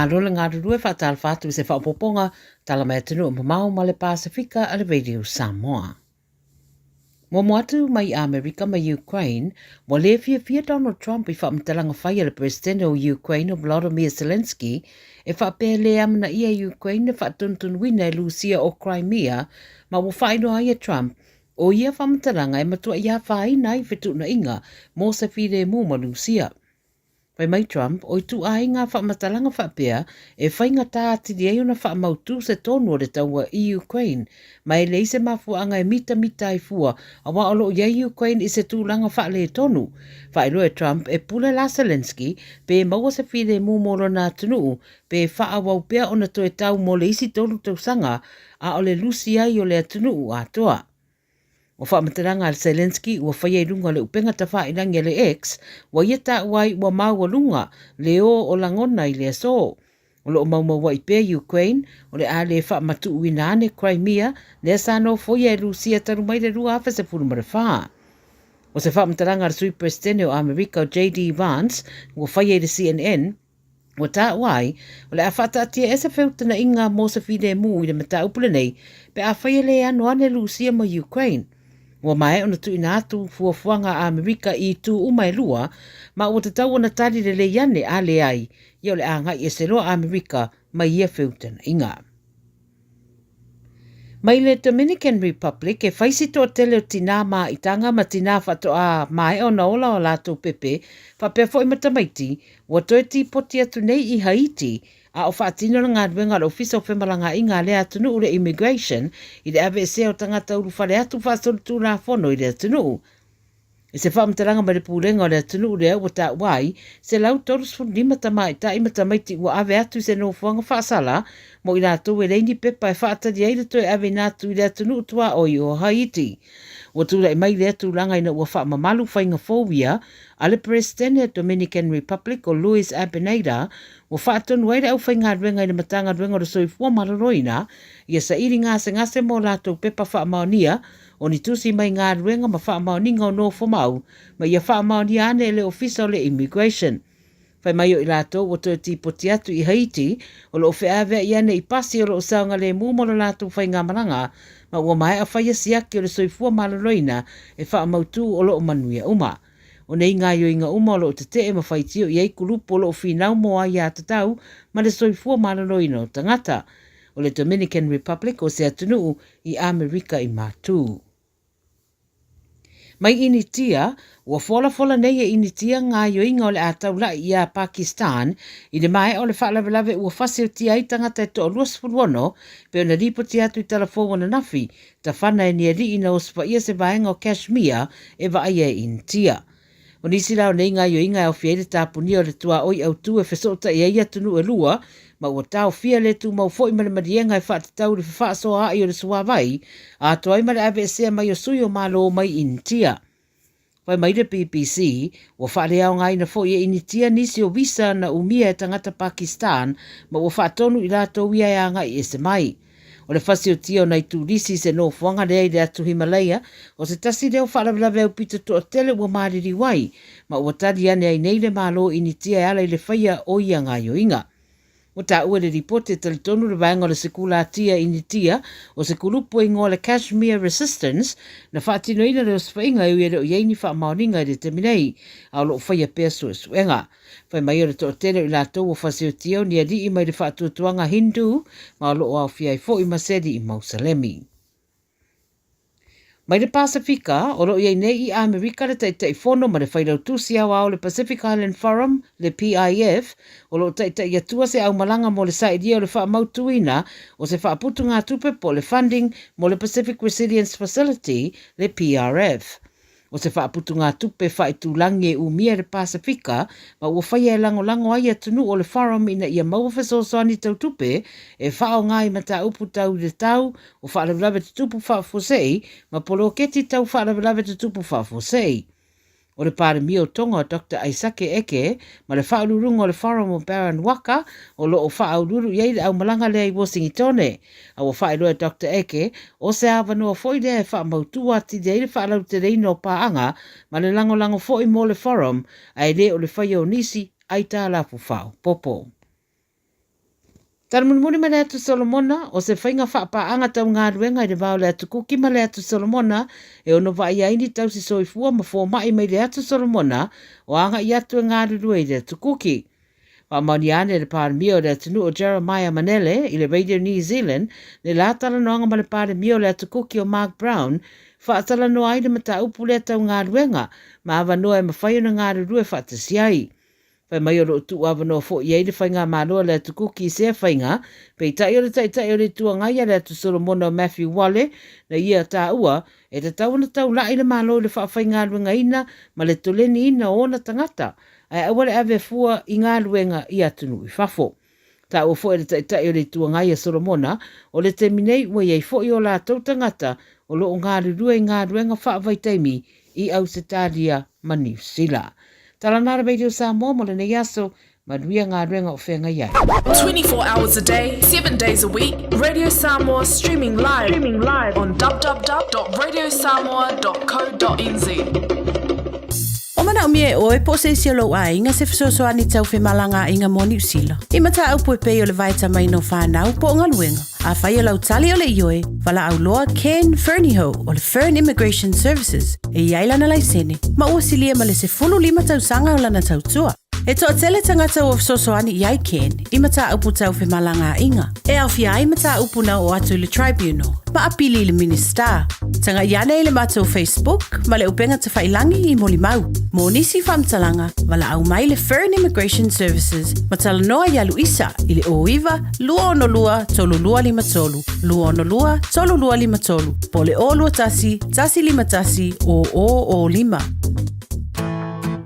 Mārola ngā rurue whātāl whātu se whaopoponga tala mai atunu o Mamau ma le Pasifika a le Radio Samoa. Mo moatu mai Amerika mai Ukraine, mo le fia Donald Trump I whaamtalanga whai le presidente o Ukraine o Volodymyr Zelensky e whaapele amana ia Ukraine e whaatuntun wina e Lucia o Crimea ma wo whaino ai Trump o ia whaamtalanga e matua ia whaina I whetu na inga mo se whire mu ma Lucia. Pai mai Trump, o tu ai ngā whaamatalanga whapea e whainga tāti di eona whaamautu se tonu o le taua I Ukraine, mai le se mafuanga e mita I fua, a wa olo ia Ukraine I se tūlanga whaale tonu. Whaelo e Trump e pule la Zelensky, pe maua se whire mumoro nā tunu, pe whaawau pea o na toe tau mo le isi tonu tausanga, a o le lusi ai o le atunu a toa. O whaamataranga al Zelensky ua whaia runga le upenga ta whainangi le X, wa ia ta wai ua maua lunga le o langona I le aso. O lo mauma wa I Ukraine, o le a le whaamatu uinane Crimea, le asano whoia Lucia tarumai le rua awha se purumare wha. O se whaamataranga al sui presidente o Amerika o J.D. Vance, ua whaia le CNN, o ta wai, o le a whaatatia e se whiutana inga mo se whide mu I le mata upule nei, pe a whaia le anoane Lucia mo Ukraine. Wa mai ona tu ina atu fuafuanga a Amerika I tu umai lua, ma o te tau ona tari le yane a le ai, ia le anga I se loa Amerika mai ia whiutana inga. Mai le Dominican Republic e whaisi toa tele o tina ma itanga ma tina whato a mai o na ola o lato pepe, pa pefo I matamaiti, wa toe ti poti atu nei I Haiti, a o whaatino na ngā ruenga o ofisa o whemalanga I ngā lea atunu ure immigration, I le awe se o tangata uru whare atu whaasolu tū rā whono I le atunu. I se whaamtaranga ma le pūrenga o le atunu ure au ta wai, se lau torus fu lima tamai ta ima tamaiti ua awe atu se no fuanga whaasala, mo I rātou e reini pepa e whaatari aira toi awe nātu I le atunu utua o I o Haiti. Ua tūra I mai le atu langa ina ua whaamamalu whainga fōwia, a le presidente Dominican Republic o Luis Abinadar, ua whaatonu aira au whainga ruenga ina matanga ruenga o soifua maroroina, ia sa iri ngase mo lātou pepa whaamaonia, o ni tusi mai ngā ruenga ma whaamaoninga o no fomau, ma ia whaamaonia ane le ofisa o le immigration. Whai mai o I lātou o toi tipoti atu I Haiti, o lo ofe awea I ane I pasi o lo saunga le mūmolo lātou whainga maranga, ma ua mai a whaia siaki o le soifua maroroina e whaamautu o lo manuia uma. O nei ngā yoinga uma o lo te te e mawhaitio I ei kulupo o lo whinau mo ai a tatau ma le soifua maroroina o tangata. O le Dominican Republic o se atunu I Amerika I mātū. Mai initia, ua fola nei e initia ngā yoinga o le ataula I a Pakistan, I le mai o le whaalawelawe ua whase o tia I tangata e to o luas furuono, pe o na ripoti atu I talafo na nafi, ta whana e nia ri ina o spa ia se vaenga o Kashmir e vaia e initia. O nisi lao nei ngā yoinga e o fiere tāpuni o le tua oi au tu e whesota I eia tunu e lua, ma ua tau fia le tu mau fo I mare marienga e whaatatau le whaaso a I o le suawai, a toa I mare awe sea mai o sui o malo mai initia. Wai mai le BBC, ua whaare au ngai na fo I initia nisi o visa na umia e tangata Pakistan, ma ua whaatonu I rātou ia e ngai e se mai. O le whasi o tia o nei tūrisi se no fuanga rea I le atu Himalaya, o se tasi leo whaalawe au pita to o tele ua mariri wai, ma ua tari ane ai nei le malo initia e ala I le whaia o ia ngā yoinga. O ta ua le ripote tali tonu le vaenga o le sekula tia initia o se kulupu I ngō le Kashmir Resistance na whaatino ina leo swainga e uere o ieini wha maoninga I le teminei a lo whaia pēr suenga. Whai mai o le to tene I lātou o whasi o tia o ni ali I mai le whaatuatuanga Hindu ma lo o au fia I fo I masedi I Mausalemi. Mai le Pasifika, o lo iei nei I Amerika le taitai whono ma le whailau tusi au au le Pacific Island Forum, le PIF, o lo taitai atua se au malanga mo le saidia o le whaamautuina o se whaaputu ngā tupe po le funding mo le Pacific Resilience Facility, le PRF. O se whaaputu ngā tupe whaitūlangi e umia le Pasifika, ma ua whaia e lango ai atunu o le forum ina ia maua whasosoani tau tupe, e whao ngā I mata upu tau le tau, o whaalawilawe te tupu whaafosei, ma polo keti tau whaalawilawe te tupu whaafosei. O le pāremi o tonga o Dr. Aisake Eke, ma le whaalurunga o le forum o Baron Waka, o lo o whaaluru iei le au malanga lea I Washingtone. A o whaeloa Dr. Eke, o se awanua foi lea e whaamautua ti dei le whaalau te reino o Paanga, ma le lango foi mo le forum, ai le o le whaia o nisi, ai tā lafu whao, popo. Tara muni ma le atu Solomona, o se whainga whapaanga tau ngā ruenga i le vau le atu kuki ma le atu Solomona, e ono wa ia ini tau si soifua ma fō mai mai le atu Solomona, o anga i atu ngā rurua i le atu kuki. Wa mauni ane le pāre mio le atu nu o Jeremiah Manele i le Radio New Zealand, le la tala noanga ma le pāre mio le atu kuki o Mark Brown, whaatala no aile ma ta upu le tau ngā ruenga, ma awa noa e mawhai ona ngā rurua whaatasi ai. Pai mai o tu avano fo ye de fainga malo le tu kuki se fainga pe tai o le tu ngai le tu Solomon Matthew Wale na ia ta ua e te tau na tau la ile malo le fa fainga luenga ina ma le toleni ina ona tangata ai awale ave fua i ngā luenga i atunu i fafo ta o fo e tai o le tu ngai Solomona o le terminei wa ye fo i o la tau tangata o lo ngā luenga fa vai taimi i au Australia ma New Zealand. Tala nara Radio Samoa mo le nei aso, maduia ngā ruenga o whenga iai. 24 hours a day, 7 days a week, Radio Samoa streaming live on www.radiosamoa.co.nz. O mana o mie oe po se isi alo a inga se fisoso ani tau whi malanga inga mo New Zealand. I mata au po e pei o le vaita mai no whanau po o ngaluenga. A whai o lau tali o le ioe, wala au loa Ken Ferniho o le Fern Immigration Services e iaila na laisene. Ma ua silia ma le se fulu lima tau sanga o lana tau tua. E toa tele tangata o fisoso ani iai Ken, i mata au po tau whi malanga inga. E au fia ai mata au puna o atu le tribunal. Ma apili le minister. Tanga iane i le mato Facebook, ma le upenga te whailangi i moli mau. Mo nisi whamtalanga, wala au mai le Fern Immigration Services, ma tala noa i alu isa, i le oiwa, lua ono lua, tolu lua lima tolu. Lua ono lua, tolu lua lima tolu. Po le o lua tasi, tasi lima tasi, o lima.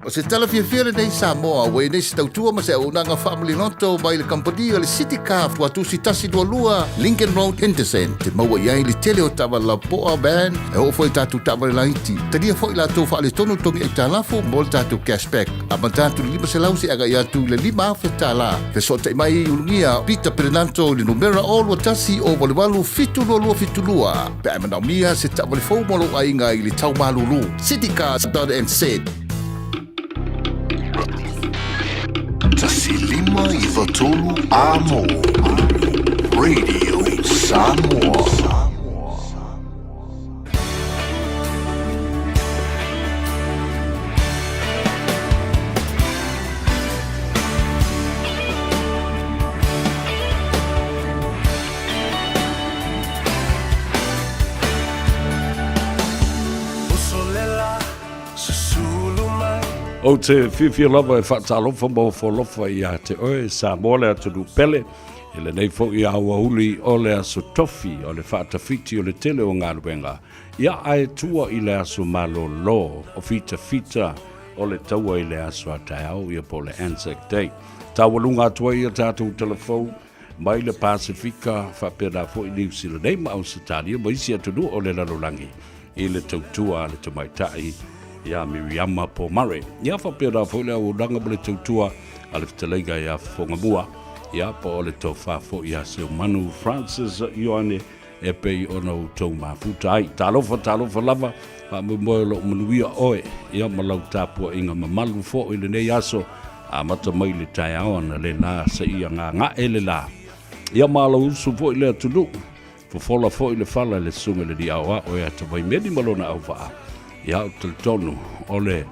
O se tala fia nei Samoa, wei nei se tautua ma se au nanga family noto mai le kampania le City Car fua tusi tasi dua lua Lincoln Road Henderson. Te maua iai le tele o tawa la poa ban e o foi tatu tawa le laiti. Tadia foi la tau wha le tonu tongi e talafu mo le tatu cashback. A matatu lima se lausi aga i atu le lima fe tala. Fe so te mai ulungia Peter Perenanto le numera o lua tasi o walewalu fitu lua. Pe a manaumia se tawa le fau molo a inga i le tau malulu. citycars.nz. Tasi lima i watolu amo. Radio Samoa. O te whiwhia lava e whaatalofa mo wholofa i a te oe sa mole atu du pele i le nei fo i a uli o le aso tofi o le whaatawhiti o le tele o ngā ruenga. Ia ai tua i le aso malo lo o fita o le taua i le aso a tai au i a po le Anzac Day. Tawalunga atua i a tātou telefou mai le Pasifika whapera fo i New Zealand nei ma Australia ma isi atu o le lalolangi i le tautua le tamaitai ia Miriama po Mare. Ia whapera fo le au ranga mele tautua a le fitaleiga ia whongamua. Ia po le tau whafo ia seo Manu Francis Ioane e pei ona o tau mafuta ai. Talofa lava a mo manuia oe. Ia malau tapua inga mamalu fo i le nei aso a mata mai le tai aona le la sa ia ngā ele la. Ia malau usu fo i le atunu. Fofola fo i le fala le sunga le di awa o ia tawai meni malona au faa. Ia o tonu o le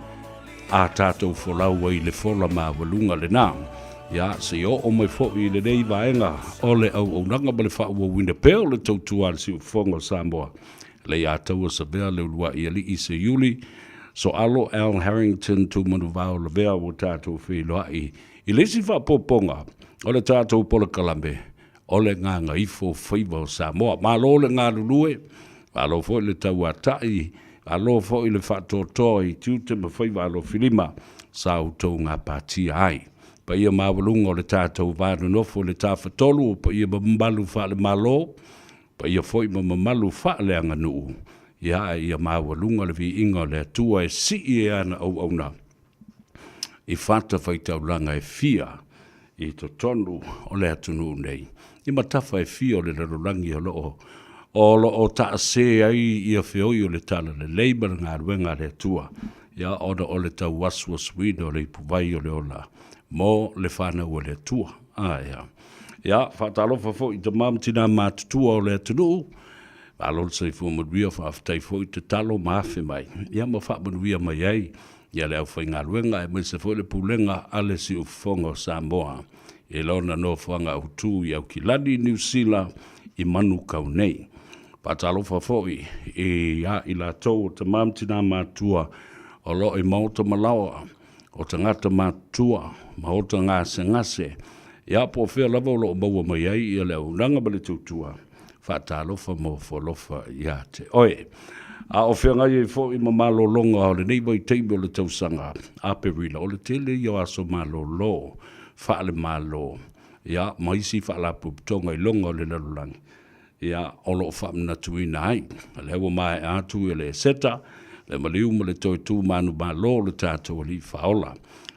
a tātou folau i le fola ma walunga le nā. Ia se o mai fo i le nei vaenga o le au nanga ma le wha ua wina peo le tautua le siu fonga Samoa. Le ia taua sa vea le ulua i ali i se Yuli. So alo Al Harrington tu manu vau le vea o tātou whiloa i le si wha poponga o le tātou pola kalambe o le nganga ifo whaiva o Samoa. Ma lo le ngā lulue, alo fo le taua tai, alo fo i le whatotoa i tiute ma whaiva alo filima sa utou ngā pātia ai. Pa ia mawalunga o le tātou vānu nofo le tāwhatolu, pa ia mamalu wha le malo, pa ia fo i mamalu wha le anga nuu. Ia mawalunga le vi inga le atua e si e ana au na. I whata whaitaulanga e fia i to tonu o le atunu nei. I matafa e fia o le larolangi o loo. O lo ta se ai ia feoi o le tala le labor ngā ruenga le atua. Ia ona o le tau waswas wino le puvai o le ola. Mo le whana o le atua. Ia. Ia, whaatalofa fo i te mamtina mātutua o le atunu. Alon sei fo manuia whaafitai fo i te talo maafe mai. Ia ma wha manuia mai ei. Ia le au whainga luenga e mai se fo le pulenga ale si ufonga o Samoa. E lona no whanga utu i au kilani New Zealand i manu kau nei. Patalofa fo i ia i la tau o te mamtina mātua o lo i mauta malawa o te ngata mātua ma o te ngase. Ia po whea lava o lo maua mai ei i le unanga bale tutua. Whaatalofa mo wholofa ia te oe. A o whea ngai e fo i mamalo longa o le neiva i teime o le tausanga. A perila o le tele i o aso malo lo. Whaale malo. Ia maisi whaala puputonga i longa o le lalulangi. Ia o lo whamna tuina ai. Le hewa mai atu i le seta. Le maliu ma le toi tu manu malo le tātou li whaola.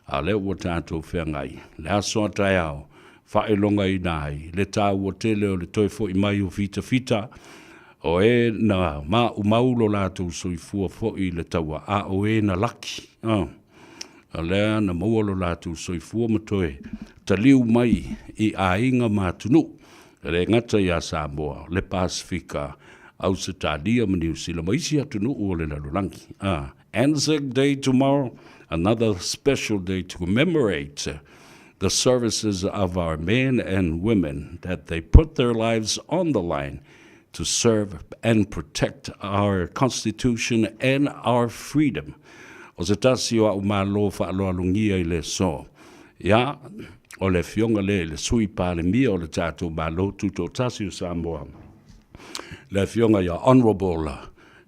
A le ua tātou whea ngai. Le aso atai au. Whaelonga i nai, le tāua tele o le toi fo i mai o fita, o e na maulo lātou soifua fo i le taua, a o e na laki. A lea na maulo lātou soifua ma toi, ta liu mai i a inga mātunu, le ngata i a Samoa, le Pasifika, au se tādia ma New Zealand, ma isi atunu o le lalulangi. Anzac Day tomorrow, another special day to commemorate the services of our men and women, that they put their lives on the line to serve and protect our Constitution and our freedom. O se tasi o au malo whaalongia I le so. Ia, o le fionga le sui pāle mia o le tātou malo tuto tasi o Samoa. Le fionga ia Honorable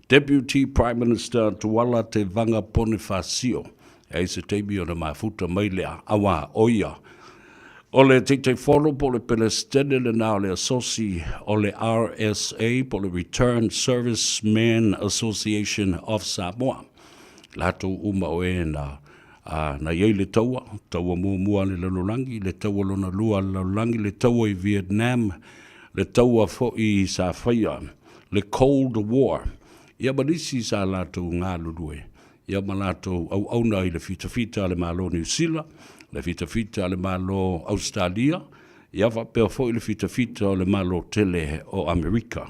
Deputy Prime Minister Tuala Te Vanga Bonifacio. E se teimi o na mafuta mai lea awa oia. O le te wholo po le Palestine le nao le asoci o le RSA po le Return Servicemen Association of Samoa. Lato uma o e na iei le taua mua le lalulangi, le taua lona lua lalulangi, le taua I Vietnam, le taua fo I sa whaia, le Cold War. Ia manisi sa lato ngā lulue. Ia malato au na I le fita le malo New Zealand, le fita le malo Australia, ia whapea fo I le fita le malo tele o Amerika.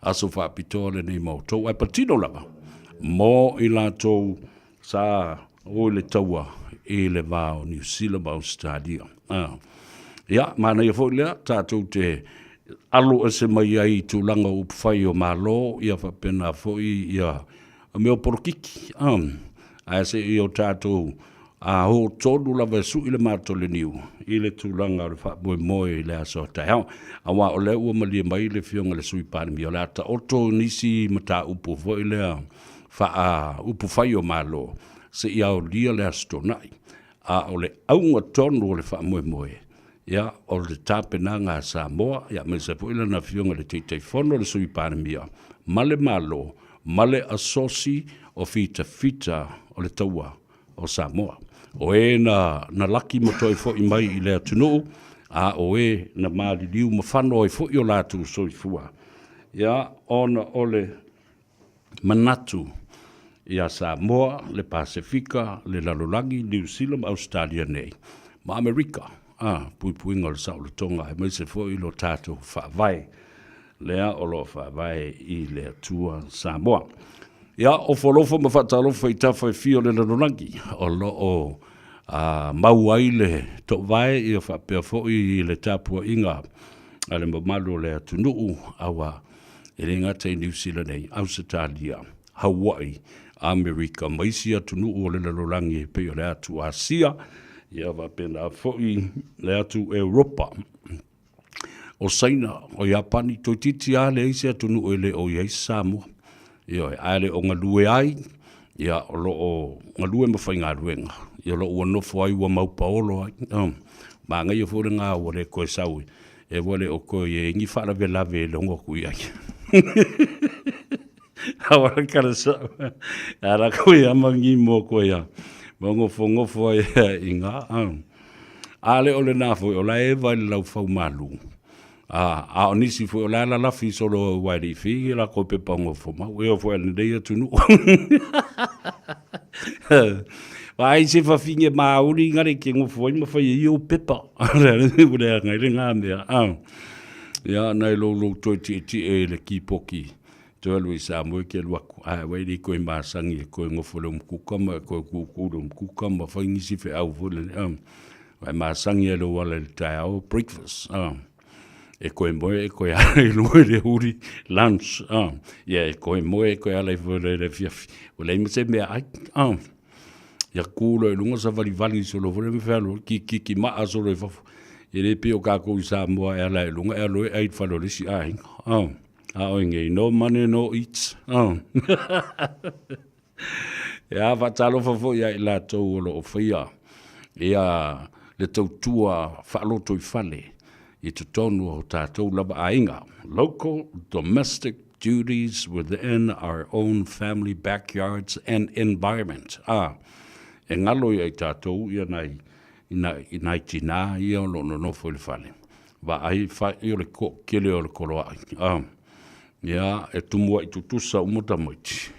Aso whapito le nei mautou, ai patino lava. Mo I lato sa o le taua I le vao New Zealand ma Australia. Ia, mana ia fo lea, tātou te alo e se mai ai tūlanga upwhai o malo, ia whapena fo ia meo porokiki. Ai se I o tātou a ho tonu lava su I le mato le niu. I le tūlanga o le whamoe I le aso tai hao. A wā o le ua malia mai le fionga le sui pāri mi o le ata oto nisi mata upu fo I le wha upu whai o malo. Se I au lia le asto nai. A o le aunga tonu o le whamoe. Ia o le tāpenanga a Samoa. Ia me se po ila na fionga le teitei fono le sui pāri mi o. Male malo. Male asosi o fita o le taua o Samoa. O e na laki mo toi fo I mai I le atunu, a o e na maali liu ma whano I fo I o lātu soifua. Ia ona o le manatu I a Samoa, le Pasifika, le Lalulangi, New Zealand, Australia nei. Ma Amerika, puipuinga le sao le tonga, e mai se fo I lo tātu whaavai. Lea o lo whaavai I le atua Samoa. Ia, o wholofa ma whatalofa I tawhai fio le Lalulangi, o lo o mau ai le to vai I o whapea fo I le tapua inga, a le mamalo le atunuu, awa, e le ngata I New Zealand nei, Australia, Hawaii, Amerika, maisi atunuu o le Lalulangi, pe o le atu Asia, ia wapena fo I le atu Europa, o Saina, o Japani, toititi a le isi atunuu ele o iei Samoa, ia ale o ngalue ai, ia o lo o ngalue mawhai ngā ruenga, ia lo ua nofo ai ua maupaolo ai, ma ngai o fore ngā ua re koe saui, e wale o koe e ngi whara ve lave le ongo kui ai. Hawara kara sau, ara koe amangi mo koe ia, ma ngofo ai I ngā, ale o le nafo, o la e vai lau fau malu, a o nisi fo la lafi solo wai fi la ko pe pango fo ma we o fo le dei tunu Vai se fa finge mauri ngare ke ngofoi ma fa yo pepa. Re ule ngai nga mea. Ya nai lo toi ti e le kipoki. Toi lui sa mo ke luaku. Ai wai ni ko masangi ko ngofolo mkukama ko kukudo mkukama fa ngisi fe au vole. Vai masangi lo wala tao breakfast. E koe moe e koe ala i lua le huri lunch. Ia e koe moe e koe ala i vore le fiafi. O lei mse mea ai. Ia kūlo e lunga sa vali solo vore me whalo. Ki maa solo e fafu. E le pio kako i Samoa e ala i lunga. E aloe ai whalo lesi ai. A oinge no money no eats. Ia whatalo fafo ia i la tau olo o whaia. Ia le tau tua whaloto i whale. I te tonu o tātou lava ainga. Local domestic duties within our own family backyards and environment. E ngalo i tātou ia nai tina ia lo no fo le fale. Va ai fa i le ko kele o le kolo ai. Ia e tumua i tutusa umota moiti.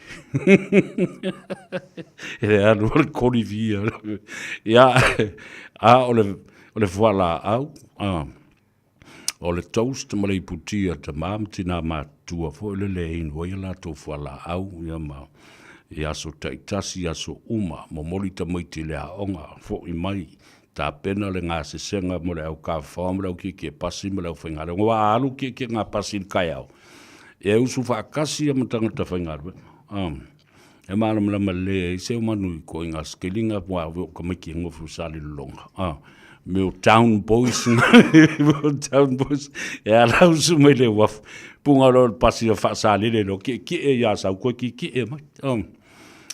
E anu le kori via. Ia o le fuala au. O le toast ma le iputia ta mamtina matua fo le lein wai la to fala au ia ma ia so taitasi ia so uma mo molita maiti le aonga fo i mai ta pena le ngā se senga mo le au ka fam le ki ke pasi mo le whainga le ngā alu ki ngā pasi kai au e usu whaakasi a matanga ta whainga e maana mla le se o manu ko ngā skelinga mo au ka miki ngofu sali longa meu town boys e ala usu mai le waf punga lo pasi o fasali le lo ki e ya sa ko ki e mai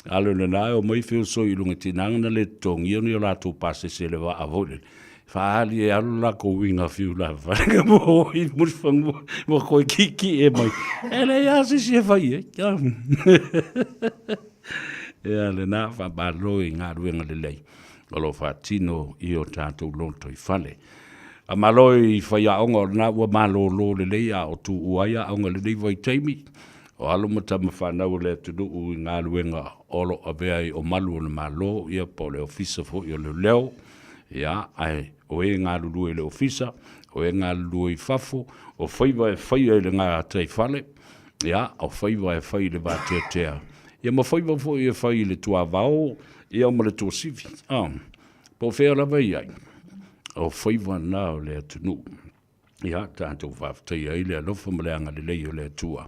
alo le na o mai feel so ilunga tinanga le tong i ni la tu pasi se le va avole fa ali e alo la ko winga fiu la va mo i mo fang mo ko ki e mai ele ya se fa ye e ale na fa ba lo nga ruenga le lei Olo fatino i o tātou lonto i whale. A maloi whaia onga na ua malo lo le leia o tu uaia onga le leivai teimi. O alo matama whanau le tunu u i ngā luenga olo a vea o malu o le malo ia po le ofisa fo i o le leo. Ia ai o e ngā lulu e le ofisa, o e ngā lulu i fafo, o whaiva e whaia le ngā tei whale. Ia o whaiva e whai le vātea tea. Ia ma whaiva fo i e whai le tua vao, ia o male tō sivi. Po whea rawa iai. O whaiva nā o lea tunu. Ia tātou whaftai ai lea lofa maleanga le lei o lea tua.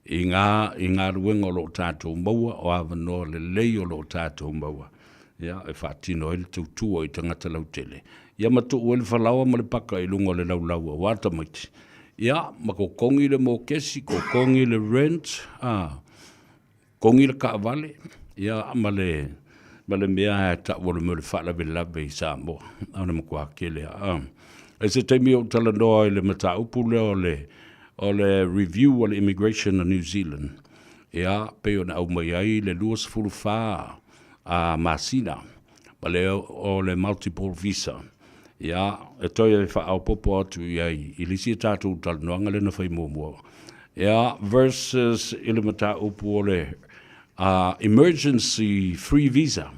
I ngā ruenga o lo tātou maua o awanoa le lei o lo tātou maua. Ia e whaatino e le tautua i tangata lau tele. Ia matu o le whalawa ma le paka i lunga le lau lau a wata maiti. Ia ma ko kongi le mō kesi, ko kongi le rent, kongi le kaavale. Ia ma le mea e ta wole mo le whala ve lawe i Samoa. Ana makua kele. E se teimi o tala noa i le mata upu le o le review o le immigration of New Zealand. Ia peo na au mai ai le luas fulu wha a Masina. Ma le o le multiple visa. Ia e toi e wha au popo atu iai. I lisi e tātou tala noa ngale na whai mua. Ia versus i le mata upu o le emergency free visa.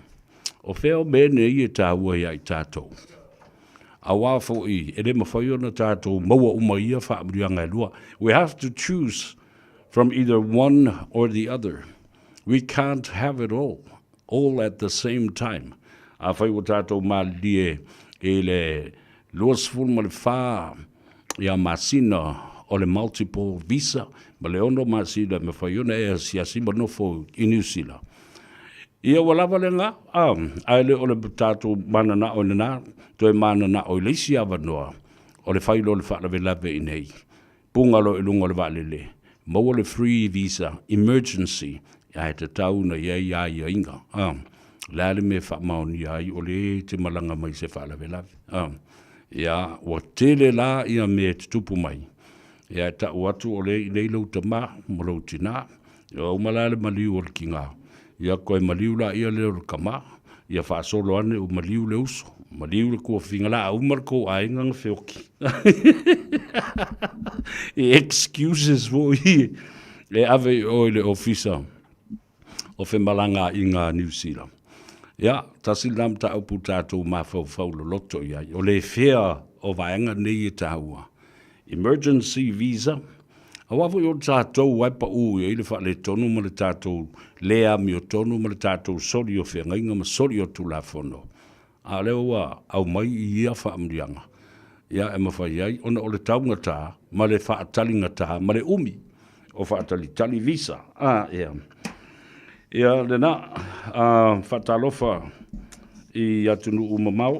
O wheo mene i e tāua ia i tātou. A wāfo i, e le mawhai ona tātou maua uma ia whaamurianga e lua. We have to choose from either one or the other. We can't have it all at the same time. A whai o tātou mālie e le luasful ma le whā ia Masina o le multiple visa. Ma le ono Masina me whai ona e siasi manofo i New Zealand. Ia walawa le ngā, aile o le tātou mana na o le nā, toi mana na o le isi awa noa, o le whailo le whaalawe lawe i nei, pungalo i lunga le waalele, maua le free visa, emergency, ia e te tauna ia ia inga, lale me whaamaoni ai, o le te malanga mai se whaalawe lawe, ia wa tele la ia me te tupu mai, ia ta watu o le i nei lau tama, mo lau tina, ia o malale maliu o le ki ngā, ia koe maliu la ia leo le kama, ia whaasolo ane o maliu le uso, maliu le kua whinga la, au marko ainga nga whioki. Excuses vo i, e ave o le ofisa o whemalanga i ngā New Zealand. Ia, tasi lam ta upu tātou mawhau lo loto ia. O le whea o vaenga nei e tāua. Emergency visa. A wafu o tātou waipa u i le wha le tonu ma le tātou lea mi o tonu ma le tātou sori o whea ngainga ma sori o tula whono. A leo wa au mai i ia wha amrianga. Ia e mawhai ai, ona o le taunga tā, ma le wha atalinga tā, ma le umi o wha atali visa. Ia. Ia le na, wha talofa i atunu umamau,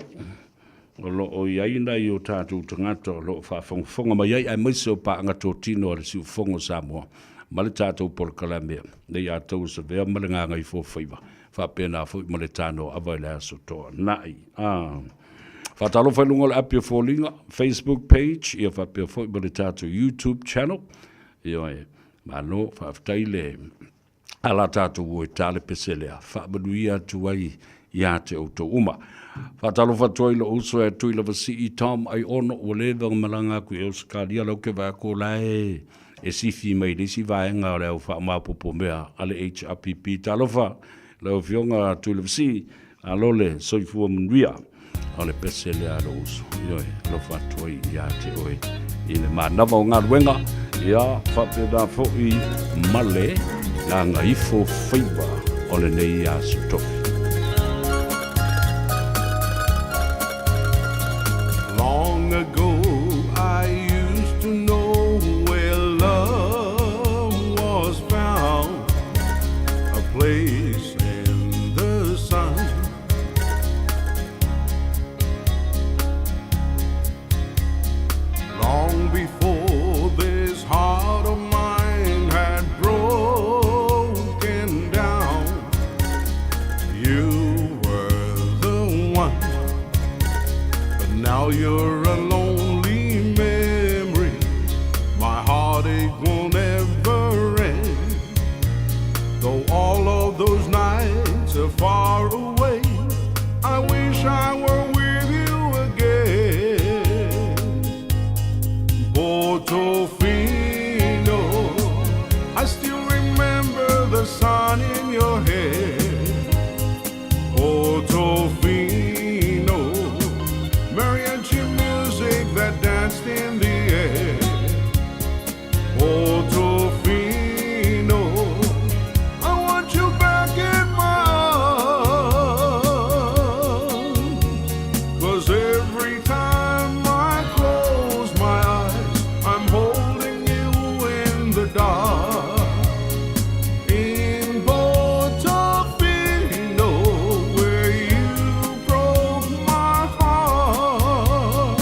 o lo o iaina i o tātou tangata o lo wha whonga mai ai ai maise o paanga tō tino ale si whonga Samoa. Ma le tātou Polokalamea, nei a tau sa vea ma le nganga i fōwhaiwa. Wha pēnā fōi ma le tāno awai le aso toa. Nai. Wha talo whailunga le apia fōlinga, Facebook page, ia wha pēr fōi ma le tātou YouTube channel. Ia e, ma no, wha aftai le ala tātou o e tāle peselea. Wha manuia tu ai ia te o tō uma. Whatalo whatoi lo uso e tui lava si I Tom ai ono o lewa malanga ku e o sakaria lau ke wako lai e sifi mai nisi vaenga o leo wha mapopo mea ale HRPP talofa leo fionga tui lava si a lole soifua manuia o le pese lea lo uso ioi lo whatoi ia te oe I le manava o ngā ruenga ia whapena fo I male ngā ngaifo whaiwa o le nei a sutofi. Long ago, I used to know where love was found, a place in the sun. Long before this heart of mine had broken down, you were the one. Now you're a lonely memory. My heartache won't ever end. Though all of those nights are far away, I wish I were with you again. Portofino, I still remember the sun in your hair. Portofino, mariachi music that danced in the air. Portofino, I want you back in my arms. 'Cause every time I close my eyes, I'm holding you in the dark. In Portofino, where you broke my heart.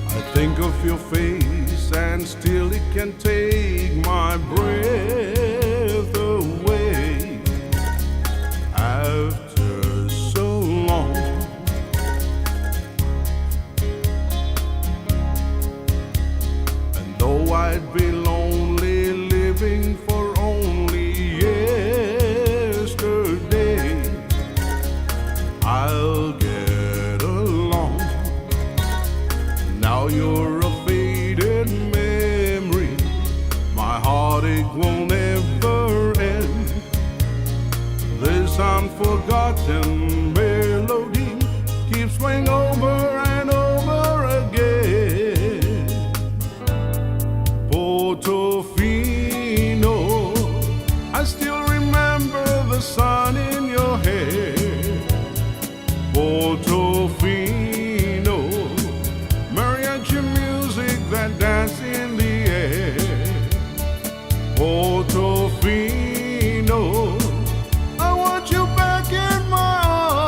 I think of your face and still it can take my breath away. After so long, and though I'd be lonely living for only yesterday, I'll get along. Now you're a faded memory. My heartache won't ever end. This unforgotten melody keeps playing over and over again. Portofino, I still remember the sun in your hair. Portofino, mariachi music that danced in the air. Portofino, I want you back in my arms.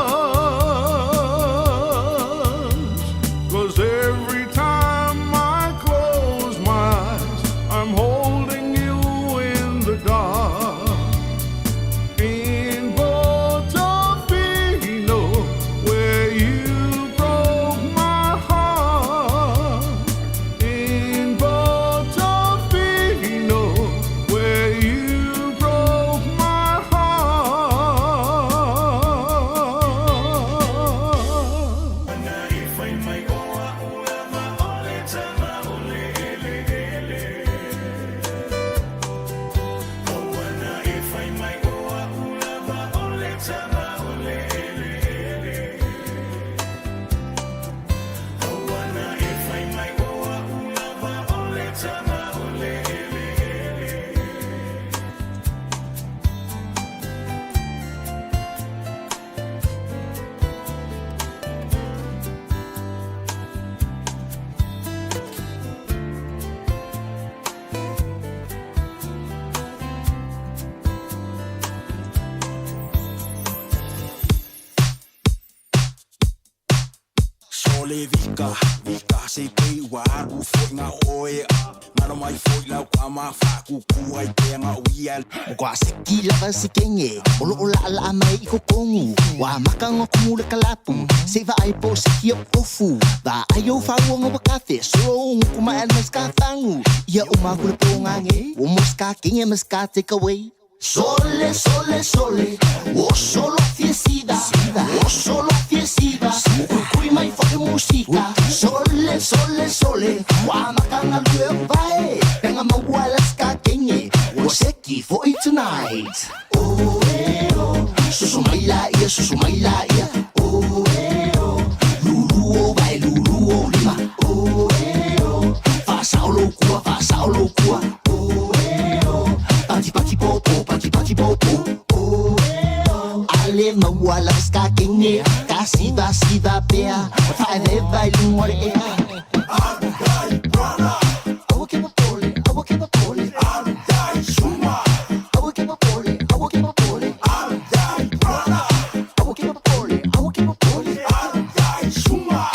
le vika se te wa u foi nga oe ngano mai foi lau ka ma fa ku ku ai te nga uia Kwa siki lava sikenye Olo ola ala mai i kokongu Wa makanga kumule kalapu Seva ai po siki o ofu Wa ayo fa uanga wakafe Solo ungu kuma el meska fangu Ia umakule po ngange O moska kinge meska take away Sole, sole, sole O solo fiesida O solo fiesida Kui mai foi musika Sole, sole, sole Wa makanga lue pae Penga mawala ska kinge O seki foi tonight Oh, oh Susu maila ia Oh, oh Lulu o vai, lulu o lima Oh, oh Faça o loucura Oh, oh Pati popo Oh, oh Ale mawala ska kinge Kasida pea Fai vai lumore ea Andai brana I will keep a pole Andai suma I will keep a pole Andai brana I will keep a pole Andai suma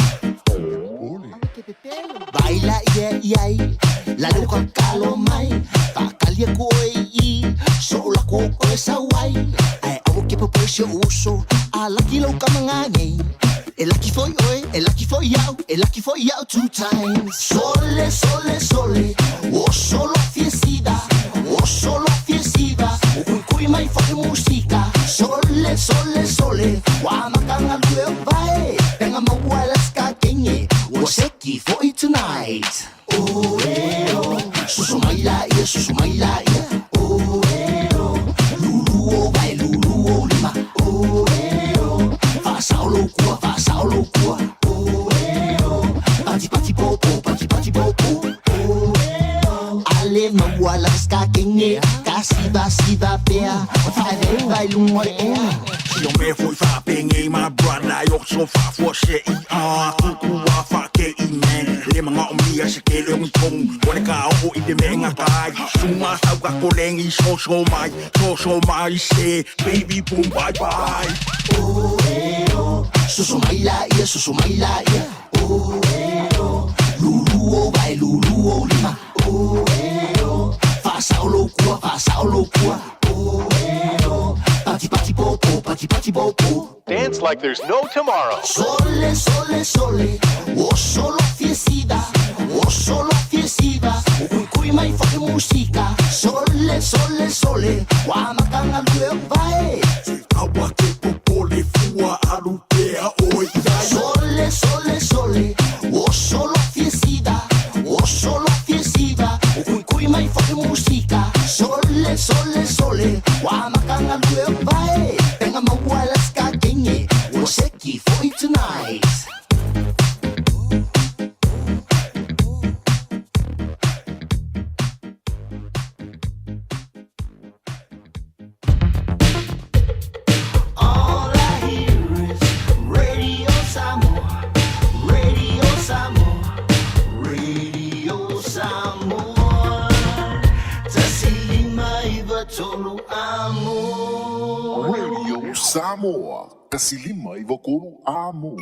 Baila iai La luka kalo mai Takalia koe I Sola ko koe sawai Ai awo ke popo se uso A laki lau ka mangangei E laki foi oe, e laki foi iau 2 times Sole, sole, sole O solo fiesida O kui mai foi musika Sole, sole, sole Wa makanga lue vai Penga mawala ska kenye O seki foi tonight Oh, oh Susu maila ia Oh, oh Lulu o vai, lulu o lima Oh, oh Faça o loucura Oh, oh Pati popo Oh, oh Ale mawala ska kenye Kasida pea Vai lumore ea Yo me foi fa pengi my brother yo so fa for shit ku wa fa ke I man le manga o mia se ke le un tong pone ka o I de menga kai suma sa ka kolengi so mai se baby boom bye bye Oh, oh Susu maila ia Oh, oh Lulu o vai, lulu o lima Oh, oh Faça o loucura Oh, oh Pati popo Dance like there's no tomorrow. Sole, sole, sole O solo fiesida O kui mai foi musika Sole, sole, sole Wa makanga lue vai awa ke popole fua alu te a oi Sole, sole, sole O solo fiesida O kui mai foi musika Sole, sole, sole Wa makanga lue vai Penga mawala ska kenye O seki foi tonight All I hear is Radio Samoa Tolu amo Radio Samoa Kasilima Ivokuru amo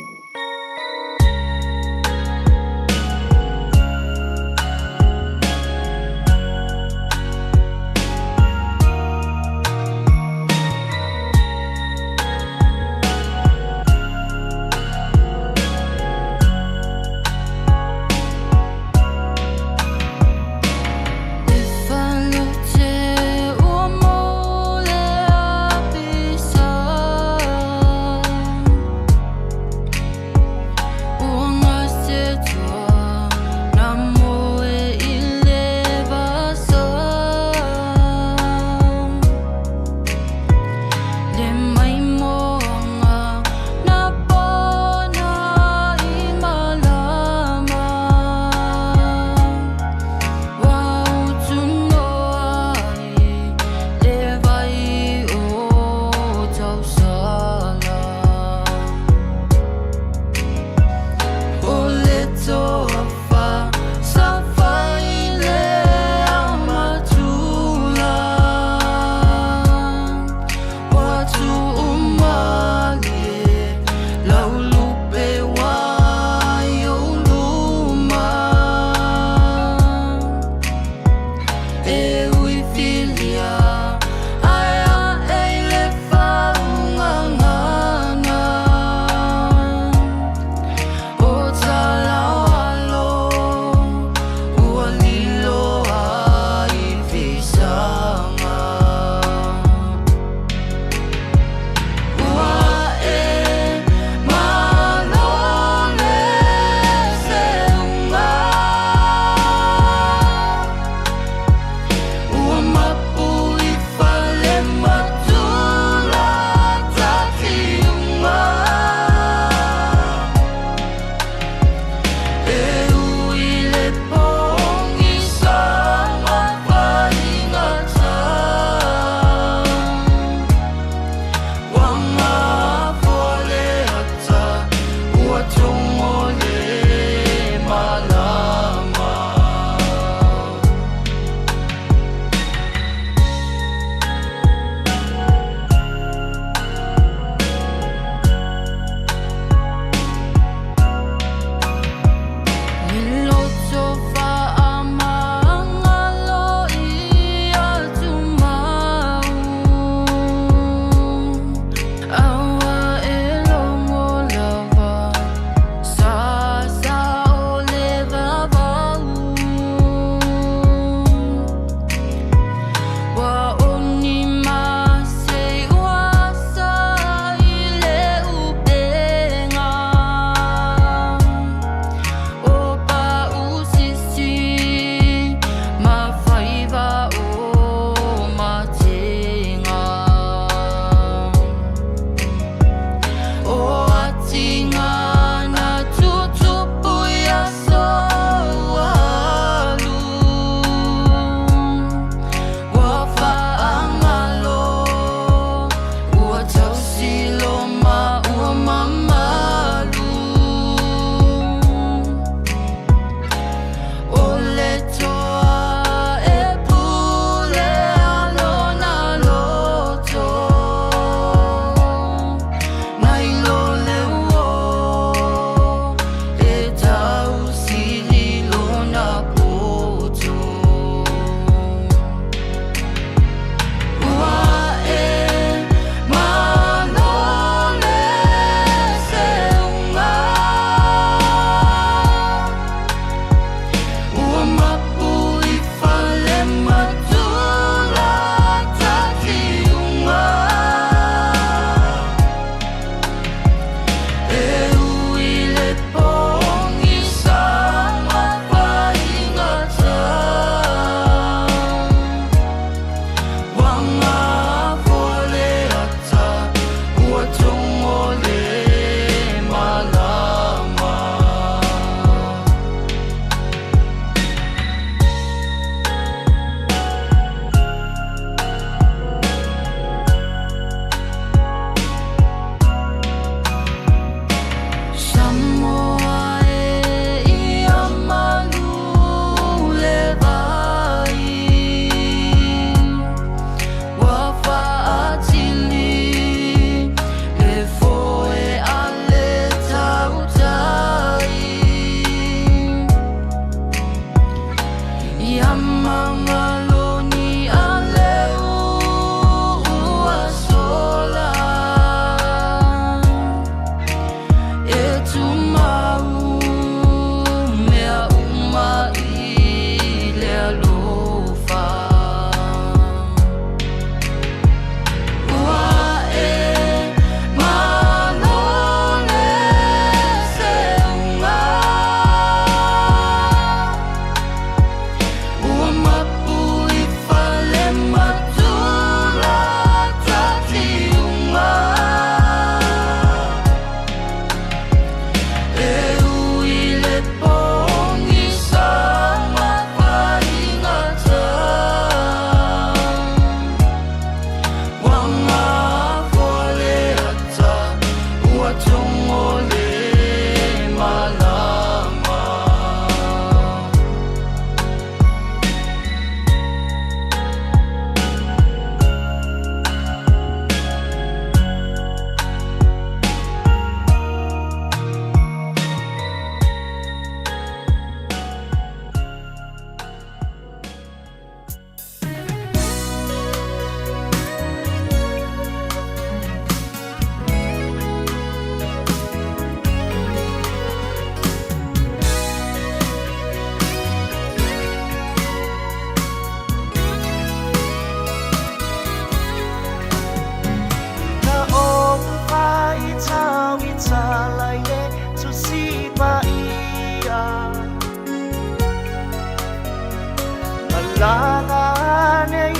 Langa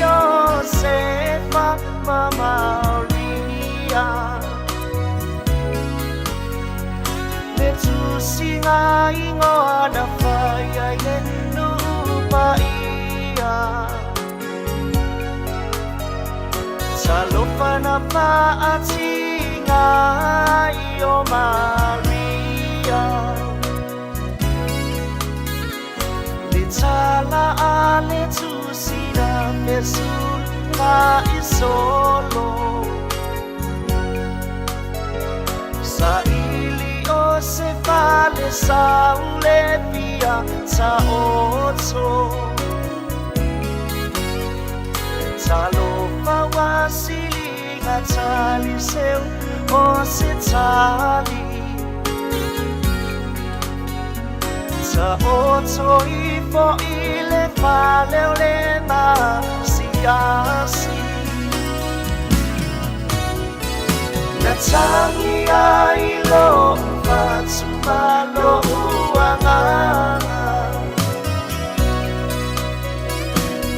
Yosefa Maria Letusinga ingona faya ye nupaia Salofana paatinga iyo Maria Litala ale tusina mesul ka isolo Sa ilio se vale sa ulevia sa otso Talo mawasili nga tali seu o se tali Sa otso ifo ile fale ulema siasi Natangi ailo matsumalo uanganga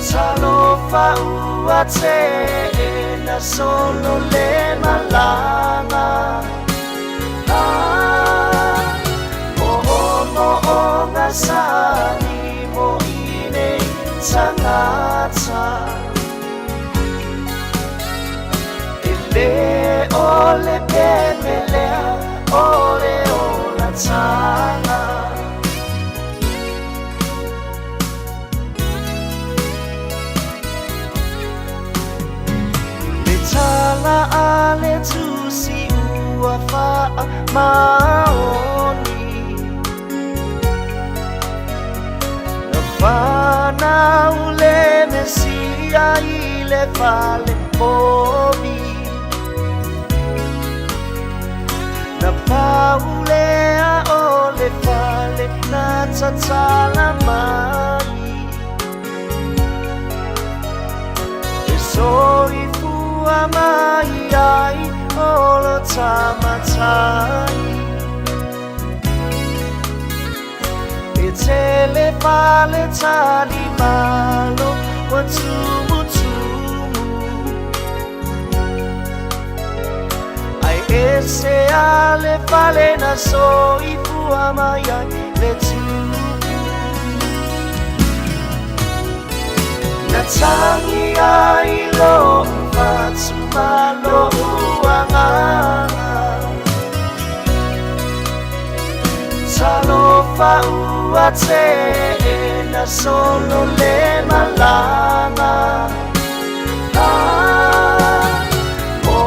Salofa uate na solo le malanga mo ngasani mo ine tangata Ile ole pemelea ole ola tanga Letala ale tusi uafa maoni Nafana ule mesia ile vale bobi Na paulea ole vale na tatala mai Isoi fua mai ai olo tamatai Itele pale tali malo watumu tumu Ai ese ale pale na so ifua mai ai le tumu Natangi ai lo matsumalo uanganga Salofa uate na solo le malama mo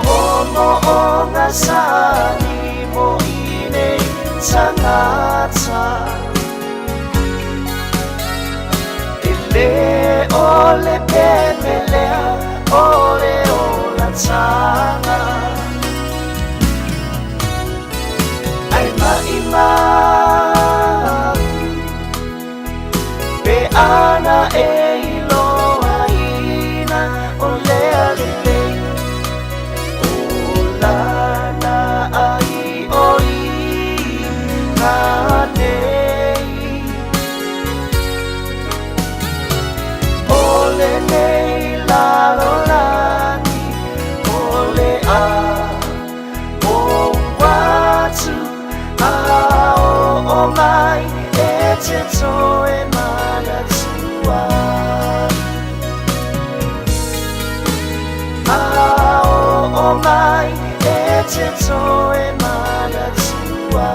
ngasani mo ine tangata Ile ole pemelea ole ola tanga Ai maima Be ana e iloa ina ole alele Olana ai oi na nei Ole nei la rolani Ole a o watu o mai e te toe mana tua o mai e te toe mana tua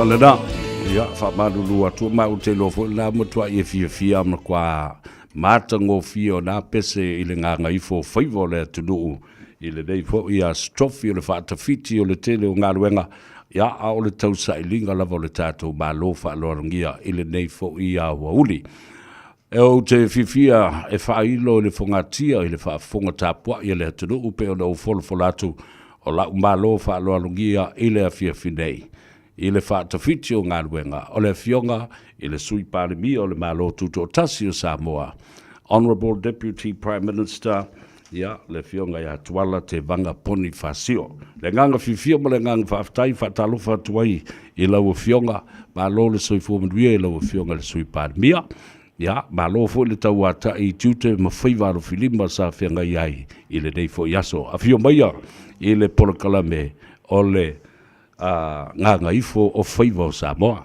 le na. Ia, fa malulu atu mau te lo fo la motua e fia ma kwa matango fio na pese ile nganga ifo faivo le tunu ile dei fo ia strofi le fa tafiti o le tele o ngaluenga ia a o le tausa ilinga lava le tato ba lo fa lo ngia ile nei fo ia wauli e o te fifia e fa ilo le fongatia ile fa fonga tapua ia le tunu pe o no fo folatu o la ba lo fa lo ngia ile a fia finei ile fa tafiti o ngaluenga o le fionga ile sui palemi o le malo tuto tasi o Samoa. Honorable Deputy Prime Minister, ia le fionga ia tuala te vanga poni fasio. Le nganga fifio ma le nganga whaftai whatalofa tuai i lau fionga, malo le sui fuamanduia i lau fionga le sui palemia. Ia, malo fo le tau ata i tute ma whaivaro filima sa fionga iai i le nei fo yaso. A fio maia i le polokalame o le nganga ifo o whaiva o Samoa.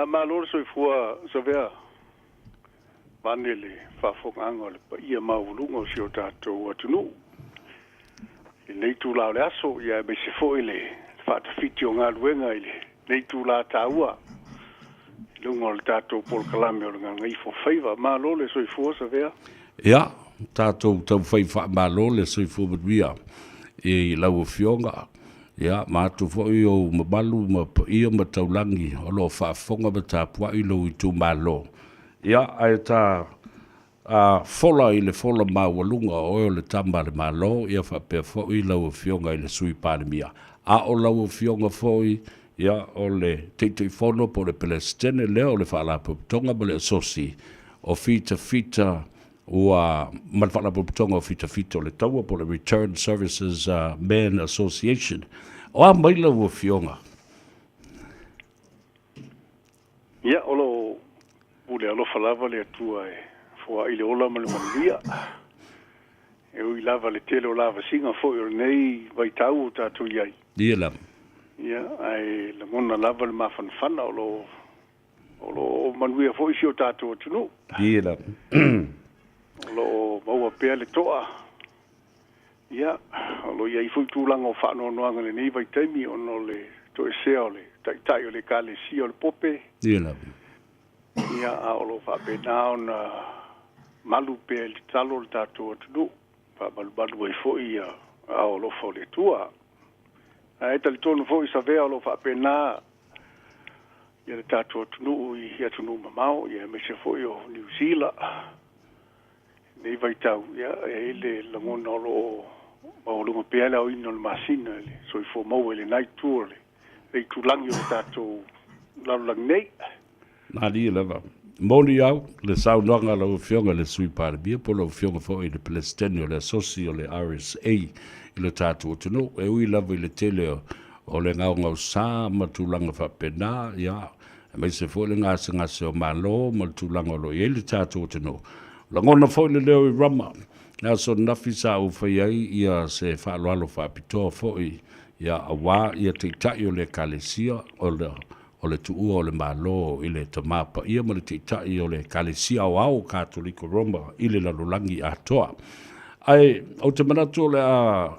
Ma lor so fua so vea vanele fa fonga le pa ia maulunga si o tato atunu nei tu la aso ia be se fo ile fa ta fitio nga luenga ile nei tu la taua lungo le tato pol kalame o nga i fo favor ma lor le so fua so vea ia tato tau whaiva ma lor le so fua bia e lau fionga ia matu fo o mabalu ma ia ma taulangi o lo fa fonga ma tapua i lo i tu malo ia ai ta fola i le fola ma walunga o le tamba le malo ia fa pe fo i lo fionga i le sui palemia a o lo fionga fo ia o le te fono po le Palestine le o le fa la tonga le sosi o fita ua malfala tonga o fita o le taua po le Return Services Men Association o a maila ua fionga ia olo ule alo falava le atua e fua ile ola ma le manuia e ui lava le tele o lava singa fo i nei vai tau o tatu iai ia lam ia ai le mona lava le mafanfana olo manuia fo i si o tatu o tunu ia lam lo maua pea le toa ia lo ia i fu tūlanga o whanoanoanga le nei vai taimi ono le to e sea o le tai o le kale si o le pope ia lam ia a o lo whapena ona malu pea le talo le tātou atunu whabalu e fo i a o lo fo le tua a e tali tonu fo i sa vea o lo whapena ia le tātou atunu i atunu mamao ia me se fo i o New Zealand nei vai tau ia e le langona o lo maulunga pele o ino le masina le so i fo mau ele night tour le tu langi o tato la lang nei na li leva moni au le saunanga lo fionga le sui par bia po lo fionga fo i le Palestine le socio le RSA i le tato tunu e ui lava i le tele o le ngau sa ma tu langa fa pena ia me se fo le ngasa o malo ma tu langa lo i le tato tunu langona fo le leo i rama na so nafi sa u fai ai ia se fa lo fa pito fo ia awa ia te tai o le kalesia o le tu o le malo i le tamapa ia mo le te tai o le kalesia o au katoliko Roma i le lalulangi atoa ai o te manatu le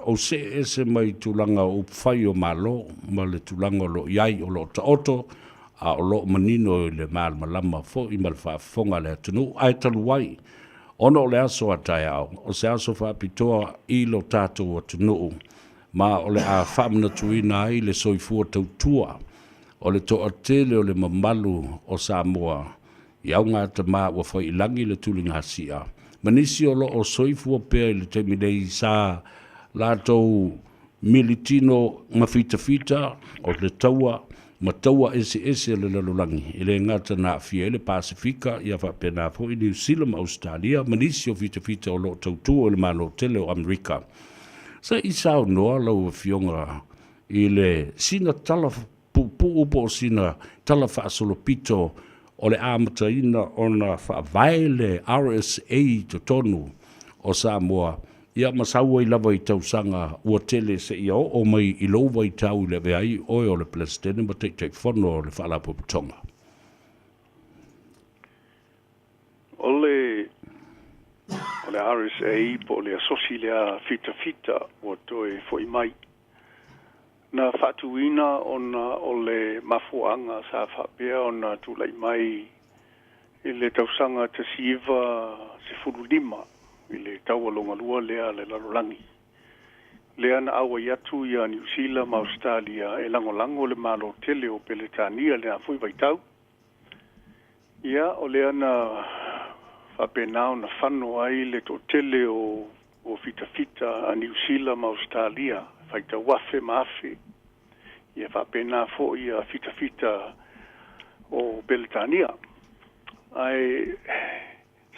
o se ese mai tulanga o fai o malo ma le tulanga lo iai o lo taoto a o lo manino le mal malama fo i mal fa fonga le tunu ai taluai ono le aso atai au, o se aso whapitoa i lo tātou atu nuu, ma o le a whamna tuina ai le soifua tautua, o le toa tele o le mamalu o Samoa, i au ngā ta maa wa whai ilangi le tulinga hasia. Manisi o lo o soifua pēr i le teminei sa lātou militino mawhita o le taua, ma taua ese le lalulangi. I le ngata na fia le Pasifika, ia whapena fo i New Zealand, Australia, manisi o fita o lo tautua o le malo tele o Amerika. Sa i sao noa lau fionga i le sina tala upo sina tala whaasolopito o le amataina o na whaavaele RSA to tonu o Samoa. Ia masaua i lava i tausanga ua tele se ia o mai i louwa i tau le veai oe o le Palestine ma te whono o le whaalapuputonga. O le RSA po le asosi lea fita o toe foi mai na whatuina o le mafuanga sa whapea o na tūlai mai i le tausanga te siiva se furulima i le taualonga lua lea le larolangi. Lea na awa iatu ia New Zealand ma Australia e lango le malo tele o Peletania le a fui vaitau. Ia o lea na whapenao na whano ai le to tele o fita a New Zealand ma Australia. Faita wafe maafe. Ia whapena fo ia fita o Peletania. Ai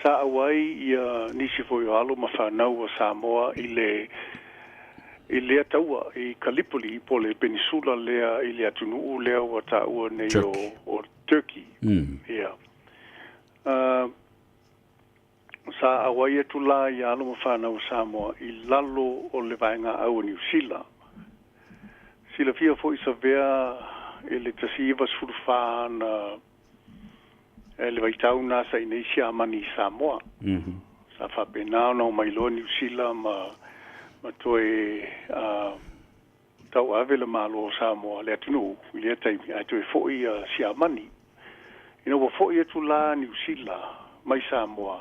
sa awai ia nisi fo i alo ma whanau o Samoa i lea taua i Kalipoli i po le peninsula lea i lea tunuu lea o taua nei o Turkey. Ia. Sa awai e tula i alo ma whanau Samoa i lalo o le vaenga au New Zealand. Sila fia fo i sa vea i le tasiva sfurufana le vaitau na sa ineisia mani Samoa. Sa whapenao na o mailo New Zealand ma toe tau ave le malo o Samoa le atunu i lea taimi ai toe fo i sia mani. Ina wa fo i atu la New Zealand mai Samoa.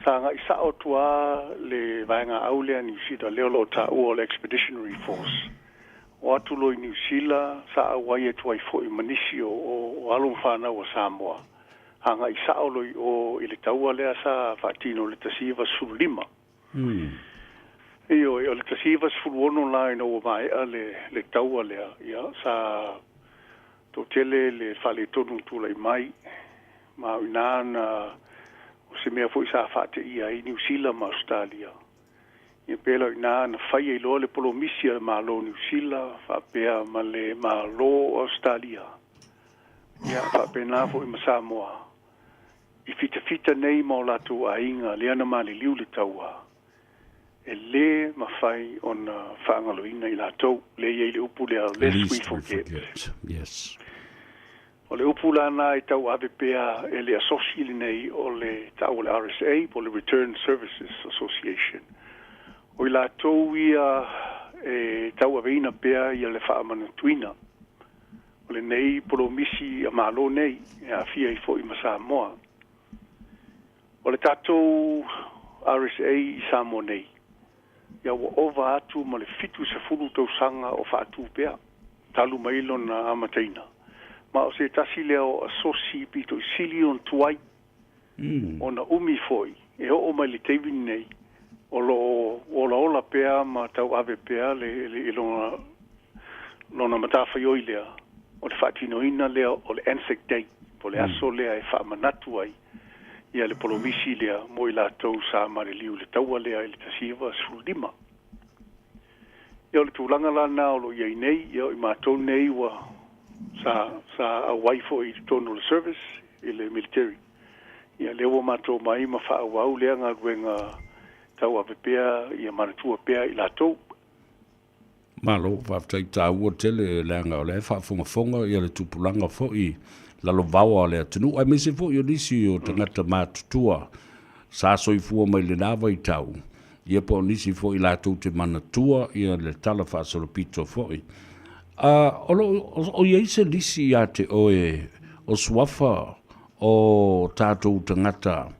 Sa nga isa o tua le vaenga au lea New Zealand leo lo ta ua le Expeditionary Force. O atu lo i New Zealand sa awai e tuai fo i manisi o alum whanau o Samoa. Hanga i saoloi o ile taua lea sa whaatino le tasiva surulima. Io le tasiva suruono la ino o maea le taua lea. Ia sa to tele le whale tonu tūlai mai. Ma uinana o se mea fo i sa whaate ia i New Zealand ma Australia. Ia pēla uinana whai e loa le polomisia ma lo New Zealand. Whapea ma le ma lo Australia. Ia whapena fo i ma Samoa. I fita nei mo latu a inga leana mali liu le taua. E le mawhai o na whaangaloina i latou. Le iei le upu lea lest we forget. Yes. O le upu lana i tau ave pea e le asosili nei o le tau le RSA, o le Return Services Association. O i latou ia e tau aveina pea ia le whaamana tuina. O le nei polo misi a malo nei, e a fia i fo i Samoa. O le tātou RSA i Samoa nei. Ia wa ova atu ma le fitu se furu tau sanga o whaatu pea. Talu mailo na amataina. Ma o se tasi leo asosi pito i silion tuai. O na umi foi. E o mai le teivini nei. O la ola pea ma tau ave pea le lona matawhai oi lea. O le whaatino ina lea o le Anzac Day. Po le aso lea e whaamanatu ai. Ia le polomisi lea mo i lātou sa mare liu le taua lea i le tasiva sulima. Ia le tūlanga la nā o lo iei nei, ia i mātou nei wa sa a waifo i tonu le service i le military. Ia lewa mātou mai ma wha awau lea ngā ruenga tau ave pea, ia manatua pea i lātou. Malo, whaftai tā ua tele lea ngā o lea whaafonga ia le tupulanga fo i lalo vawa le atunu ai mese fo yo nisi o tangata matutua sa soifua mai le lava i tau ia po nisi fo i latou te manatua ia le tala faasolopito fo i o iei se lisi ia te oe o suafa o tātou tangata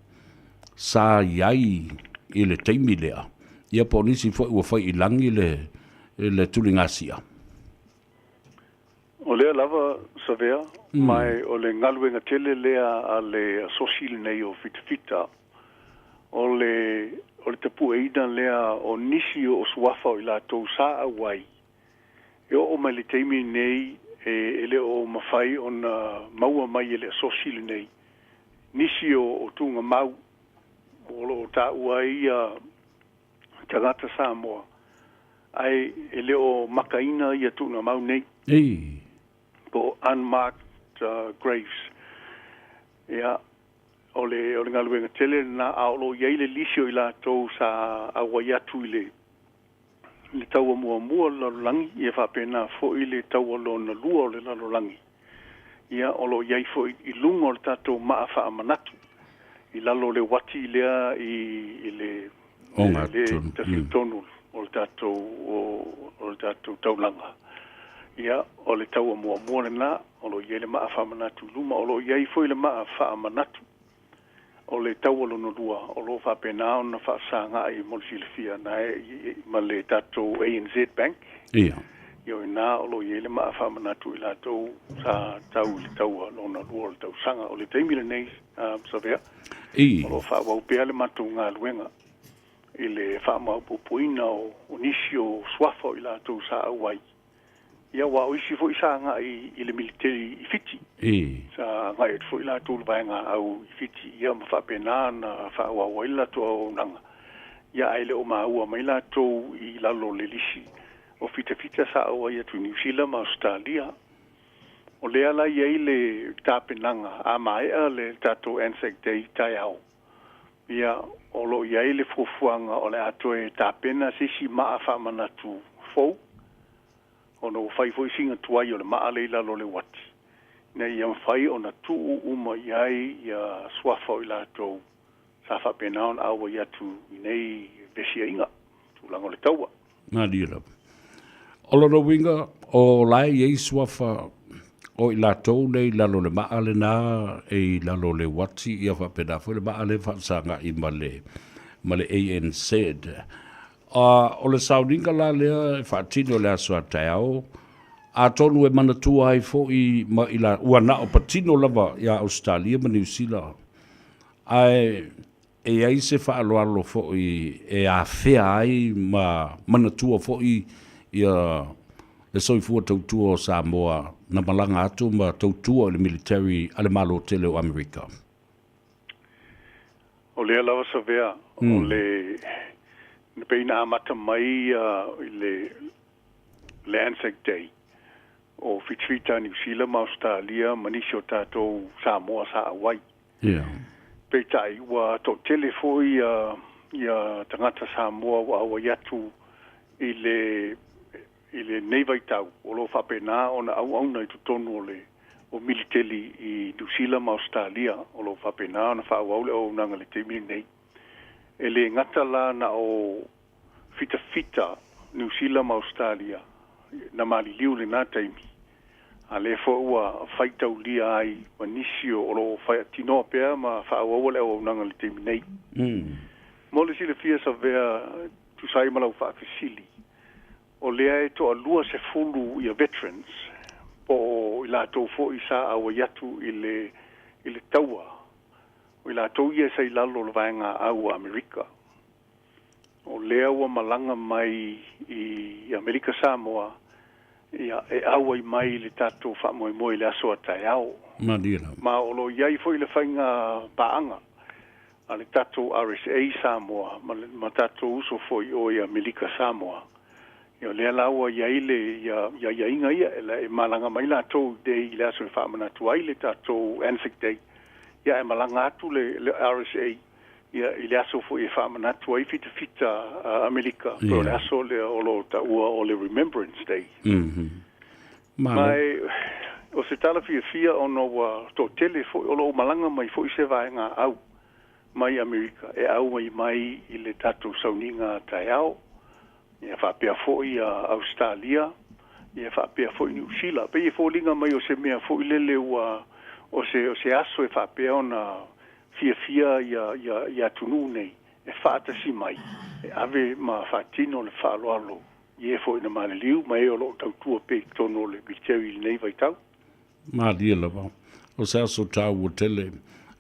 sa iai i le teimi lea ia po nisi fo i wafai i langi le tulingasia. O lea lava savea, mai o le ngaluenga tele lea a le asosili nei o fita. O le tapu eina lea o nisi o suafa o i lātou sa awai. E o mai le teimi nei e le o mawhai o na maua mai e le asosili nei. Nisi o tunga mau o ta uai tangata Samoa. Ai e le o makaina i tunga mau nei. Po unmarked graves. Ia, o le ngaluenga tele na aolo iei le lisio i lātou sa awai atu i le taua mua lalolangi, ia whapena fo i le taua lo na lua o le lalolangi. Ia, olo iei fo i lunga o le tātou maa whaamanatu. I lalo le wati lea i le tonu o le tātou taulanga. ia o le tau mua na o lo ia le maa whamanatu luma o lo iai foi le maa whamanatu o le tau alo no lua o lo whapena o na whaasanga i Molesilefia na ma le tatou ANZ Bank Ia. Yo na o lo ia le maa whamanatu i la tau sa tau le tau alo na lua o le tau sanga o le teimile nei sa vea o lo whaawau pea le matu ngā luenga i le whaamau pupuina o nisi o swafo i la tau sa awai ia wa o isi fo isa nga i le military i fiti sa nga e fo ila tu ba nga au i fiti ia ma fa pena na fa wa wa ila to nanga ia ai le o ma u ma ila to i la lo le lisi o fita sa o ia tu New Zealand ma Australia o le ala ia i le tapenanga a mai le tato Anzac Day tai au ia o lo ia i le fufuanga o le ato e tapena sisi ma fa manatu fo ono fai foi singa tuai o le maa leila lo le wati. Nei iam fai o na tuu uma iai ia swafa o ila tau sa whapenaon awa ia tu nei vesia inga, tu lango le taua. Nā dira. O loro winga, o lai iei swafa o ila tau nei lalo le maa le nā e lalo le wati ia whapena fo le maa le whaasanga i male ANC. O le sauninga la lea whaatino lea soa taiao, a tonu e manatua ai fo i ma ila uana o patino lava ia Australia ma New Zealand. Ai e ai se whaaloalo fo i e a whea ai ma manatua fo i ia le soifua tautua o Samoa na malanga atu ma tautua o le military ale malo tele o Amerika. O lea lawa sa vea, o le na peina amata mai le Anzac Day o fitfita New Zealand ma Australia manisi o tātou Samoa sa Hawaii. Yeah. Peitai ua to telefo ia tangata Samoa wa awa yatu i le nevaitau o lo whapena o na au na i tutonu o military i New Zealand ma Australia o lo whapena o na whaauaule o nanga le teimini nei. E le ngata la na o fita New Zealand ma Australia na mali liu le nā taimi. A le fo ua whaitau lia ai manisi o lo tinoa pēr ma whaauaua le o nanga le teimi nei. Mole si le fia sa vea tu sai malau whaafisili. O lea e to alua se fulu ia veterans po i la tau fo i sa awa yatu i le taua. O la tau ia sa i lalo le vaenga au Amerika. O lea ua malanga mai i Amerika Samoa ia e awa i mai le tatou whamoe le aso atai au. Ma o lo iai fo i le whainga baanga a le tatou RSA Samoa ma tatou uso fo i o i Amerika Samoa. Ia lea laua iai le ia inga ia e malanga mai la tau de i le aso e whamanatu ai le tatou Anzac Day. Ia e malanga atu le RSA ia i le aso fo i whamanatu ai fita Amerika pero le aso le olo ta ua o le Remembrance Day. Mai o se tala fia ono wa to tele fo olo malanga mai fo i se vaenga au mai Amerika e au mai i le tatou sauninga tai au. Ia whapea fo i Australia, ia whapea fo i New Zealand. Pe i fo linga mai o se mea fo i lele ua o se aso e whapea o na fia ia tunu nei. E whaatasi mai. E ave ma whaatino le whaaloalo. Ie fo i na male liu, mai o lo tautua pe tono le military nei vai tau. Ma lia lava. O se aso tau o tele.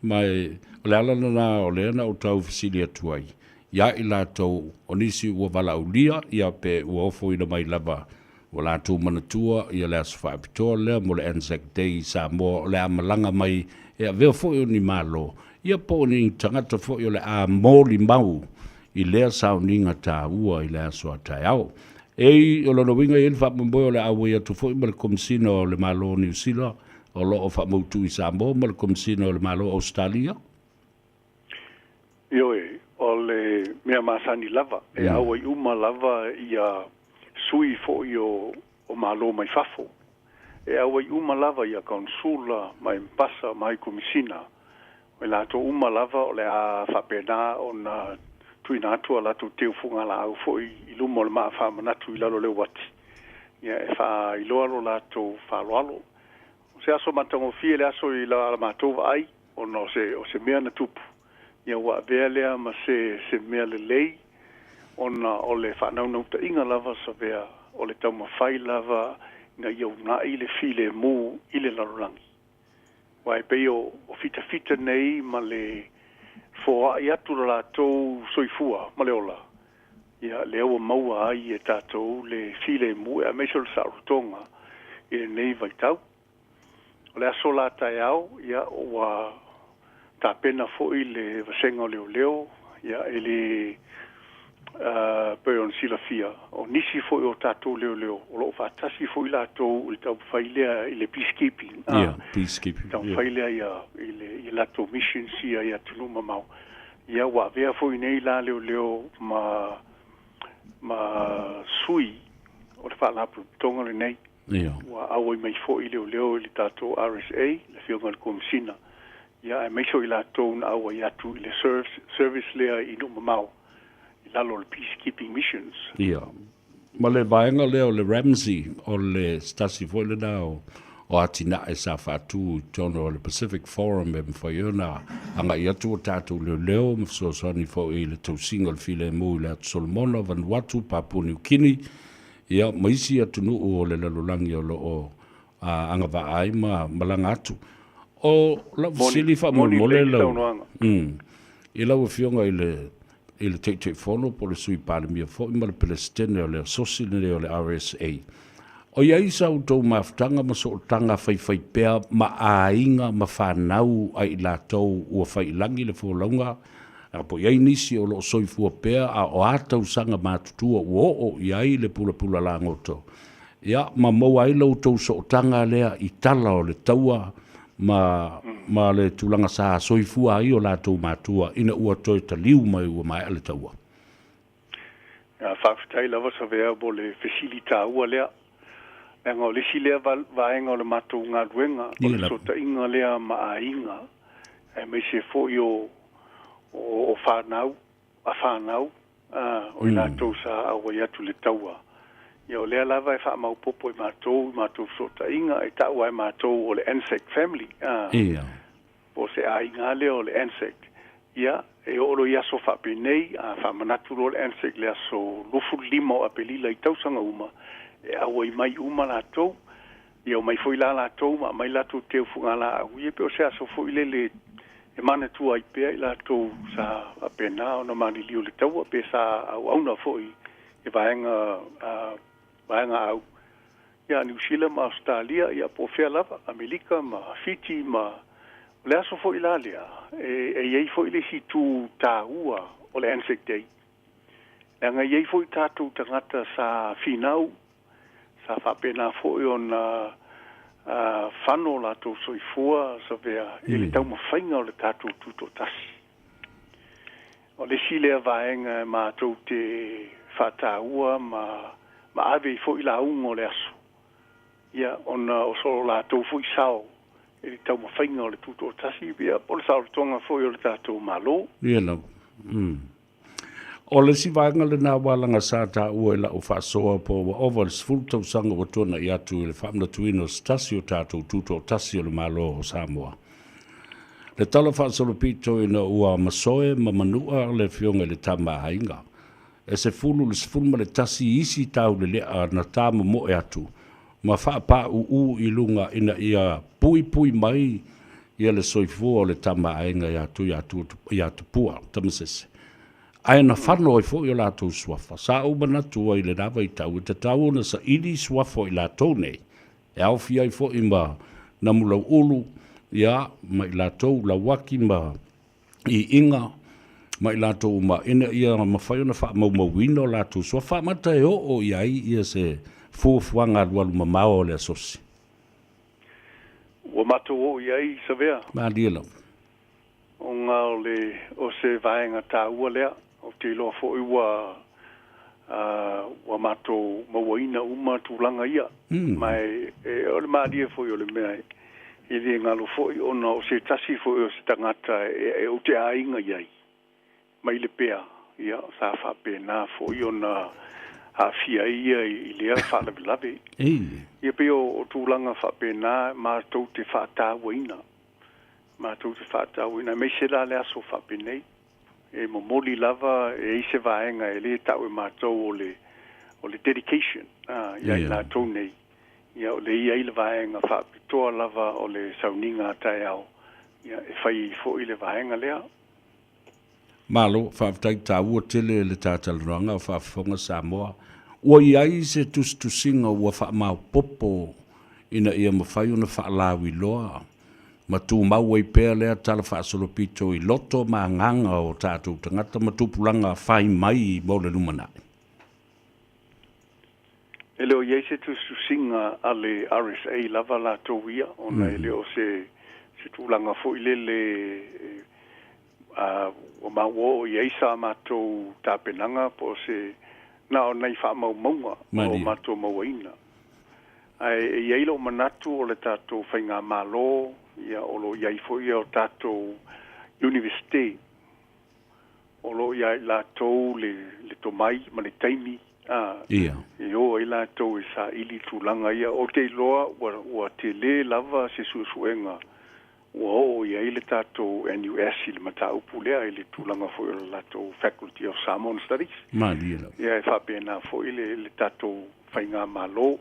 Mai o le alana na o le ana o tau fasilia tuai. Ia i lātou o nisi ua wala ulia, ia pe ua ofo ina mai lava o lātou manatua, ia lea sawhaipitoa lea mo le Anzac Day Samoa, o le amalanga mai, ia veo fo i ni malo, ia po ni tangata fo i o le a mōli mau, i lea sauninga tā ua i lea soa tai au. Ei, o lono winga i ili whapamboe o le awa ia tu fo i ma le komisina o le malo New Zealand, o lo o whapamautu i Samoa, ma le komisina o le malo Australia. Ioi. O le mea masani lava, e awa i uma lava ia sui fo i o malo mai fafo. E awa i uma lava ia kansula mai mpasa mai komisina. O la to uma lava o le a whapena o na tuina atua la to teo funga la au fo i lumo le maa whamanatu i lalo le wati. ia e wha I loa lo lātou wha loalo. Se aso matango fie le aso I la mātou ai, o se mea na tupu. Ia wa vea lea ma se mea le lei, ona o le whanaunau ta inga lava sa vea, o le tau mawhai lava, nga iau na I le file mu I le larolangi. Wa e pei o fita nei ma le foa I atu la lātou soifua, ma le ola. Ia le aua maua ai e tātou le file mu, e meisho le saurutonga, I le nei vaitau. O le aso la tai au, ia o ta pena foi le vasenga o leo, ia ele pe on sila fia. O nisi foi o tātou leo, o lo fatasi foi la tau, le tau failea I le peacekeeping. Yeah, peacekeeping. Tau failea ia I la tau mission sia ia tunuma mau. Ia wa vea foi nei la leo ma sui, o le whaalapu tonga le nei. Yeah. Wa awai mai foi leo I le tātou RSA, le fionga le komisina. Ia e meiso I lātou na awai atu I le service lea I numa mau. I lalo le peacekeeping missions. Ia. Ma le vaenga leo le Ramsey o le stasi foi le na o atina e sa fatu tono o le Pacific Forum e mwhaiona anga I atu o tātou leo mfsosani foi le tausinga le file mo I le atu Solomona Vanuatu Papua New Guinea. Ia maisi atu nuu o le lalulangi o lo o anga vaai ma malanga atu. O la sili fa mo le lau. I lau fionga I le te fono po le sui pale mia fo I ma le Palestine o le sosi le o le RSA. O iai sa utou maftanga ma so tanga fai pea ma ainga ma whanau ai lātou ua fai langi le fōlaunga. A po iai nisi o lo soifua pea a o atau sanga mātutua o iai le pula la ngoto. Ia ma mau ai lau tau so tanga lea I tala o le taua ma le tulanga sa soifua ai o lātou mātua ina ua toi ta liu mai ua mai ale taua. Whaafitai lava sa vea bo le fesilita ua lea. Enga o lesi lea vaenga o le mātou ngā duenga. O le sota inga lea ma a inga. E mei se fo o whanau, o I lātou sa awai atu le taua. Ia o lea lava e wha mau popo I mātou sota inga, e tau ai mātou o le Anzac family. Ia. Po se a inga lea o le Anzac. Ia, e oro ia so whapenei, a wha manatu o le Anzac lea so lofu lima o apelila I tausanga uma, e awai mai uma lātou, ia o mai foi la lātou, ma mai lātou teo funga la au, ia pe o se aso foi le e mana tua I pea I lātou sa apena o na mani liu le taua pe sa au na foi e vaenga au ia New Zealand ma Australia ia po fea lava Amerika ma Fiji ma le aso foi la lea e iei foi le si tu ta ua o le Anzac Day nga iei foi tātou tangata sa finau sa whapena foi o na whano la tō soifua sa vea I le tau mawhainga o le tātou tūtō tasi. O le silea vaenga mātou te whātāua ma ave I fo I la ungo le aso. Ia ona o solo la tō fui sao I le tau mawhainga o le tūtō tasi bia po le sao tonga foi o le tātou malo. Ia lau. O le si vaenga le nā walanga sa tā ua I la o whaasoa po wa ova le sifuru tau sanga wa tona I atu I le whaamna tuino stasi o tātou tūto tasi o le malo o Samoa. Le tala whaasolo pito ina ua masoe ma manua le fionga le tama hainga. E se fulu le sifuru ma le tasi isi tau le lea na tama mo e atu. Ma whaapa I lunga ina ia pui mai ia le soifua o le tama hainga I atu pua tamasese. Ai na whano I fo I lātou swafa. Sa o manatua I le rawa I tau. Te tau na sa ili swafa I lātou nei. E au fia I fo I ma na mulau ulu. Ia, ma I lātou la waki ma I inga. Ma I lātou ma ina ia ma whaiona wha mau lātou swafa. Mata e o iai ia se fuafuanga lualu ma mao le asosi. Ua mata o iai sa vea. Ma dielau. O ngā o se vaenga tā ua lea. O te loa fo I wa mato mawaina uma tūlanga ia. Mai o le maadia fo I o le mea I le ngalo fo I ona o se tasi fo I o se tangata o te ainga iai. Mai le pea ia sa whapena fo I ona fia ia I lea whaalavilave. Ia pe o tūlanga whapena mātou te whātāwina. Mātou te whātāwina. Me se la lea so whapenei. E momoli lava e se vaenga e le tau e mātou o le dedication. Ia I la tau nei. Ia o le ia I le vaenga whapitoa lava o le sauninga tai au. Ia e whai fo I le vaenga lea. Malo, whaafitai tā ua tele le tātaluranga o whaafonga Samoa. Ua iai se tusinga ua whaamau popo ina ia mawhai una whaalawi loa. Ma tū mau ei pēr lea tala whaasolopito I loto ma nganga o tātou tangata ma tūpulanga whai mai mo le numanai. E leo iei se tusinga ale RSA lava la tōwia, ona e leo se tūlanga fo I le o mawo I eisa mātou tāpenanga po se na o nei wha mau maunga o mātou mauaina. Ai iei lo manatu o le tātou whainga mālo, ia o lo iei fo ia o tātou universite. O lo iei lātou le tomai, ma le taimi. Ia. I o i lātou I sa ili tūlanga ia. O te loa, ua te le lava se suenga. Wow, ia I le tātou NUS I le mata upu lea I le tūlanga fo I le tātou Faculty of Samoan Studies. Ia e whapena fo I le tātou whainga mālo.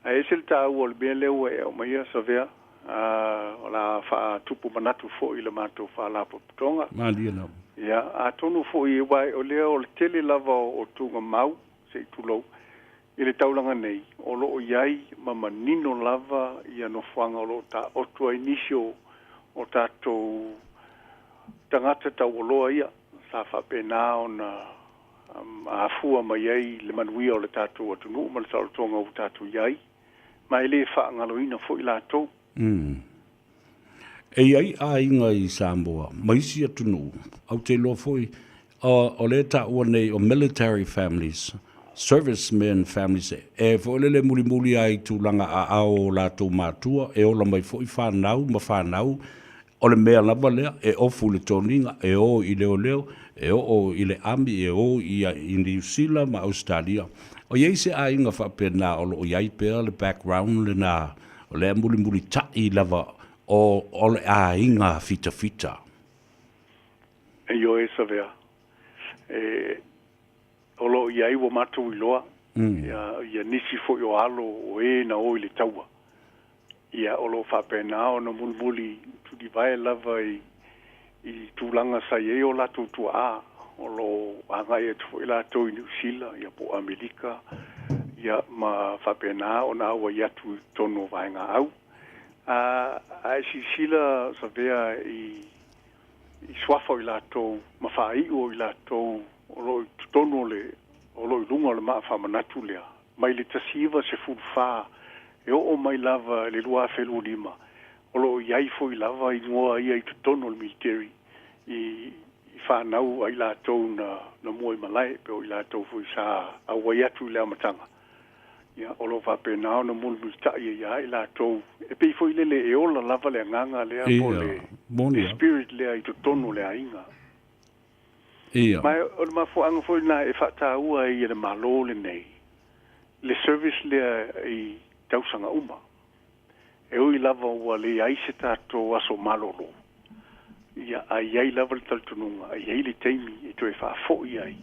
A e se le tāu o le bea leo e o maia sa vea. O la wha tupu manatu fo I le mātou wha la putonga. Ia, a tonu fo I wai o leo o le tele lava o tunga mau, se I tūlou. I le taulanga nei, o loo iai ma manino lava I ano whanga o loo ta otua inisio o tātou tangata tau o loa ia, sa whapena o na afua mai iai le manuia o le tātou atunu, ma le tautonga o tātou iai, ma ele whaangaloina fo I lātou. E iai a inga I Samoa, maisi atunu, au te loa foi, o le ta ua nei o military families, servicemen families e fo le muli ai tūlanga a ao lātou mātua e ola mai fo I whanau o le mea lava lea e ofu le tōninga e o I leo e o I le ami e o I New Zealand ma Australia o iei se a inga whapena o lo iai pēr le background le nā o le muli tai lava o le a inga fita e yo e sa vea o lo iai wa mātou I loa, ia nisi fo I o alo o e na o I le taua. Ia o lo whapena o na mulmuli tu di vai lava I tūlanga sa e o lātou tua a, o lo angai e tu I lātou I New Zealand, ia po Amerika, ia ma whapena o na awa iatu tono vaenga au. A si sila sa vea I swafa I lātou, ma whai o I lātou, o lo tono le o lo lunga le maa whamanatu lea mai le tasiva se fulfa e o mai lava le lua felu lima o lo iai fo I lava I ngoa ia I tono le military I whanau ai la tau na mua I malai pe o I la tau fo I sa a waiatu lea matanga ia o lo whapena o na mulu militai ia I la tau e pei fo I lele e ola lava lea nganga lea po le spirit lea I tono lea inga mai o le mafuanga foi na e whataua I le malo le nei. Le service lea I tausanga uma. E ui lava ua le aise tātou aso malolo. Ia a iai lava le taltununga, a iai le teimi I toi whaafo I ai.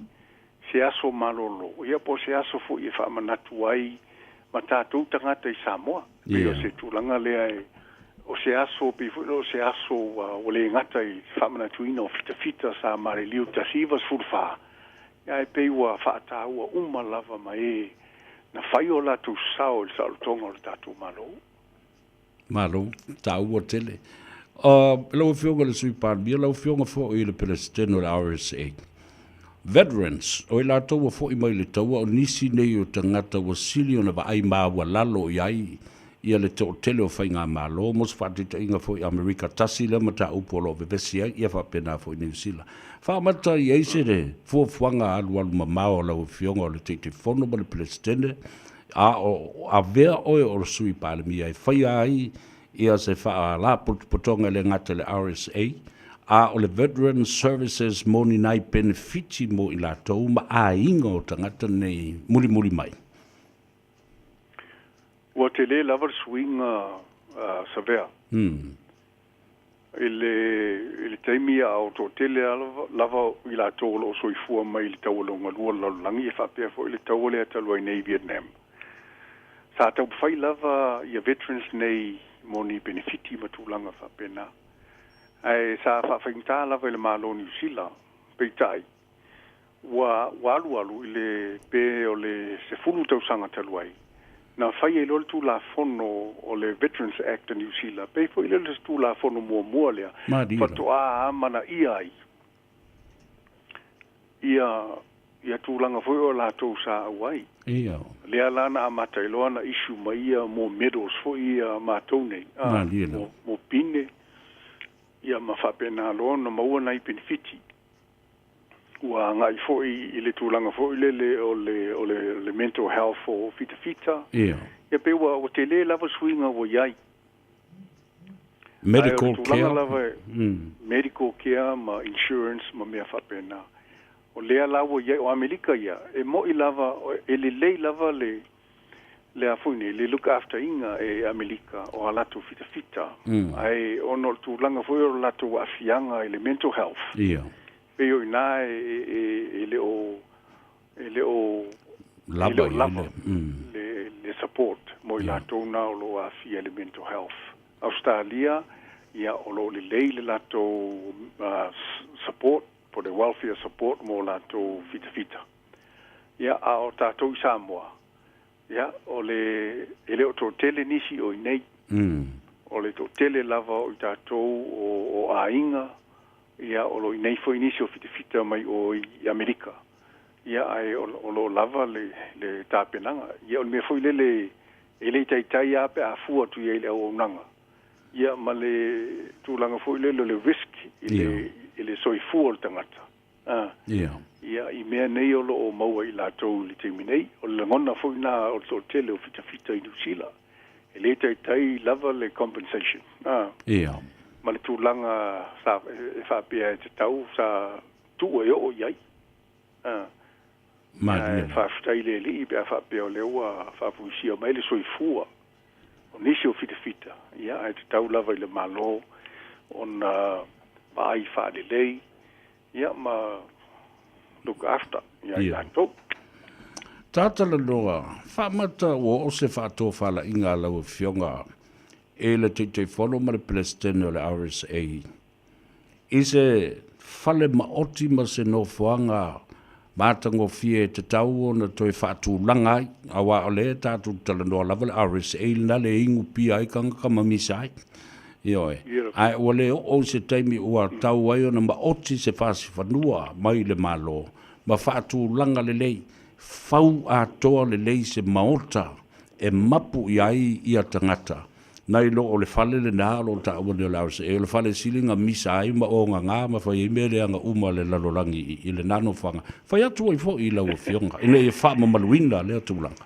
Se aso malolo. Ia po se aso fo I whaamanatu ai ma tātou tangata I Samoa. Peo se tūlanga lea o se aso o se aso o le ngata I whamanatuina o fita sa mare liu tasivas fulfa. Ia e peua whaataua uma lava mai na whai o lātou sao I sautonga o le tātou malo. Malo, tāua tele. Lau whionga le sui pānmia, lau whionga fo I le Palestine o le RSA. Veterans, o I lātou a fo I mai le taua o nisi nei o tangata wa sili o na wa ai māua lalo I ai ia le tele o whainga mālo, mos whaatita inga fo I Amerika tasi le mata upolo vevesi ai, ia whapena fo I New Zealand. Whaamata I eise re, fuanga alu mamao lau whionga o le te whono ma le Palestine, a vea oe o sui pālemi ai, whai ai, ia se wha la potonga le ngata le RSA, a o le Veteran Services moni nai benefiti mo i lātou ma a inga o tangata nei muri mai. Ua te le lava swing savea. Ele taimi au to tele lava i lātou lo soifua mai le tau longa lua lalangi e whapea fo i le tau le atalua i nei Vietnam. Sa tau whai lava i a veterans nei moni benefiti matulanga whapena. Ai sa whawhaingta lava i le malo New Zealand, peitai. Wa alu i le pe o le se fulu tau sanga taluai. Na whai e lol tu la fono o le Veterans Act New Zealand. Pe fo i le tu la fono mua lea. Fatu a amana ai. Ia tūlanga fo o la tau sa awai. Ia. Lea lana a mata i loana isu ma ia mo medals fo ia mātou nei. Mo pine. Ia ma whapena loana maua nai benefiti. Ua ngai fo i le tūlanga fo i o le mental health o fita. Ia. Ia pe o te le lava swinga o iai. Medical care. Lava, medical care ma insurance ma mea whapena. O lea lawa iai o Amerika ia. E mo i lava, e le lei lava le afune, le look after inga e Amerika o alato fita. Ai ono tūlanga fo i o lato afianga e le mental health. Ia. Peo ina e le o lava le support mo i lato na o lo afia le mental health. Australia ia o lo le le lato support for the welfare support mo lato fita. Ia a o tatou Samoa. Ia o le o to tele nisi o nei. O le to tele lava o tatou o ainga. Ia o lo nei fo inisio fita mai o i Amerika. Ia ai o lo lava le tapenanga. Ia o me fo le tai ape a fua tu ia le o nanga. Ia ma le tūlanga fo le risk i le soifua o tangata. Ia i mea nei o lo o maua i lātou li te minei. O le ngona fo ina o to tele o fita i New Zealand. E le tai lava le compensation. Ia. Ma le tūlanga sa e whapea e te tau sa tua e o iai. Whaftai le li i bea whapea o leua whapuisia mai le soifua. O nisi o fita. Ia e te tau lava i le malo on ai whaade lei. Ia ma look after. Ia i lātou. Tātala noa, whamata o se whātua whala inga lau fionga. E le te whono ma le Palestine o le RSA. I se whale maoti ma se no whuanga mātango fie te tau o na toi whātu langai a wā o le tātu tala noa lava le RSA na le ingu pia ai kanga ka mamisai. Ioe. Ai o le o se taimi ua tau ai o na maoti se whasi whanua mai le malo. Ma whātu langa le lei. Fau a toa le lei se maota e mapu i ai i a tangata. Nai lo o le fale le nā lo ta ua le lau se e le fale silinga misa ai ma o ngā ma whai e mere anga uma le lalorangi i le nano whanga. Whai atu ai fo i lau fionga. Ine e wha mamaluina le atulanga.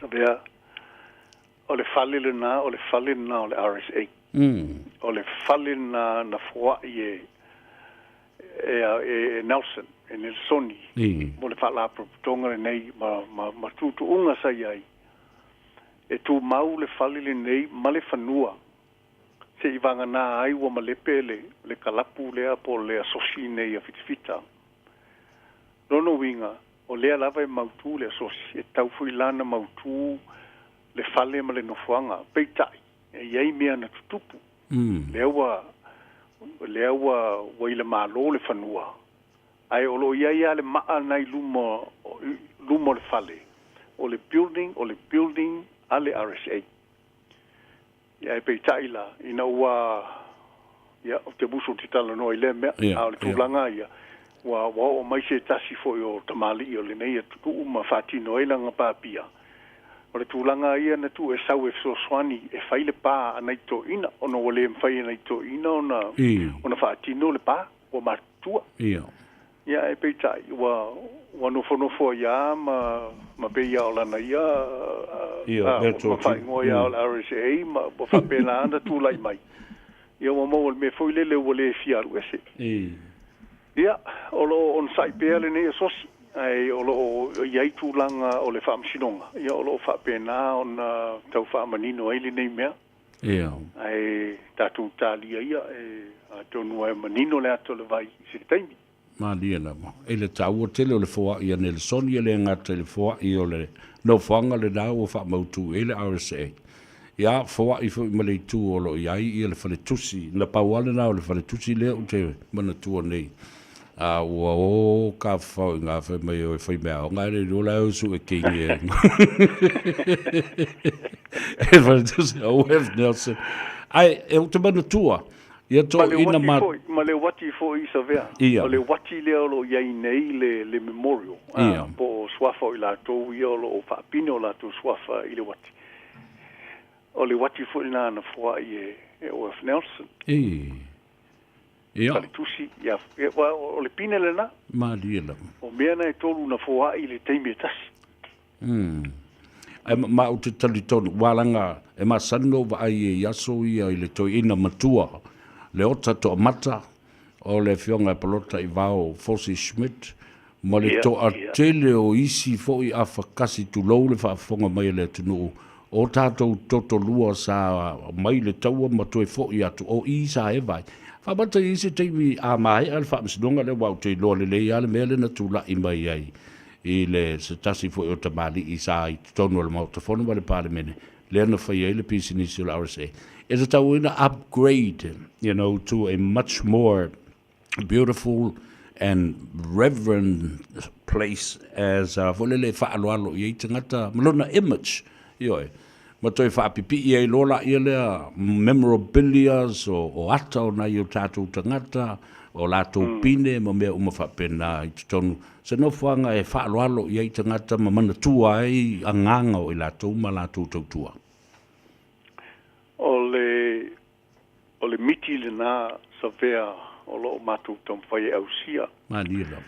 Sabea, o le fale le nā o le RSA. O le fale na fua i e Nelson, e Nelsoni. Mo le whala apropotonga le nei ma tutu unga sa iai. E tu mau le fali le nei ma le whanua. Se i wanga nā ai ua ma le pele, le kalapu lea po le asosi nei a fitfita. Rono winga, o lea lava e mautu le asosi, e tau fui lana mautu le fale ma le nofuanga, peitai, e iei mea na tutupu. Lea ua waile malo le whanua. Ai o lo iei a le maa nai lumo le fale. O le building, ale RSA. Ia e peitai la, ina ua, ia o te buso te tala no i le mea, a le tūlanga ia, wa o mai se tasi fo o tamali i o le nei, tuku uma whatino e langa pāpia. O le tūlanga ia na tu e sau e fsoswani, e whaile pā anai to ina, ono o le mwhai anai to ina, ona whatino le pā, o martua. Ia e peitai, wa nofo ia ma pe ia o lana ia ma whaingoa ia o la RSA ma whapena ana tūlai mai Ia wa mo me foi le le fia ese. Ia o lo on sai pele ne sosi ai o lo ia tu langa o le fam sinonga. Ia o lo fa pena on tau fa manino ai le nei mea. Ia. Ai tatu talia ia a tonu ai manino le ato le vai se taimi. Ma lia la mo. E le tau o tele o le foa ia ne le soni le ngata le foa i o le no fanga le dau o fa mautu e le RSA. Ia foa i fo ma le tu o lo iai i le fale tusi na pauale na o le fale tusi le o te mana tua nei. A ua o ka fau ngā whai mai o e whai mea o ngā re rola au su e kingi e. E fale tusi o F. Nelson. Ai, e o te mana tua. Ia to ina ma... Ma le wati fo i sa vea. Ia. O le wati le o lo iai nei le memorial. Ia. Po swafa o la tau i o lo o whaapine o la tau swafa i le wati. O le wati fo ina na fua i e O F. Nelson. Ia. Pale tusi, ia. O le pine le na. Ma lia la. O mea na e tolu na fua i le teimi e tasi. Ai ma o te tali tonu. Walanga e ma sano wa ai e yaso ia i le toi ina matua. Le ota to mata o le fionga pelota i vao Fosi Schmidt. Ma le to a tele o isi fo i a whakasi tu lou le whaafonga mai le tunu. O tātou toto lua sa mai le taua ma toi fo i atu o i sa e vai. Whamata i se teimi a mai al whaamsinonga le wau te loa le lei ale mele na tula i mai ai. I le se tasi fo i o tamali i sa i tonu ala mautafonu ma le pāle mene. Le ana whai ai le pisinisi o la RSA. It's a tawina upgrade, you know, to a much more beautiful and reverend place as volele fa'aloalo i tangata malona image yoi ma toi fa'apipi i lola i le memorabilia o ata o na i tātou tangata o lātou pine ma mea uma whapena i tonu se no fuanga e fa'aloalo i tangata ma mana tua ai anganga o i lātou ma lātou tautua. O le miti le na sa vea o lo matu tom fai au sia. Ma dila.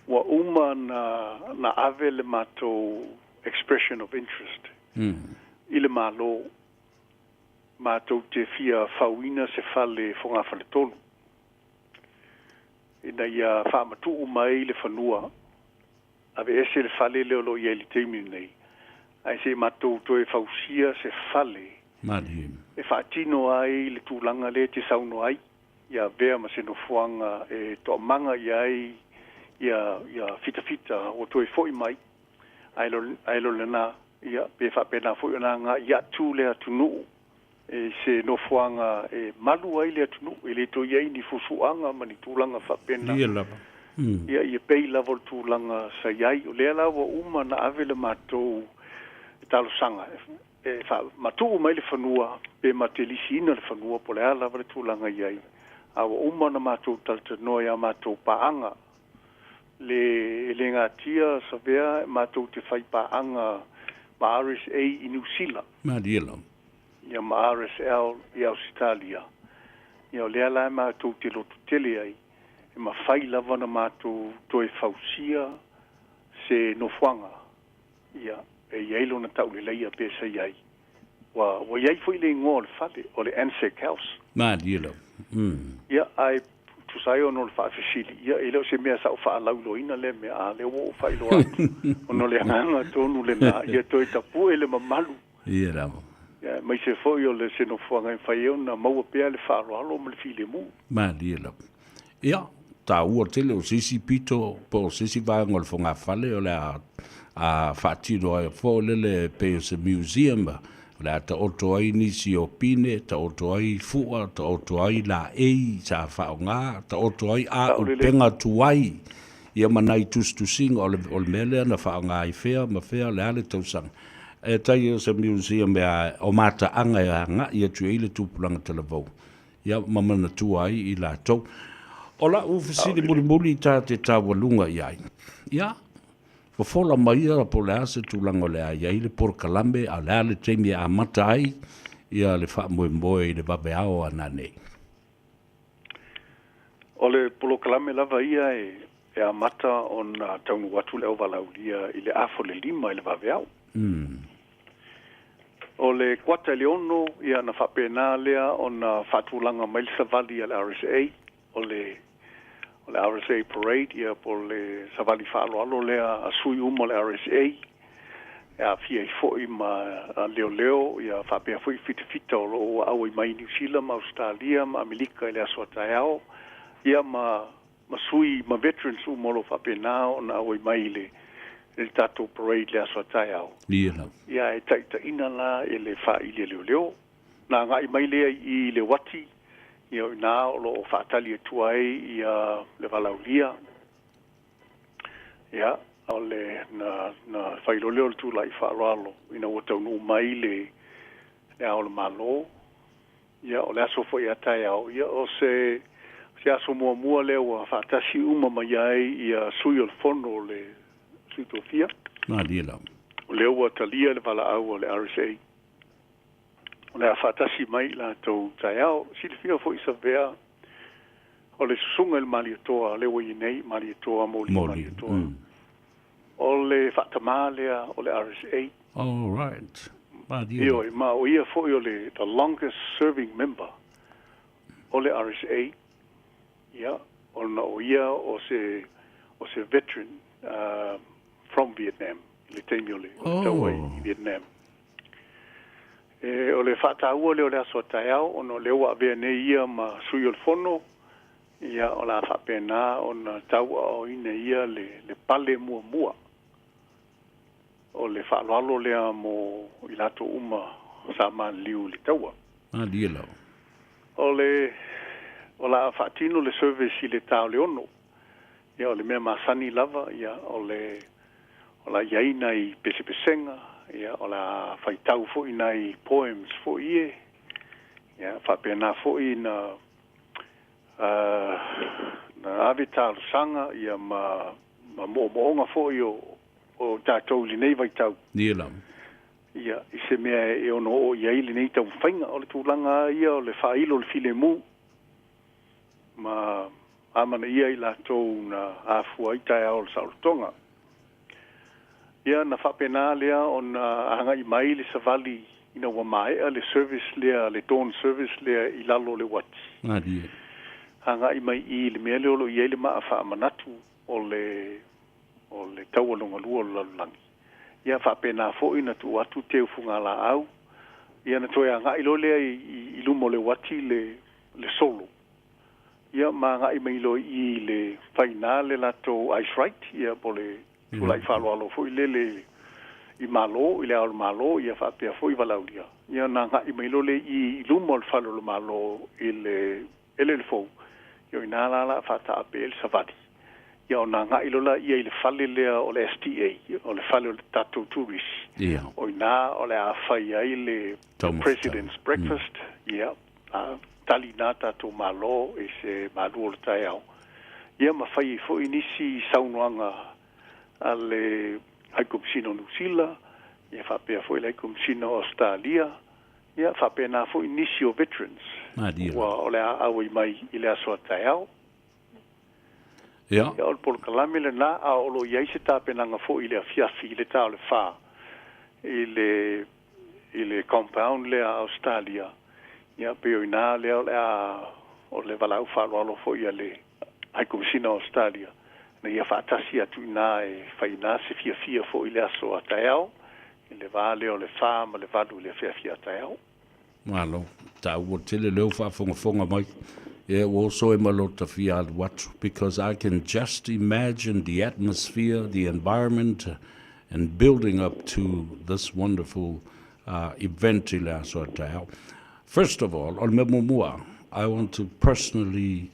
Wa uma na ave le matu expression of interest. Ile malo matu te fia fauina se fale fonga fale tonu. Ina ia fa matu umai le fanua. Ave ese le fale le lo ia li teimi nei. Ai se matu to e fausia se fale. Madim. E whaatino ai le tūlanga le te sauno ai. Ia vea ma se no fuanga e toa manga i ai ia fita o toi foi mai. Ailo le na ia pe whapena foi ona nga ia tū le atunu. E se no fuanga e malu ai le atunu. E le to iai ni fusuanga ma ni tūlanga whapena. Ia lava. Ia pei level tūlanga sa iai. O lea lawa uma na ave le mātou talo sanga. E fa matu mai le fanua pe matelisi ina le fanua po le ala le tūlanga iai. Awa uma na mātou taltanoia mātou paanga. Le ngatia sa vea mātou te whai paanga ma RSA i New Zealand. Ma diela. Ia ma RSL i Australia. Ia o lea lai mātou te lotu tele ai. E ma whai lava na mātou toe fausia se nofuanga. Ia. E iailo na tau le leia pesa iai. Wa iai foi le ngō le fale, o le Ansec House. Ma dielo. Ia ai tusai o no le whaafisili. Ia e leo se mea sa o whaalaulo ina le mea a le o whailo atu. O no le hanga tonu le na. Ia toi tapu e le mamalu. Ia ramo. Ia mai se foi o le seno fuanga i whaieo na maua pea le whaaloalo ma le file mu. Ma dielo. Ia, ta ua tele o sisi pito po sisi vanga o le fonga fale o le a whaatino ai fo lele pe se museum la ta oto ai nisi o pine ta oto ai fua ta oto ai la ei sa whaonga ta oto ai a upenga tuai ia manai tustusinga o le mele na whaonga ai whea ma whea le ale tausanga e tai o se museum o mata anga e anga ia tu eile tupulanga televau ia mamana tuai i la tau o la ufisiri muli ta te tawalunga iai ia fofola mai a po le ase tūlanga le ai le por kalambe a le teimi a matai ia le whaamoe le babeao ana nei. O le polo kalambe lava ia e a mata on taunu watu le au walaulia i le afo le lima i le babeao. O o le kwata le ono ia na whapena lea o na whatulanga mai savali al RSA o le RSA parade ia po le savali whaaloalo lea a sui umo le RSA ia fia I foi ma leo ia whapea foi fita o lo au I mai New Zealand ma Australia ma Amerika ile aswa taiao ia ma sui ma veterans umo lo whapena o na au I mai le tatou parade le aswa taiao ia e taita ina la e le wha I le leo na ngai mai lea I le wati ia ina o lo whaatali e tuai ia le valaulia ia o le na whailoleo le tūlai whaaralo ina o taunu mai le ao le malo ia o le aso fo ia tai au ia o se aso mua leo a whaatasi uma mai ai ia sui o le fono le Sutofia. Leo talia le vala au o le RSA. O le whaatasi mai la tau tai au. Silifia fo isa vea o le susunga le maliatoa, leo I nei maliatoa, moli maliatoa. O le whaatama lea o le RSA. All right. Io, ma o ia fo o le the longest serving member o le RSA. Ia, o ia o se veteran from Vietnam, le teimio le tawai Vietnam. O le whataua leo le aso taiao, ono leo a vea nei ia ma sui o le fono, ia o la whapena o na taua o ina ia le pale mua. O le whaaloalo lea mo I lato uma sa man liu le taua. O la whaatino le service I le tau le ono. Ia o le mea masani lava, ia o la iaina I pesepesenga, ia o la whaitau fo ina I poems fo ie, ia whapena fo I na avital sanga, ia ma moonga fo I o tātou li nei vaitau. Ia, I se mea e ono o iai li nei tau whainga o le tūlanga ia o le whailo le file mu, ma amana ia I lātou na afua I tai ao le saurutonga. Ia na whapena lea o na hanga I mai le savali ina wa maea le service lea, le dawn service lea I lalo le wati. Hanga I mai I le mea leolo I le maa wha amanatu o le taualonga lua o lalulangi. Ia whapena fo ina tu atu te ufunga la au. Ia na toi hanga ilo lea I lumo le wati le solo. Ia ma nga I mailo I le whainale lato ice right, ia po le tulai whaloalo fo I le I malo, I le ao malo, ia whapea fo I valaulia. Ia na nga I mailo le I lumo le whalolo malo I le fo. Ia I nalala whata ape el savati. Ia o na nga I lola ia I le whale lea o le STA, o le whale o le tatou tourist. O I na o le a whai ai le President's Breakfast, ia tali nata to malo e se malu o le tai au. Ia ma whai fo inisi saunuanga a le haikomsino New Zealand, ia whapea fo I le haikomsino Australia, ia whapea na fo inisi o veterans. Wa o le a au I mai I le asoa tai au. Ia o le polo kalame le na a olo iai se tāpenanga fo I le afiafi I le tau le wha I le compound le a Australia. Ia peo ina leo o le walau whaaloalo fo ia le haikomsina Australia. Na ia whaatasi atu ina e whaina se fia fo I le aso a taiao. I le wā leo le wha ma le walu le fia taiao. Malo, ta ua tele leo whaafonga mai. Yeah, also in Malota Fiat Watu, because I can just imagine the atmosphere, the environment, and building up to this wonderful event. First of all, on Memomua, I want to personally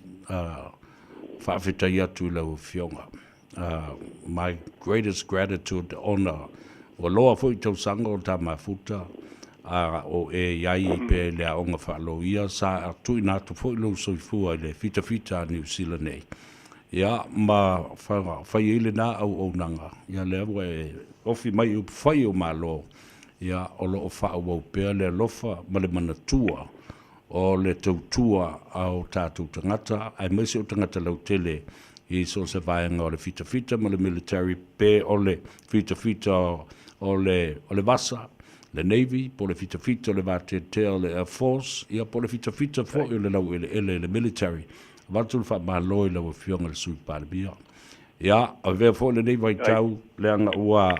my greatest gratitude, honor, Waloa Fuito Sango Tamafuta. O e iai pe le aonga whaaloia sa atui nātu whoilo soifua le fita New Zealand nei. Ia ma whai ele nā au nanga. Ia le awa e ofi mai u whai o malo. Ia o lo o whaau au pēr le lofa ma le manatua o le tautua au tātou tangata. Ai maise o tangata lau tele I so se vaenga o le fita ma le military pe o le fita o le vasa. le Navy, po le fita le vatetea le Air Force, ia po le fita fo i le lau le military. Vatu le whamaloi lau fionga le sui pāribia. Ia, a vea fo le nei vai tau, le anga ua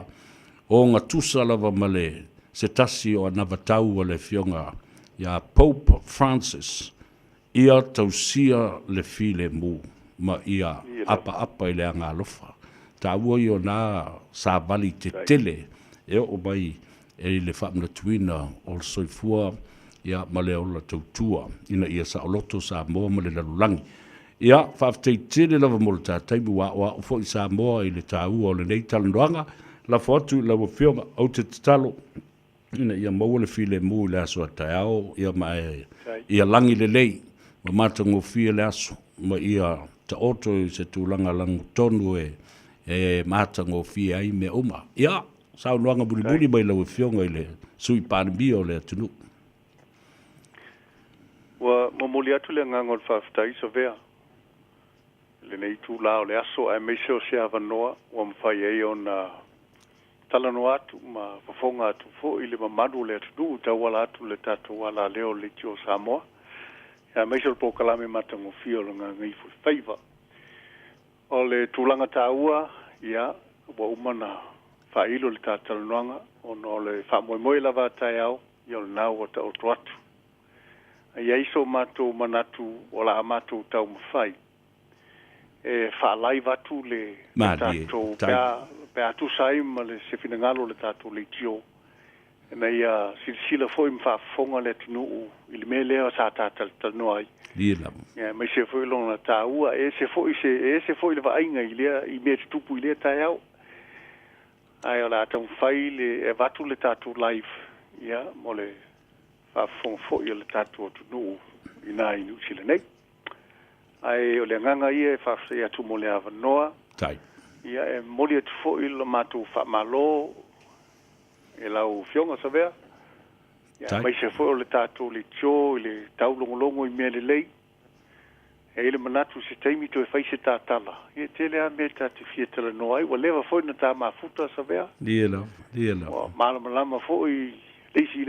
o ngā tusa lava male, se tasi o anawa tau le fionga, ia Pope Francis, ia tausia le file mu, ma ia apa i le anga alofa. Ta ua i o nā sa vali te tele, e o mai e le whamna tuina o le soifua, ia ma le ola tautua, ina ia sa oloto sa moa ma le lalulangi. Ia, whaaftei tele lava mo le tātaimu wa o fo i sa moa i le tāua o le nei talandoanga, la fotu la wafionga au te talo, ina ia maua le file mu le aso a taiao, ia ma ia langi le lei, ma mata ngofia le aso, ma ia ta oto i se tūlanga langu tonu e mata ngofia ai me uma. Ia, sao noanga buli mai la wafionga i le sui pārimbi o le atunu. Wa mamoli atu le ngangol whaftai so vea. Le nei tū lao le aso ai meise o se avanoa, wa mwhai ei o na talano atu, ma wafonga atu fo i le mamadu le atunu, tawala atu le tatu wala leo le tio Samoa. Ia meise o pokalame matango fio lo ngā ngai whaiva. O le tūlanga tāua, ia, wa umana whailo le tātalanoanga, o no le whamoemoe lava tai au, ia o le nau o ta oto atu. Ia iso mātou manatu o la mātou tau mawhai. E whaalai watu le tātou pe atu sai ma le se finangalo le tātou le tio. E na ia sila foi mwhaafonga le tinu i le me leo sa tātal tanu ai. Lila. Ia mai se foi lona tāua e se foi le vainga i lea i me tupu i lea tai au. Ai o la tau whai le e watu le tātou live. Ia mo le whaafonga foi le tātou tunu i nā i New Zealand nei. Ai o le nganga ia e whafse atu mo le avanoa. Tai. Ia e moli atu fo i lo mātou whamalo e lau fionga sa vea. Ia mai se fo o le tātou le tio, i le tau longolongo i mea le lei. E ile manatu se teimi to e whaise tātala. Ia tele a me tāti fia tala noa ai. Wa lewa fo i na tā mafuta sa vea. Liela. Malama lama fo i leisi.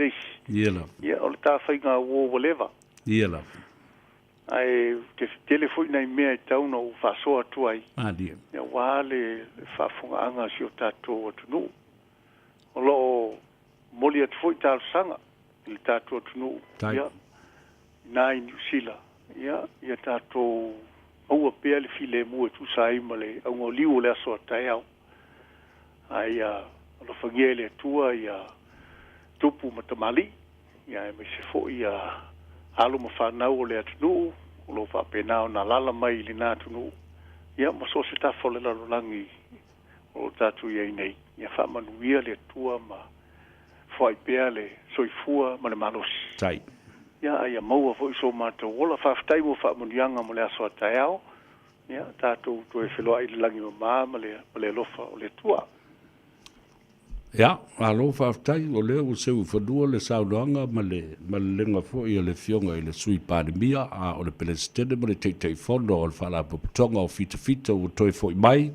Liela. Ia o le tā whainga uo wa lewa. Liela. Ai te telefoni nei mea tau no whasoa tuai. Dia. Ia wale whafunga anga si o tātou atunu. O lo moli atu foi tālu sanga i tātou atunu. Ia nai New Zealand. Ia tātou aua pea le file mua tu sai ma le aunga liu le aso atai au. Ai lo whangia le atua ia tupu matamali. Ia me se fo ia alo ma whanau o le atunu, o lo whapenao na lala mai li nā atunu. Ia, ma so se tafo le lalolangi o tatu iei nei. Ia whamanuia le atua ma whaipea le soifua ma le malosi. Tai. Ia, ia maua fo iso mātou. Ola whaftai mo whamanuianga mo le aso atai au. Ia, tātou to e wheloa i le langi ma le lofa o le atua. Ia, alo whaftai o leo o seu whanua le saunoanga ma le lenga fo i le fionga i le sui pārimia a o le pelestene ma le teitei whono o le whala puputonga o fita o toi fo i mai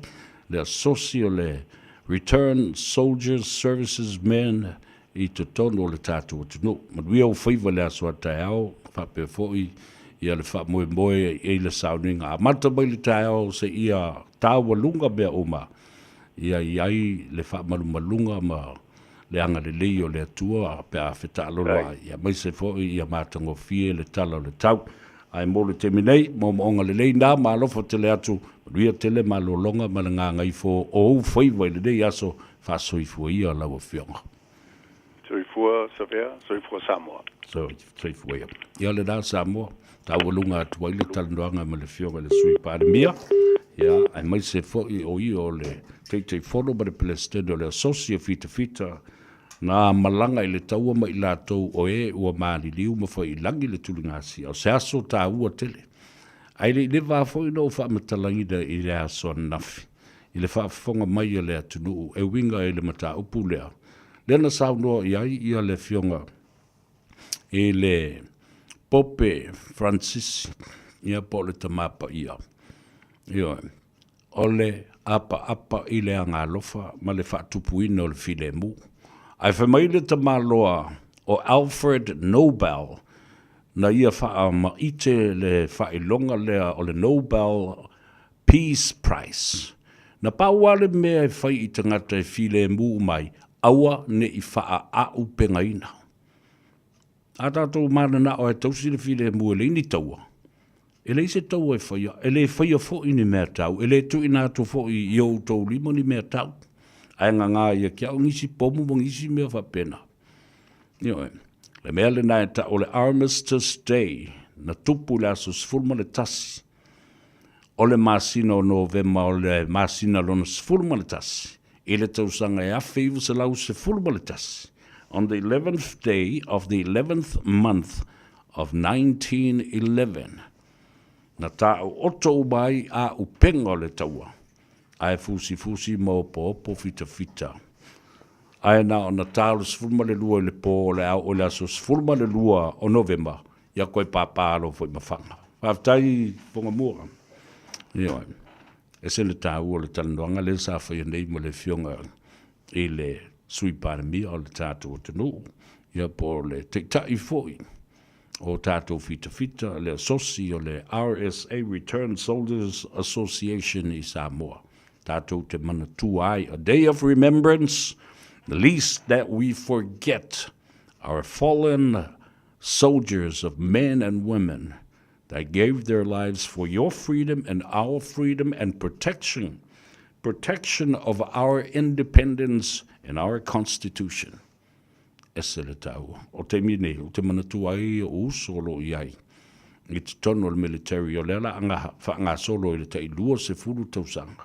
le asosi o le Return Soldiers Services Men i te tono o le tātou tunu. Manuia o whaiva le aso atai au, whape fo i le wha moe i le sauninga. A mata mai le tai au se ia tāua lunga mea oma. Ia iai le wha malunga ma le anga le lei o le atua pe a wheta alola. Ia mai se fo ia mātango fie le tala o le tau. Ai mo le teminei, mo onga le lei nā ma alofa te le atu. Ruia tele ma lo longa ma le ngā ngai fo o whaiva i le dei aso wha soifua ia lau whionga. Soifua Savea, soifua Samoa. Soifua ia. Ia le nā Samoa, tau alunga atua i le talandoanga ma le whionga le sui pārimia. Ia, ai mai se fo i o le teitei whono ma le pelestene o le asosia fita na malanga i le taua ma i lātou o ua maali liu ma fo i langi le tulingasi. O se aso tā ua tele. Ai le wafo i no wha matalangida i le aso nafi. I le whaafonga mai a le atunu e winga i le mata upu lea. Lena saunoa i ai ia le fionga i le Pope Francis ia po le tamapa ia. Ia, o le apa i le anga lofa ma le whaatupuina o le file mu. Ai whamaile ta maloa o Alfred Nobel, na ia wha ma ite le whailonga lea o le Nobel Peace Prize. Na pauale mea e whai i tangata e while e mū mai, aua ne i wha a au pengaina. A tātou mana na o e tausi le while e mū e leini taua. E le se taua e whaia, e le whaia fo i ni mea tau, e le tu i nātu fo i iau tau limo ni mea tau. Ai ngā ia kia o ngisi pomu mo ngisi mea whapena. Ioe, le mea le nai ta o le Armistice Day, na tupu le aso sfulma le tasi. O le masina o Novema o le masina lona sfulma le tasi. I le tausanga e awhi iwa se lau sfulma le tasi. On the 11th day of the 11th month of 1911. Na ta o oto ubai a upenga o le taua. Ai fusi mo po fita fita. Ai na o Natal sfulma le lua le po le au o le aso sfulma le lua o November. Ia koe papalo foi mawhanga. Whaftai fonga mua. Ia e se le tāu o le talandoanga le sa whai nei mo le fionga i le sui pārami o le tātou o tanu. Ia po le teitai foi o tātou fita fita le asosi o le RSA Returned Soldiers Association i Samoa. Tātou te mana tu ai, a day of remembrance, the least that we forget our fallen soldiers of men and women that gave their lives for your freedom and our freedom and protection of our independence and our constitution. Ese le tau. O te mine, o te manatu ai o usolo iai. I te tono le military o lela anga solo i le te ilua se furu tausanga.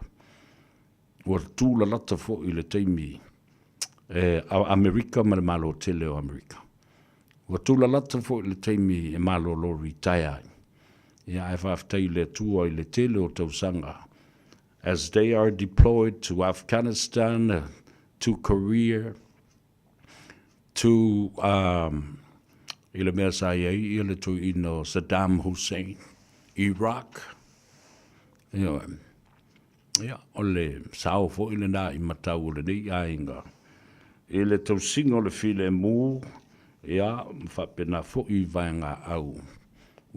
Ua tūla lata fo i le teimi Amerika ma le malo tele o Amerika. Ua tūla lata fo i le teimi e malo lo retire. Ia e whaftai le tua i le tele o tausanga. As they are deployed to Afghanistan, to Korea, to i le mea sa iei, i le tu ino Saddam Hussein, Iraq. Ia, o le sao fo i le nā i matau le nei a inga. I le tau singo le file mū, ia, whapena fo i vaenga au.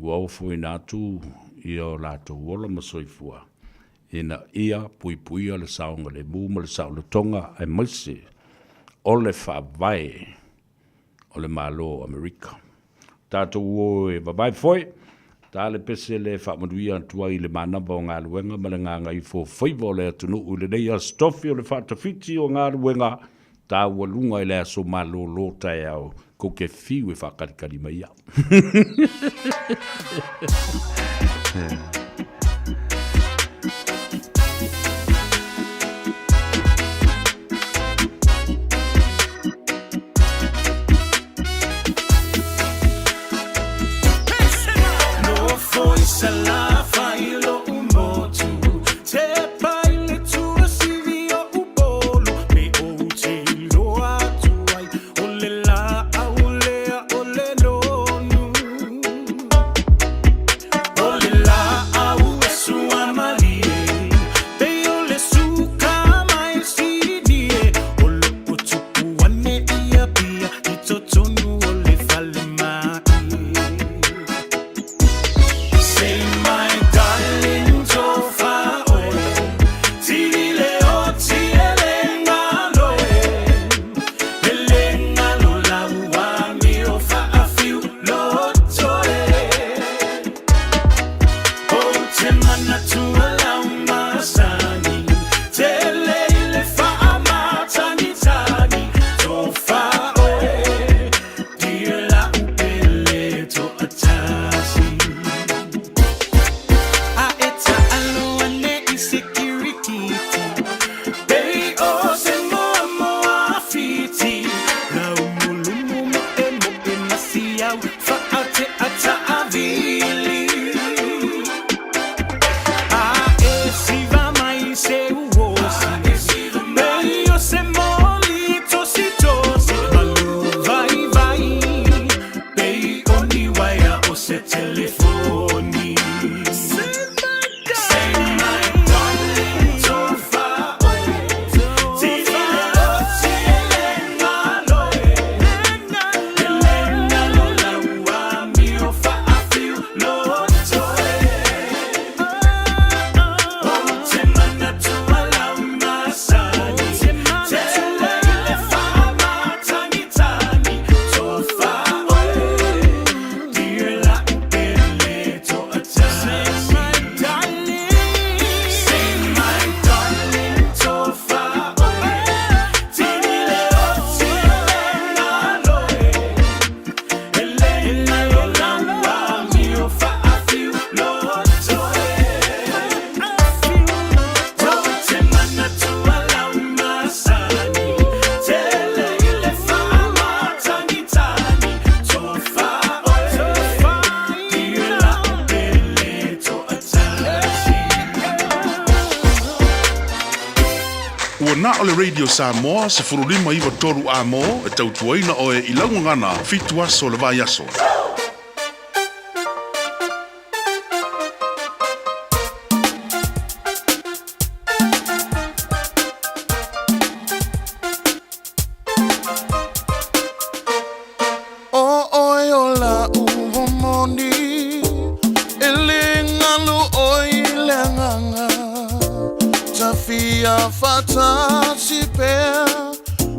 Ua o fo i nātu i o lātou wola masoifua. Ina ia pui o le saonga le mū ma le sao le tonga ai maise o le whawai o le malo Amerika. Tātou o e wawai foi, tā le pese le whamaduia tua i le manamba o ngā luenga ma le ngā ngai fo whaiva o le atunu u le nei a stofi o le whatawhiti o ngā luenga tā walunga i le aso malo lota e au ko ke fiu e whakarikari mai au. La Whainga o le Radio Samoa se furulima iwa toru a mo e tautuaina o e ilangu ngana fitu aso le vai aso. Fata si pea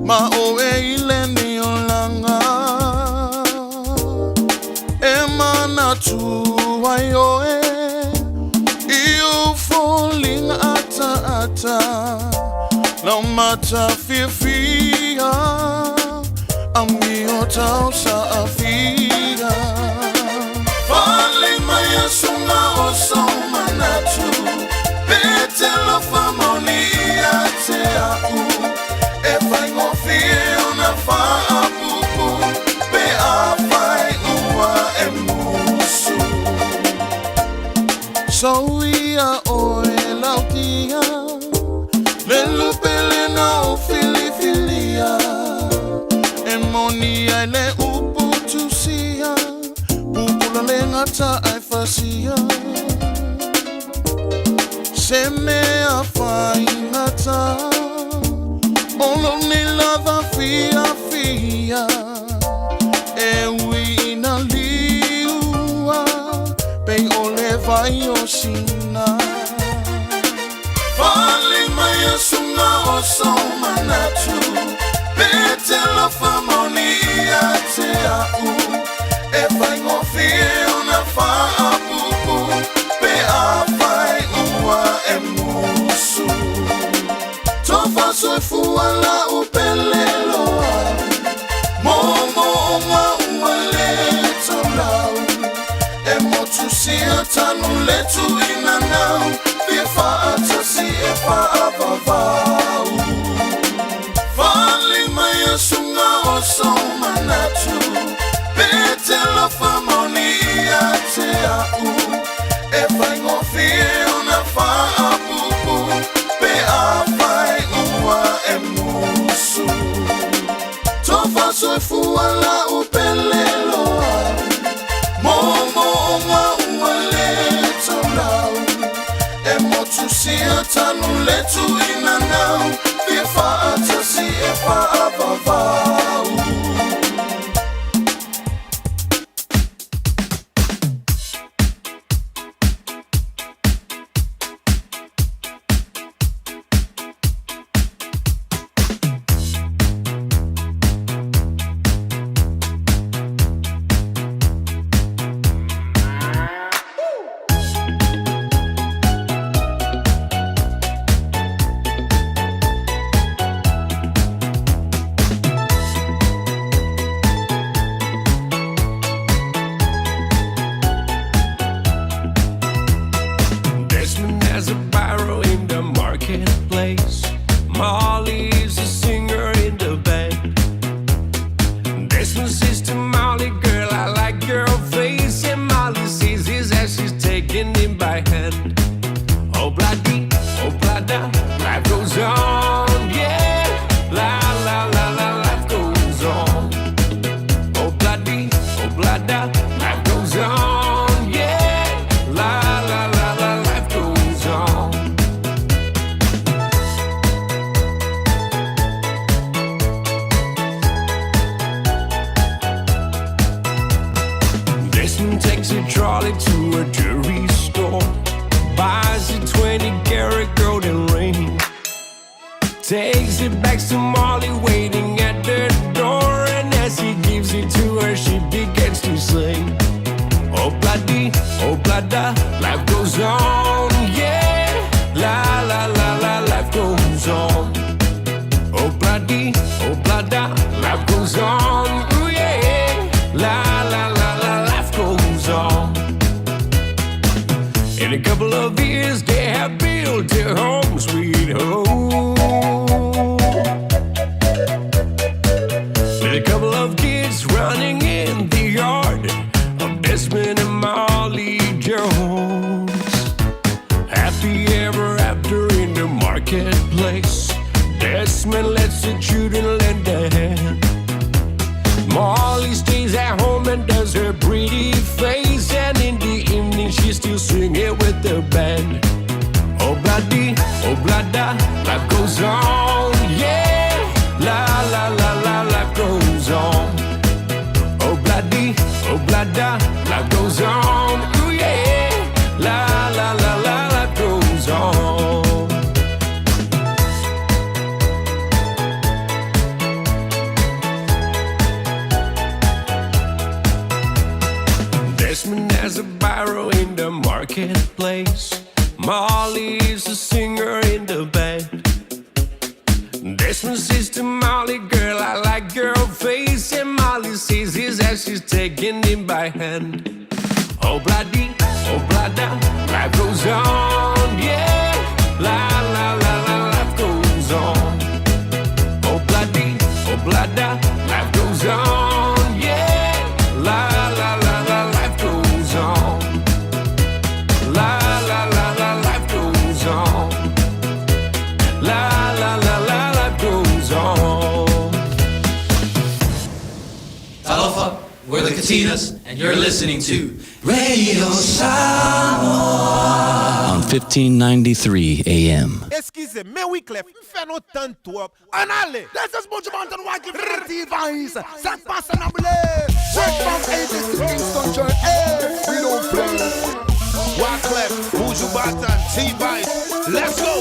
ma o e ile ni olanga e mana tu ai o e you falling ata no matter fear ami o tau sa afia falling my sunga o so manatu betelo famoni te au e fai ngo fio na fa apupu pe a fai ua e musu so ia o e lautia le lupele na o filifilia e monia le upu tusia pupula le ngata ai fasia se me a fai ngata olo ni lava fia e wina liua pe ole vai o sina falling my sunga o so manatu pe te lo famoni te au e fai ngo fia na fa apupu pe a fai ua e musu tofa so fuala o pelelo momo uma le tolau e motu sia tanu le tu inanau fifa atasi e fa avavau falling my sunga o so manatu petelo famoni te au e fai ngo fio na fa apupu pe a fai ua e musu tofa so fuala o pelelo momo uma le tolau e motu sia tanu le tu inanau fifa atasi e fa avavau Takes it back to Molly waiting at the door, and as he gives it to her, she begins to sing. Oh bloody, oh blada, life goes on, yeah. La la la la, life goes on. Oh bloody, oh blada, life goes on, ooh, yeah. La la la la, life goes on. In a couple of years, they have built their home, sweet home. A couple of kids running in the yard of Desmond and Molly Jones. Happy ever after in the marketplace. There's basement, lets the children lend a hand. Molly stays at home and does her pretty face, and in the evening she still singing with the band. Oh bloody, oh blada, life goes on, yeah. La la la la, life goes on. Oh bloody, oh blada, life goes on, ooh yeah. La la la la, life goes on. Desmond has a barrow in the marketplace. Molly is a singer in the band. Desmond says to Molly, girl, I like your face. And Molly says his as she's taking him by hand. Oh bloody, oh blada, life goes on, yeah. La la la la, life goes on. Oh bloody, oh blada, life goes on, yeah. La la la la, life goes on. La la la la, life goes on. La la la la, life goes on. Aloha, we're the Katinas, and you're listening to Radio Samoa on 1593 AM. Excusez, mais oui, Clef, fais nos temps toi. En allez, this is Bunch of Mountain White Device. Ça passe en ablé. Straight from 80s to Kingston Church. Hey, we don't play. Wyclef, Buju Banton, T-Vice. Let's go.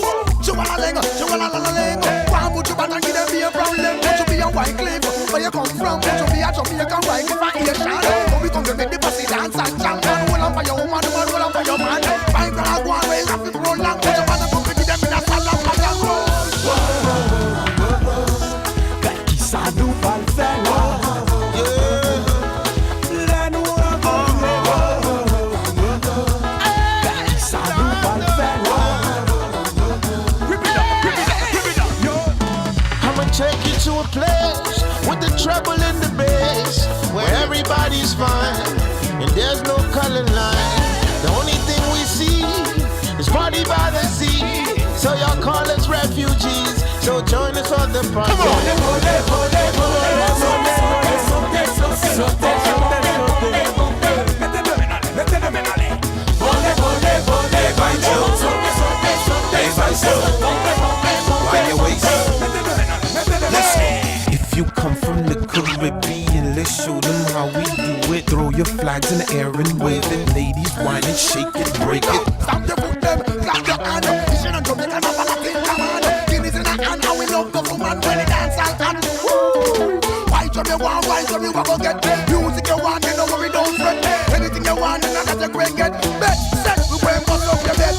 Chualalenga, chualalenga. Why would you Banton give them be a problem? Would you be a Wyclef? Where you come from? Would you be a Jamaican Wyclef? I hear Shannon. But we come to make the pussy dance and jam. Man, roll on for your woman, man, roll on for your man. Find the hard one, raise up the roll long. Would you want to come to them in a salon, man, and roll? Kaki sadu balfela. Take you to a place with the treble in the bass, where everybody's fine and there's no color line. The only thing we see is party by the sea. So y'all call us refugees, so join us for the party. Come on. If you come from the Caribbean, let's show them how we do it. Throw your flags in the air and wave it. Ladies, whine and shake it, break it. Stop your foot, them, clap your hand. This ain't a Jamaican, I'm a Latin, come on. Guineas in the hand, how we love the woman when it dance and hand. Why do you want, why do you want to get? Music you want, you know what we don't fret. Anything you want, and that's a great get. Bet, set, we wear most of your bed.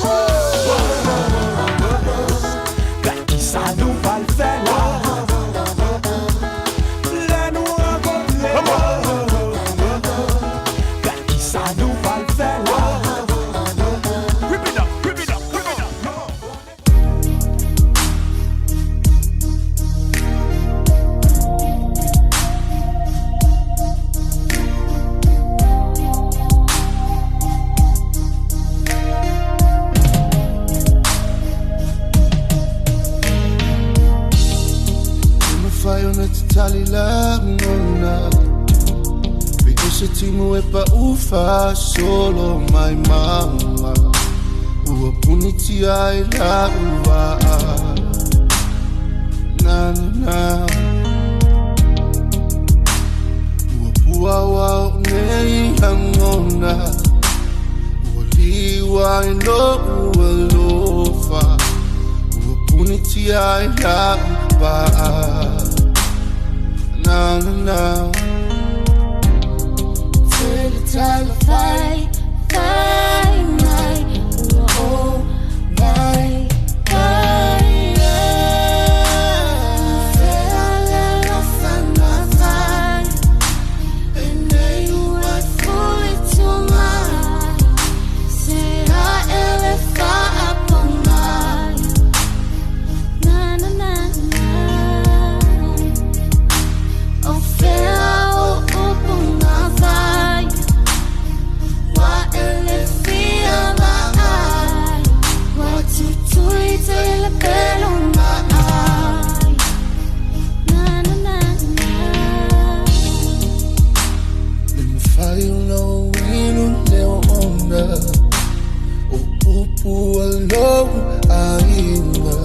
Kaki sadu balfela. Wepa ufa solo my mama Ua puniti ai la uva Na na na Ua pua wa nei hangona Ua liwa ino ua lofa Ua puniti ai la uva Na na na Tell fight, my oh, my, Feel low ainga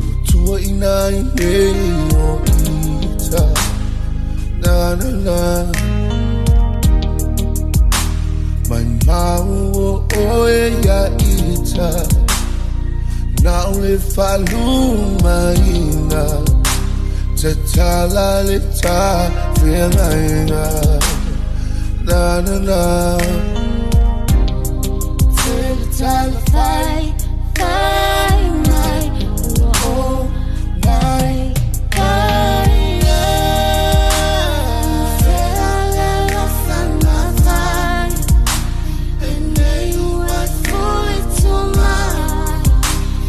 utua ina ine o ita na na na mai mau o e ya ita na ole faluma ina te tala le ta whianga inga na na na Tala fai, fai mai, oh mai, fai se ala la sana fai, and you are fully to my,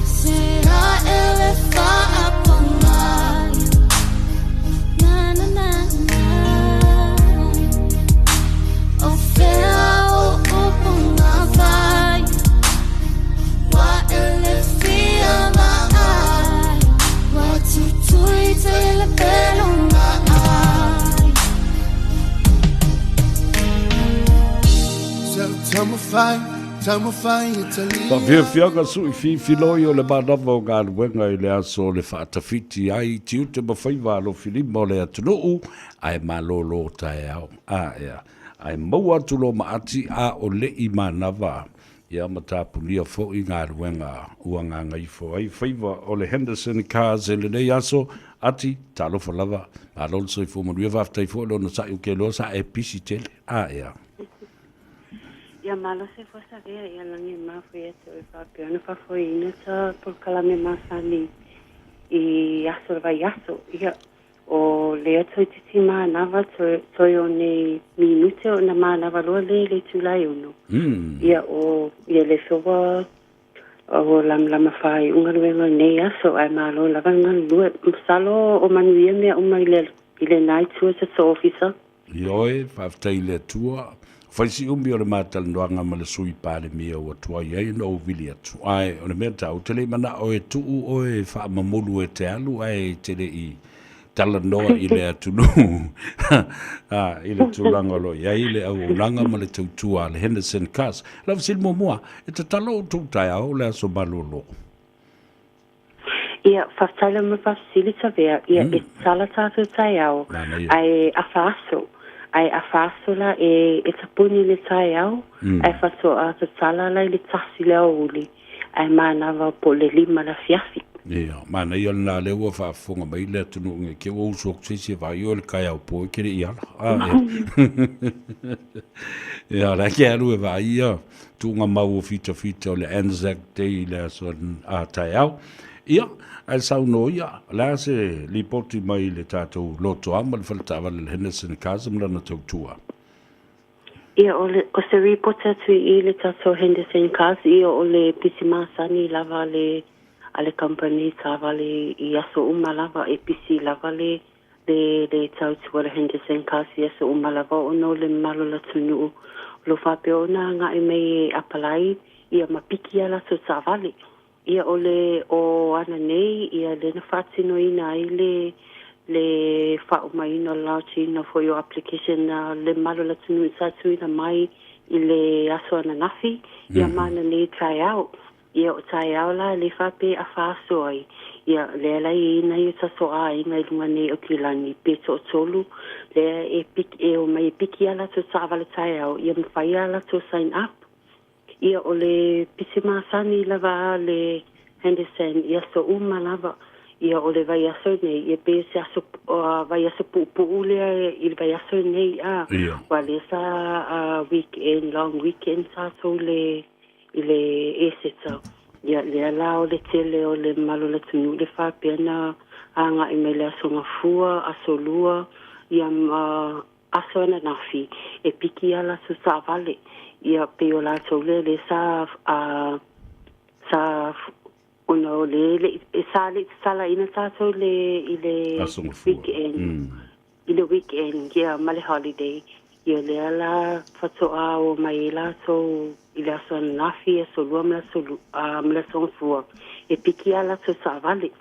se a ele fa upon my, na na na na, oh fair oh upon my fai. Pa whiawhianga sui whiwhiloi o le manawa o ngā ruenga i le aso le whaatawhiti ai tiu te mawhaiwa alo whilima o le atunuu ai malolo tae au. Ea, ai mau atu lo maati a o le I manawa. Ia matapunia fo I ngā ruenga ua ngā ngaifo ai whaiwa o le Henderson Cars e le nei aso ati talofa lava. Malolo soi fo manuia waftai fo lo na sai uke loa sa e pisi tele. Ea. Ia malo se fosa vea ia langi mawhi e te whapea. Ana whafoi ina ta polkalame masani I aso vai aso. Ia o lea toi titi mānawa toi o ne minute o na mānawa loa le tūlai uno. Ia o ia le whiwa o lama whai ungaruenga nei aso ai malo lava ngalua. Msalo o manuia mea umai I le nai tua sa so officer. Ioe, whaftai le tua. Faisi umbi o le mātalanoanga ma le sui pāle mea o atua iai no vili atu. Ai, o le mea tau, tele mana o e tuu o e whaamamulu e te alu, ai tele I talanoa I le atunu. I le tūlangalo iai le au unanga ma le tautua le Henderson Cars. Lau silmo mua, e te talo o tūtai au le aso malolo. Ia, whaftaila ma whafsilita vea, ia e tala tātou tai au, ai a whaaso. Ai a whaasola e tapuni le tai au, ai whaso a te tala lai le tasi leo uli, ai mānawa po le lima la fiafi. Ia, mana I alna lewa whaafonga mai le atunu nge ke o usok sisi vai o le kai au po e kere I ala. Ia, la ke alu e vai ia, tunga mau o fita o le Anzac Day le aso a tai au. Ia, ai sau no ia, la se li poti mai le tātou loto ama le whalatawa le Henderson Cars mla na tautua. Ia, o se reporta tu I le tātou Henderson Cars, ia o le pisi masani lava le ale company tawa le I aso uma lava e pisi lava le tautua le Henderson Cars I aso uma lava o no le malo la tunu lo whape o na nga e mei apalai ia mapiki ala so tawale. Ia ole o ana nei ia le na whatino ina I le whao mai no lauchina for your application le malo la tunu satu ina mai I le aso ana nafi ia mana nei try out ia o try out la le whape a whaaso ai ia le la ina I taso a inga I lunga nei o kilani peto o tolu le e o mai piki ala to tawale try out ia mwhai ala to sign up ia o le pisimasani lava le Henderson ia so uma lava ia o le vai aso nei ia pe se aso vai aso pupu lea I vai aso nei wa le sa weekend long weekend sa so le eseta ia le ala o le tele o le malo le tunu le fa pena anga I mele aso ngafua aso lua ia aso na nafi e piki ala so sa vale ia pe o la tole le sa ono le sala ina tato le weekend I weekend ia male holiday ia le ala fato a o mai la so I le aso nafi so lua mla so fua e piki ala so sa vale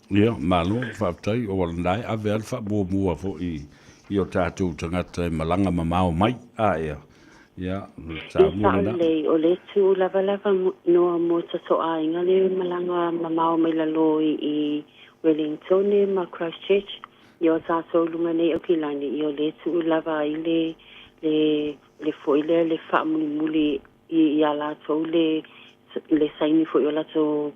Ia, malo, whaptai o walandai a vea mua fo I o tātou tangata malanga mamao mai ia Ia, Ia saʻalei, o le tu lava noa mo tasoʻaiga le malaga mamao mai lalo i Wellington ma Christchurch. Ia o tātou lunga nei au kilani, ia o le tu lava ai le foi le whaamulimuli i a lātou le saini foi o lātou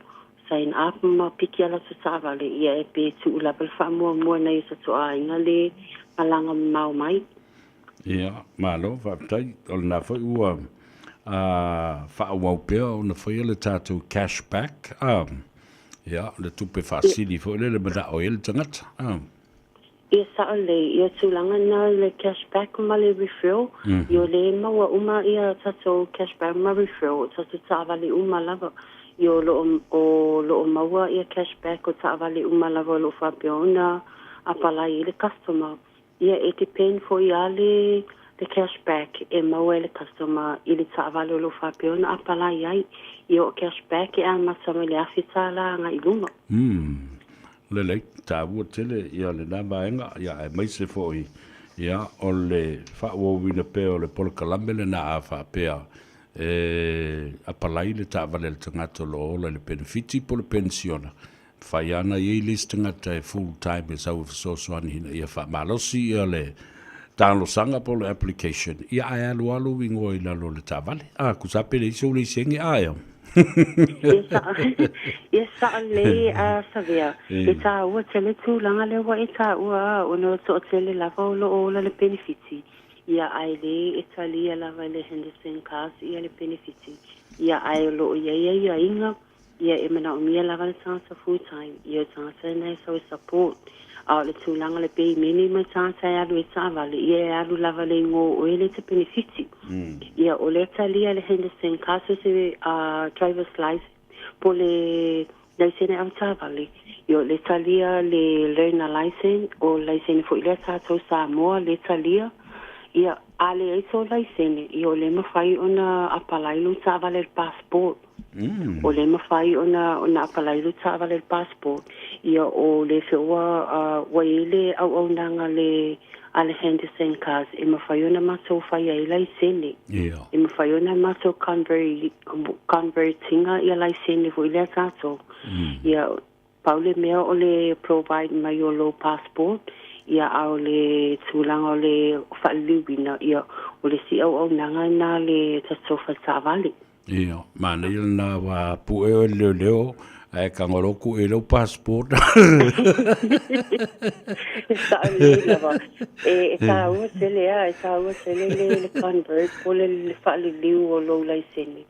sign up ma piki a lātou tāwale. Ia e pe tu lava le whaamua nei tasoʻaiga le malaga mamao mai. Ia, malo, whaapitai, o le nā whai ua whaawau pēr, o na whai le tātou cashback. Ia, le tupe whaasiri fo le mana o ele tangata. Ia saʻalei, ia tūlanga na le cashback ma le referral. Ia le maua uma ia tātou cashback ma referral, tātou tāwale uma lava. Ia loo maua ia cashback o tāwale uma lava lo whapeona apalai i le customer. Ia e te pen fo ia le cashback e maua le customer i le tāwale o lo whapeona apalai ai. Ia o cashback e a masama le awhitala nga i lunga. Le tāua tele ia le nāmaenga ia e maise fo i. Ia o le whaawawina pē o le polkalame le nā a whaapea. Apalai le tāwale le tangata lo ola le benefiti po le pensiona. Whai ana i lis tangata e full time e sau fisosoani hina ia whaamalosi ia le tālo sanga po le application. Ia ai alu ingo i lalo le tāwale. Kusape le iso le isengi aia. Ia saʻalei a savea. E tāua tele tūlanga le wa e tāua o no to tele lava o lo ola le benefiti. Ia ai le e talia lava le Henderson Cars ia le benefiti. Ia ai lo ia inga. Ia e mana o mia lava le tangata full time. Ia tangata nei so support. A le tūlanga le pei meni ma tangata e alu e tāwale. Ia e alu lava le ngō o ele te benefiti. Ia o le talia le Henderson Cars se driver's license po le laisene au tāwale. Ia le talia le learner license o laisene fo ile tātou Samoa le talia. Ia ale eiso laisene. Ia o le mawhai ona apalailu tāwale le passport. O le mawhai ona apalailu tāwale le passport. Ia o le whiua waile au nanga le ale Henderson Cars e mawhai ona maso whai ai laisene. E mawhai ona maso convertinga ia laisene fo ile tātou. Ia paule mea o le provide mai o lo passport. Ia au le tūlanga o le whaaliwina. Ia o le si au nanga na le tasofa tāwale. Ia, mana ila nā wā pueo e leo e kangoroku e lau passport. E saʻalei lava. E tāua tele le convert po le whaaliwiu o lo laisene.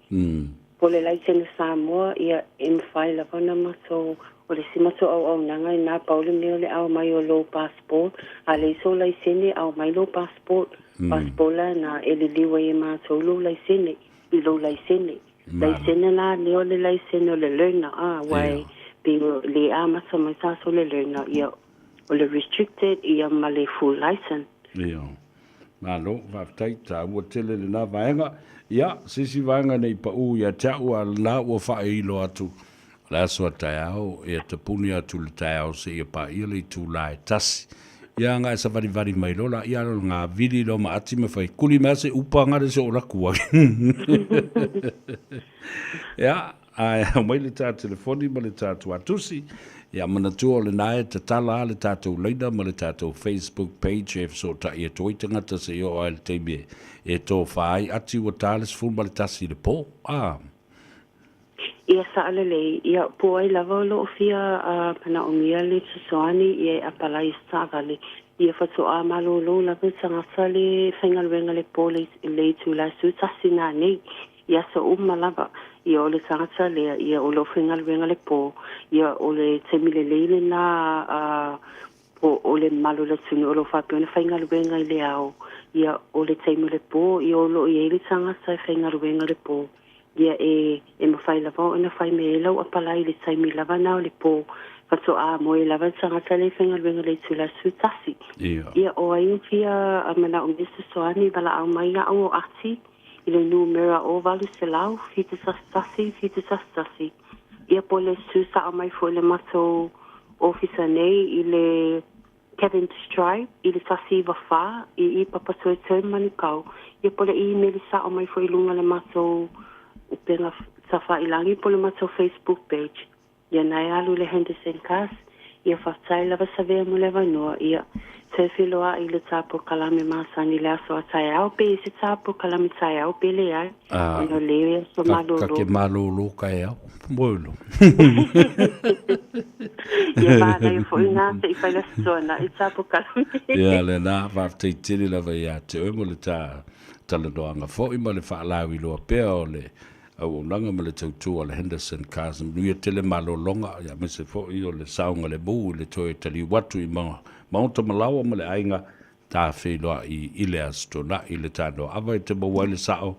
Po le laisene Samoa ia e mwhai lava na maso o le simato au nanga i nā paule meo le au mai o lo passport. A le iso laisene au mai lo passport. Passport la na e le liwa e mātou lo laisene. I lo laisene. Laisene la leo le laisene o le learner. Wai le a masa mai taso le learner. Ia o le restricted ia ma le full license. Ia. Malo, whaftai tā ua tele le nā vaenga. Ia, sisi vaenga nei pa u ia tau a nā ua whae ilo atu. Le asua tai au, e te puni atu le tai au se ia pa ia le tū lai tasi. Ia ngā e sa vari mai lola, ia lo ngā viri lo ma ati me whai kuli mea se upa ngare se o rakua. Ia, mai le tā telefoni, ma le tā tuatusi. Ia mana tua le nae te tala le tātou leina, ma le tātou Facebook page e so ta ia toi tangata se o ai le teime e tō whai ati ua tāles fun ma le tasi le pō. Ia saʻalelei, ia poai lava o loo fia pana o mia le tusoani ia apalai tāwale. Ia whatoa malolo lava tangata le whaingaluenga le pō le tu la su tasi nā nei. Ia sa uma lava. Ia o le tangata lea, ia o lo whaingaluenga le pō. Ia o le temile leile nā o le malu le tunu o lo whapeona whaingaluenga i le au. Ia o le temile pō, ia o lo i le tangata whaingaluenga le pō. Ia e mawhai lava o na whai me lau apalai le taimi lava nao le pō. Fato a moe lava tangata le whaingaluenga le tula su tasi. Ia o ai fia mana o misa soani wala au mai a o ati. I le numera o valu se lau, fita sastasi. Ia po le su sa au mai fo le mato ofisa nei i le Kevin Stripe, i le tasi wa wha, i papasoi tau manikau. Ia pole email sa o mai fo ilunga le maso upenga sa wha ilangi pole maso Facebook page. Ia nai alu le Henderson Cast, ia whaftai lava sa vea mo le vanua, ia se filoa i le tapo kalame masani le aso a tai au, pe i se tapo kalame tai au, pe le ai, ono leo so malolo. Ka ke malolo ka e au, moilo. Ia vana i fo ina te i whaila sona, i tapo kalame. Ia le nā whaftei tiri lava ia te oe mo le tala doanga fo i ma le whaalawi loa pea o le au nanga ma le tautua le Henderson Cars nuia tele malolonga ia me se fo i o le saunga le buu le toe tali watu i maunta malawa ma le ainga tā wheloa i le astona i le tāno awa i te maua le sao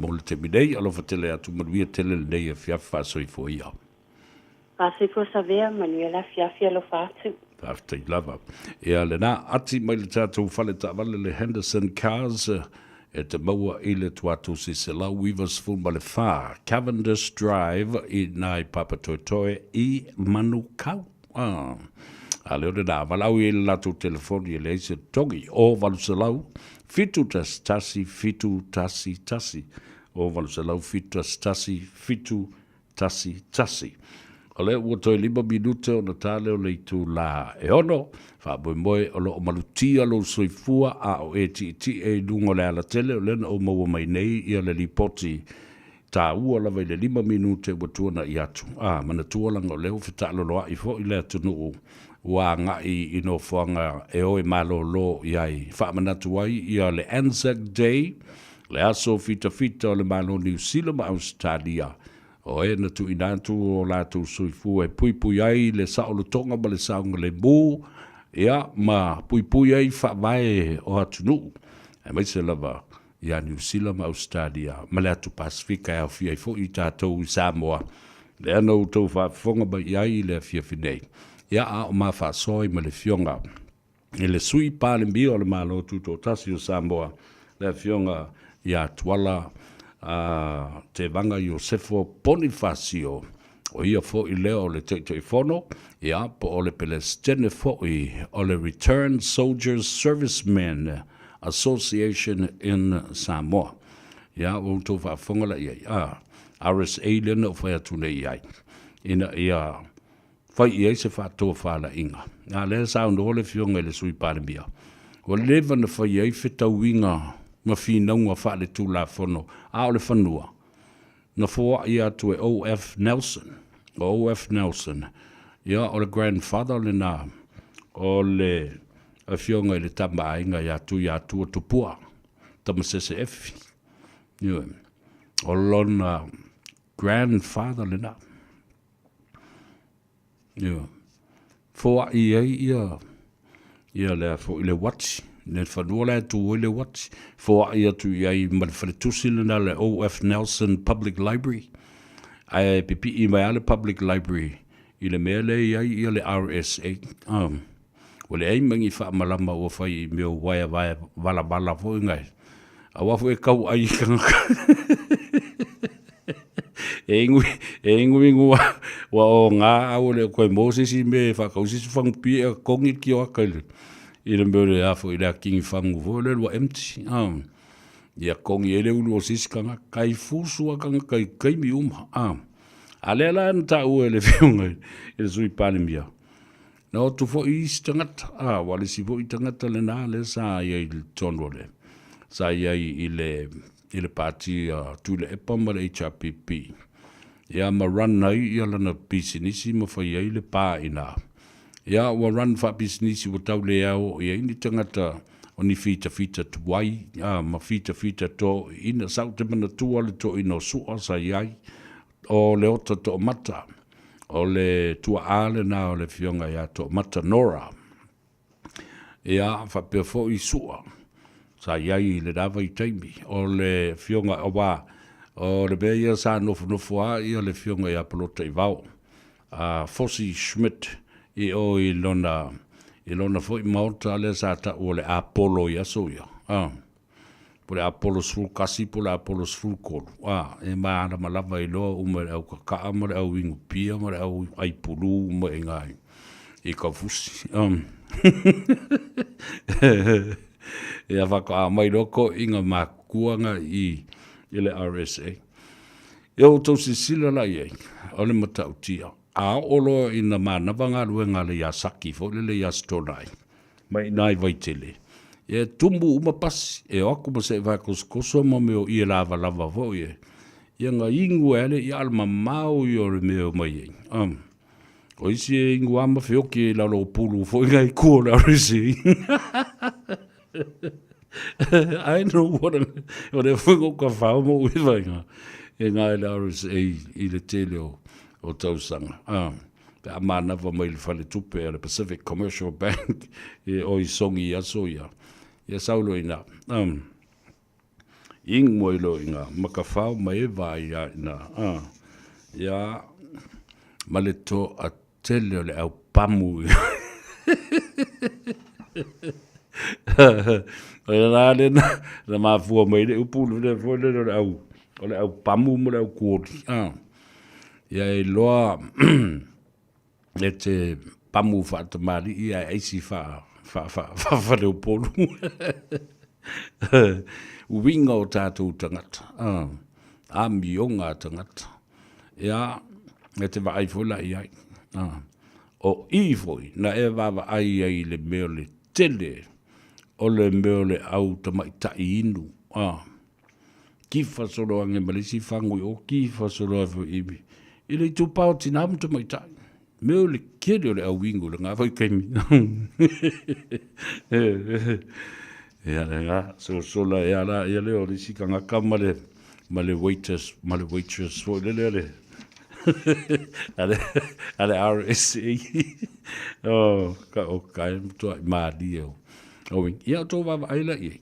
mo le te minei alofa tele atu manuia tele le nei a fiafa soi fo i au. Pasoi fo sa vea manuia la fiafi alofa atu. Whaftei lava. Ia le nā ati mai le tātou whale ta wale le Henderson Cars e te maua i le tuatu si se lau Weaverspool ma le whā Cavendish Drive i nai Papatoetoe i Manukau. A leo le nā walau i le lato telefoni e le eise tongi o Valusalau fitu tasi fitu tasi tasi o Valusalau fitu tasi tasi. O le ua toi 5 minute o na tāleo le itu la e ono, wha moe o lo o malutia lo soifua a o e ti e lungo le ala tele o lena o maua mai nei i le lipoti tā ua lava i le 5 minute ua tuana i atu. Mana tualanga o leo whitalo loa i fo i le atunu ua ngai i no whanga e o e malo lo i ai. Wha manatu ai i a le Anzac Day, le aso fita o le malo New Zealand ma Australia. O e na tu inatu o la tu suifu e pui ai le saolo tonga ma le saunga le mu ia ma pui ai wha vai o atunu e mai se lava ia New Zealand ma Australia ma le atu Pasifika e au fia i fo i tātou i Samoa le ana u tau whafonga ba iai le fia finei ia a o ma wha soi ma le fionga e le sui pāle mbi o le malo tuto tasi o Samoa le fionga ia tuala te vanga Iosefo Bonifacio o ia fo i leo le te fono ia po o le Palestine fo i o le Returned Soldiers Servicemen Association in Samoa ia o to fa fonga la ia RSA lena o fa tu nei ai ina ia fa ia se fa to fa la inga na le sound o le fionga le sui parmia o le van fa ia fita winga ma fina ua wha le tū la whono, a o le whanua. Na fōa ia tu e O.F. Nelson, ia o le grandfather le nā, o le a fionga i le tamba ainga ia tu o tupua, tama sese efi. O lona grandfather le nā. Fōa ia le fo i le wati, ne whanua le tu o le wati, fōa ia tu iai ma le wharetusi le nā le O.F. Nelson Public Library, ai pipi i mai ale Public Library, i le mea le iai ia le RSA, o le ei mangi wha malama o whai meo waia wala fo ngai, a wafu e kau ai kangaka, e ingu wa o ngā au le koe mōsisi me whakausisi whangupi e kongi ki o akaile, i le meo le afo i le a kingi whangu fo le lua empty, ia kongi e le ulu o sisi kanga kai fusua kanga kai mi a le ala na ta ue le whiunga i le sui palimia. Na o tu fo i isi tangata, wale si fo i tangata le nā le sa ia i le tono le, sa ia i le pati tu le epa ma le HRPP. Ia ma run nai ia lana pisinisi ma fai ai le pā ina. Ia wa run fa pisinisi wa tau le au ia ini tangata o ni fita tuai, ma fita to ina sau te mana tua le to ino sua sa iai, o le ota to mata, o le tua ale na o le fionga ia to mata nora. Ia fa pe fo i sua, sa iai le dava i taimi, o le fionga awa, o le bea ia sa nofu a ia le fionga ia pelota i vau. Fossi Schmidt i o i lona fo i maota le sa ta o le Apollo ia so ia. Po le Apollo sful kasi, po le Apollo sful kolu. E maana malava i loa ume le au kakaa, ma le au ingu pia, ma le au aipulu, ma e ngai. I ka fusi. Ia whaka a mai roko inga mā kuanga I le RSA. Ia o tau si sila la iei, o le matau tia. A olo ina mānawa ngā ruenga le ia saki, fo le ia stonai. Mai nai vaitele. Ia tumbu umapasi, e oku ma se vakos koso ma meo I lava lava vo ie. Ia ngā ingu ele I alma mau I ore meo mai iei. O isi e ingu ama whioki e lalo pulu fo ingai kua la resi. I know what o le whingo ka whao mo uiwanga. E ngā e la resi I le tele o tausanga. Pe a mānawa mai le whale tupe a le Pacific Commercial Bank e o I songi aso ia. Ia saulo ina. Ing mo ilo inga. Maka whao mai e vai ia ina. Ia maleto a tele o le au pamu. Rā lena, na mafua mai le upulu le fwole le au. O le au pamu mo le au kuori. Ia e loa le te pamu whaatamari ia eisi wha leo polu. Uwinga o tātou tangata. A mionga tangata. Ia, e te wa aifula iai. O ifoi, na e wawa ai ai le meo le tele. O le meo le au tamaita I inu. Kifa solo ange malisi fangui o kifa solo afu ibi. Ile I tupao tinamu tamaita. Meo le kere o le au wingu le ngā whai keimi. Ia le ngā, sola ia la, ia leo le sika ngaka ma le waitress, fo le. Ale RSA. Ka o kai mtua I maadi eo. Ia tō wawa aila I.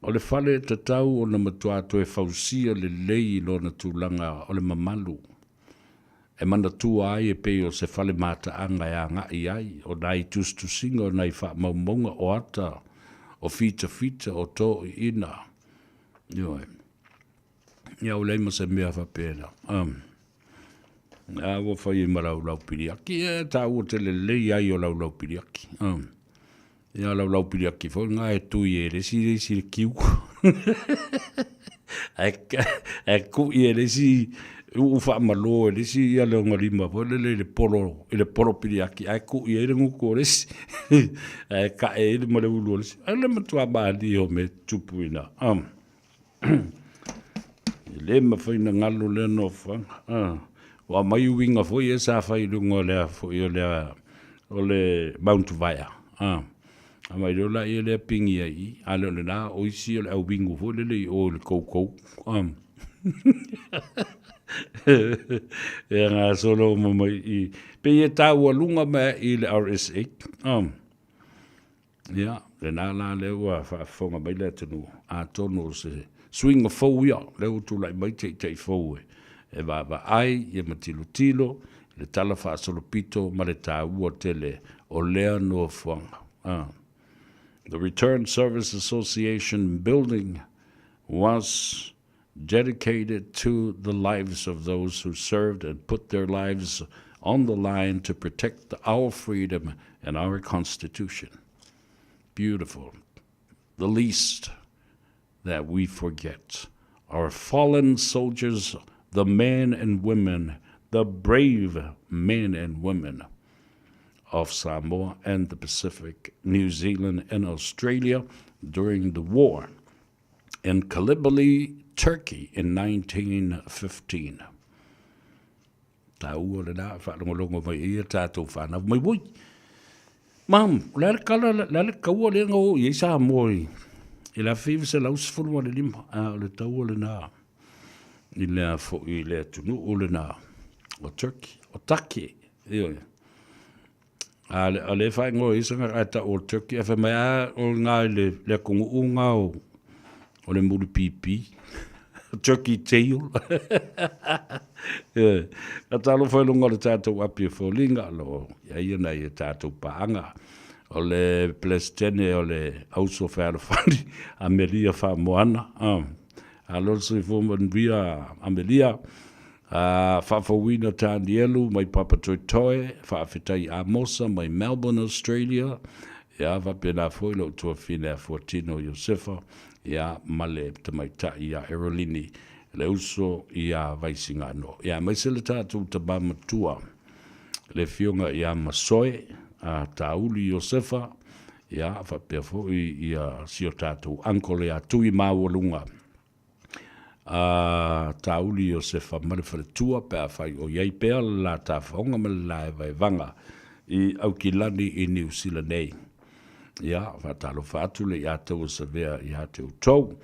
O le whale te tau o na matua to e whausia le lei lo na tūlanga o le mamalu. E mana tua ai e peo se whale mata anga e anga I ai. O nai tustu singa o nai wha maumonga o ata. O fita o tō I ina. Ioi. Ia o leima se mea whapena. A wo whai marau piriaki. E tā ua te le lei ai o lau piriaki. Ia lau piriaki. Fo ngā e tui e resi le kiu. E ku I e resi u wha malo e resi ia leo ngarima. Fo le poro piriaki. E ku I e rengu ko resi. E ka e le mare ulu resi. E le matua maadi o me tupu ina. Le mawhaina ngalo le no whanga. Wa mai winga fo I e sa whai rungo lea fo I o le Mount Vaya. A mai rola I le pingi ai. A leo le nā oisi o le au wingu fo le o le kou. E ngā solo mamai I. Pe I tā ua lunga mea I le RSA. Ia, le nā la leo a whafonga mai le tanu. A tono se swing of fou ia, leo tu lai mai tei fou e. E wawa ai, e matilo, le tala wha solopito, ma le tā ua tele, o lea noa fuanga. The Return Service Association building was dedicated to the lives of those who served and put their lives on the line to protect our freedom and our Constitution. Beautiful. The least that we forget. Our fallen soldiers, the men and women, the brave men and women of Samoa and the Pacific, New Zealand and Australia during the war in Kalibali, Turkey in 1915. Tāua le nā whanongolongo mai ia tātou whanau mai wui. Mam, lale kaua le ngau i Samoa I la fiva se lau sifuru wa le lima, o le tau o le nā. I lea fo I lea tunu o le nā. O Turkey, o Taki. A le whai ngō isanga ata o Turkey. A whamai a o ngā le kongu o ngā o le muri pipi. Turkey tail. A talo whailunga le tātou api e whaulinga alo. Ia ia nei e tātou paanga. O le plestene o le auso whaarawhani Amelia Whamoana. A loso I fōman via Amelia Whawhawina Tānielu, mai Papa Toitoe, whaafetai a Mosa, mai Melbourne, Australia, ia whapena whoilo tua whina Fortino Josefa, ia male te mai ta ia Erolini, le uso ia vaisinga no. Ia maisele tātou ta bamatua, le fionga ia Masoe, a Tauli Josefa, ia whapea fwoi ia sio tātou ankole a tui mawalunga. Tauli Josefa Malefaletua pe a whai o iei pea la ta whaonga mele la e vai vanga i au ki lani i New Zealand nei. Ia, whatalo whātu le ia tau savea i hate utou.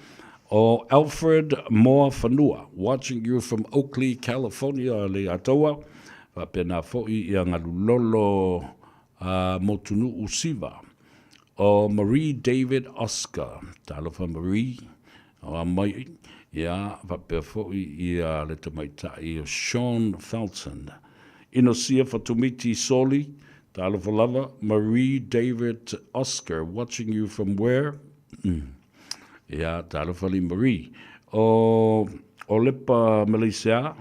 O Alfred Moa Whanua, watching you from Oakley, California, le ataua. Whapena fwoi i angalulolo motunu usiva. O Marie David Oscar, talo wha Marie, o mai. Ia, whapea fwoi i le tamaitai o Sean Felton. Ino sia Fatumiti Soli, talo lava, Marie David Oscar, watching you from where? Ia, talo whali Marie. O Lepa Malaysia,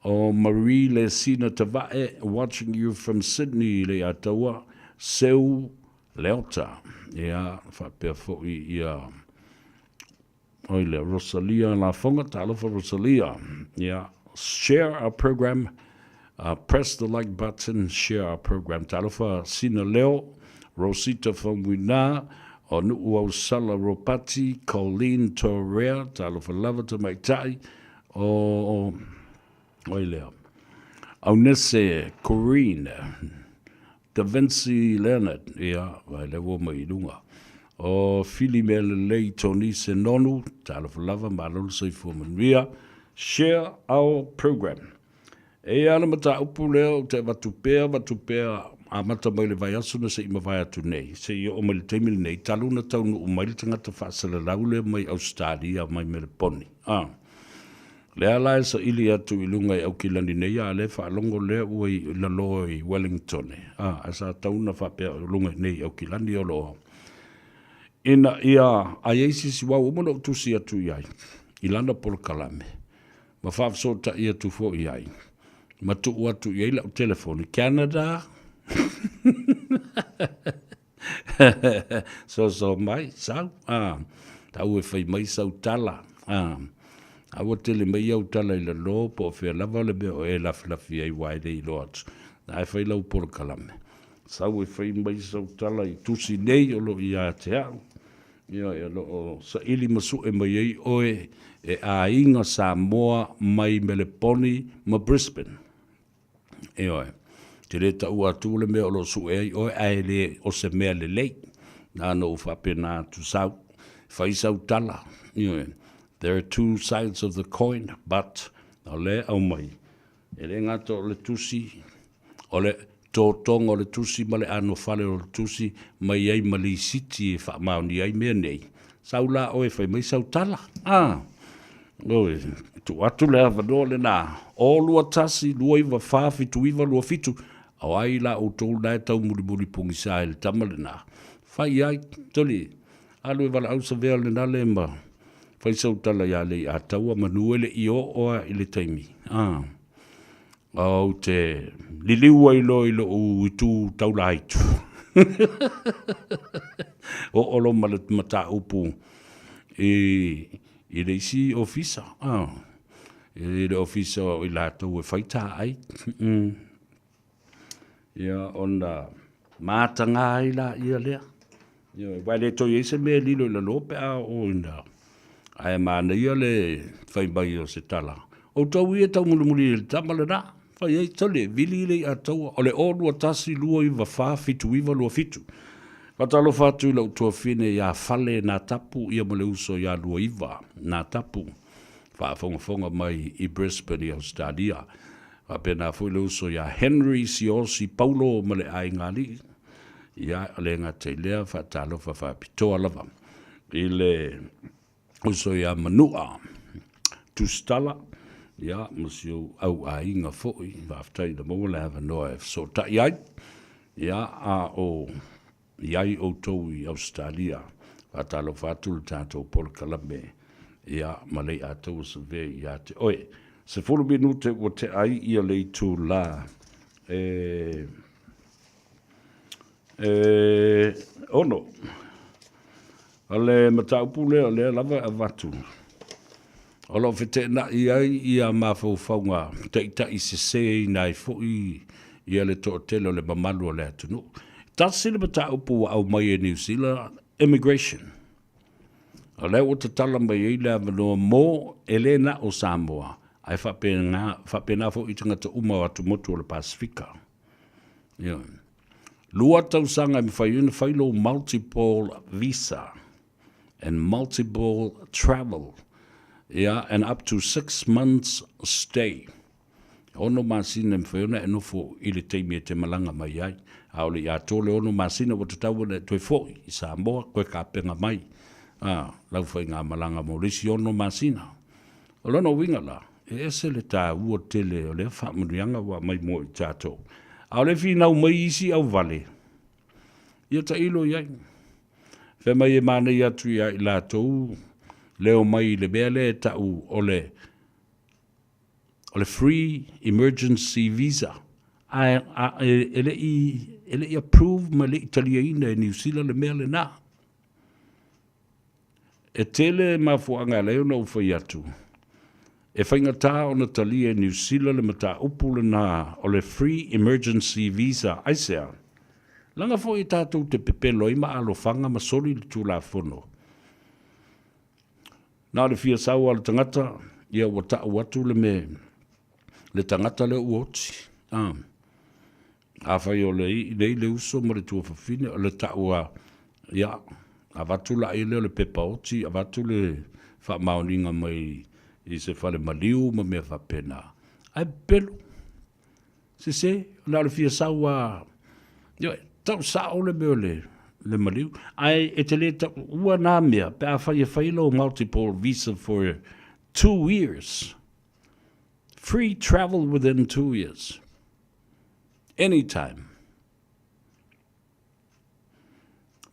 o Marie Lesina Tavae, watching you from Sydney, le ataua, Seu Leota. Ia, whapea fwoi ia... Oile, Rosalia La Fonga, Talofa Rosalia. Yeah. Share our program. Press the like button, share our program. Talofa Sina Leo, Rosita Fongwina, Onu Sala Ropati, Colleen Torrea, Talofa Lavata Maitai, Oile. Aunese Corrine, Da Vinci Leonard, yeah, Vaile Woma Ilunga. O Filimele Lei Tony Senonu, Talafalava, Malol Seifu Manuia, share our program. E ala mata upu leo te vatupea a mata maile vai asuna se ima vai atu nei. Se i o maile teimile nei, taluna taunu o maile tangata whaasala laule mai Australia mai Melbourne. Le ala e sa ili atu ilunga i au kilani nei, a le whaalongo lea ua i lalo i Wellington. Asa tauna whapea lunga nei au kilani o loa. Ina ia a yeisi si wau umana o tusi atu iai. Ilana polo kalame. Ma whaafsota i atu fo iai. Ma tu atu iai lau telefoni. Canada. So mai, sau. Tau e whai mai sau tala. Awa tele mai au tala i la lo po whea lava le meo e lafi ai waide i lo atu. Na e whai lau polo kalame. Sau e whai mai sau tala i tusi nei o lo i a te au. Ia lo sa ili masu e mai ei oe e a inga Samoa mai Melbourne ma Brisbane. E oe, te le ta ua tūle mea o lo su e oe ae le o se mea le lei. Nā no whapena tu sau, whai sau tala. Ia, there are two sides of the coin, but o le au mai. E le ngata o le tusi, o le tōtonga o le tusi ma le ano whale o le tusi mai ai mali siti e whaamauni ai mea nei. Sau la oe whai mai sau tala. Oe, tu atu le awanoa le nā. O lua tasi, lua iwa whaafi, tu iwa lua fitu. Au ai la o tōu nai tau muri pungi sa ele tama le nā. Whai ai, toli, alu e wala au sa vea le nā le ma. Whai sau tala ia le a taua manuele i o oa i le taimi. Au te liliua ilo u tu taula haitu. O olo mata upu i le isi ofisa. I le ofisa i la tau e whaita ai. Ia ona mātanga i la ia lea. Ia wai le toi eise mea lilo i la lope a o ina. Ai mana ia le whaimbai o se tala. O tau ia tau mulimuli i le tamale na. Whai ei tole, vili le a taua, o le olua tasi lua iwa wha fitu iwa lua fitu. Katalo whatu i lau tua whine ia whale nā tapu, ia mole uso ia lua iwa nā tapu. Whaafonga mai i Brisbane i Australia. Whapena fwile uso ia Henry Siosi Paulo male ai ngali. Ia le ngā te lea whatalo whapitoa lava. I le uso ia Manua, Tustala. Ia, masio au a inga fōi, whaftai na mōla hawa noa e so ta iai. Ia, a o iai o tau i Australia. Whatalo whatulu tātou polo kalame. Ia, malei a tau sa vei ia te oe. Se fulu minute o te ai ia le tu la. Ono. Ale mataupu lea lea lava a watu. Olo fete na ia mafau faunga te i se se nai foi ia le to telo le mamalu le tunu. Tasile mataupu au mai e New Zealand immigration. Ale o te tala mai le avano mo elena o Samoa. Ai whapena fo i tangata uma watu motu o le Pasifika. Yeah. Lua tausanga mi whailo multiple visa and multiple travel. Yeah, and up to 6 months stay. Ono masina mi whaiona e nofo i le teimi e te malanga mai ai. Aole ia tole ono masina o te tau le toi fo i Samoa koe ka penga mai. Lau whai ngā malanga mo risi ono masina. O lono winga la. E ese le tā ua tele o le whaamurianga wa mai mo i tātou. Au le whinau mai isi au vale. Ia ta ilo iai. Whe mai e mana i atu ia i lātou. Leo mai le bea le tau o le free emergency visa. Ele i approve ma le italiaina e New Zealand le mea le nā. E tele mafuanga leo na uwhai atu. E whaingata o na talia e New Zealand le mata upule na o le free emergency visa aisea. Langa fo i tātou te pepelo i ma alo whanga ma sori le tū la whono. Nā le fia sau ala tangata, ia wata watu le me, le tangata le uoti. A whai o le uso ma le tua whawhine, o le taua, ia, a watu la i leo le pepa oti, a watu le wha maoninga mai i se whale maliu ma mea whapena. Ai pelo. Se, nā le fia sau a, ia, tau sao le meo le maliu. Ai e te le ua nā mea, pe a whailo multiple visa for 2 years. Free travel within 2 years. Anytime.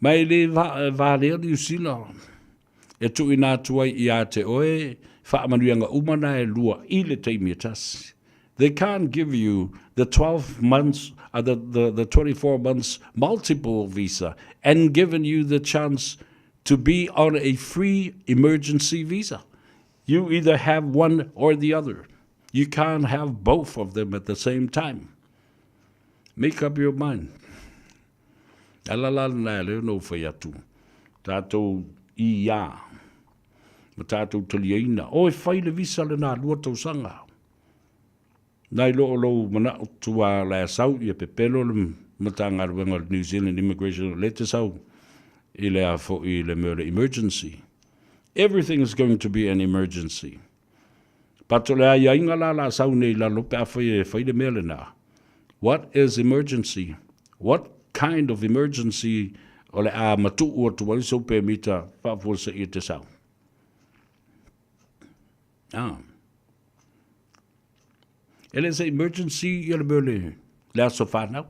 Mai le vālea New Zealand. E tu ina tuai i a te oe, whaamanuanga umana e lua i le teimi atasi. They can't give you the 12 months, the 24 months multiple visa and giving you the chance to be on a free emergency visa. You either have one or the other. You can't have both of them at the same time. Make up your mind. Alala na leo no whai atu. Tātou i ia. Ma tātou taliaina. O e whai le visa le nā lua tau sanga. Nai lo mana tua la sau ia pepelo le matanga ruanga New Zealand immigration letter sau i le a fo i le mele emergency. Everything is going to be an emergency. Pato le ia inga la sau nei la lope a fai le mele na. What is emergency? What kind of emergency o le a matu o tu wali so pe mita fa fo se i te sau. Ele is emergency ia le mele le aso whanau.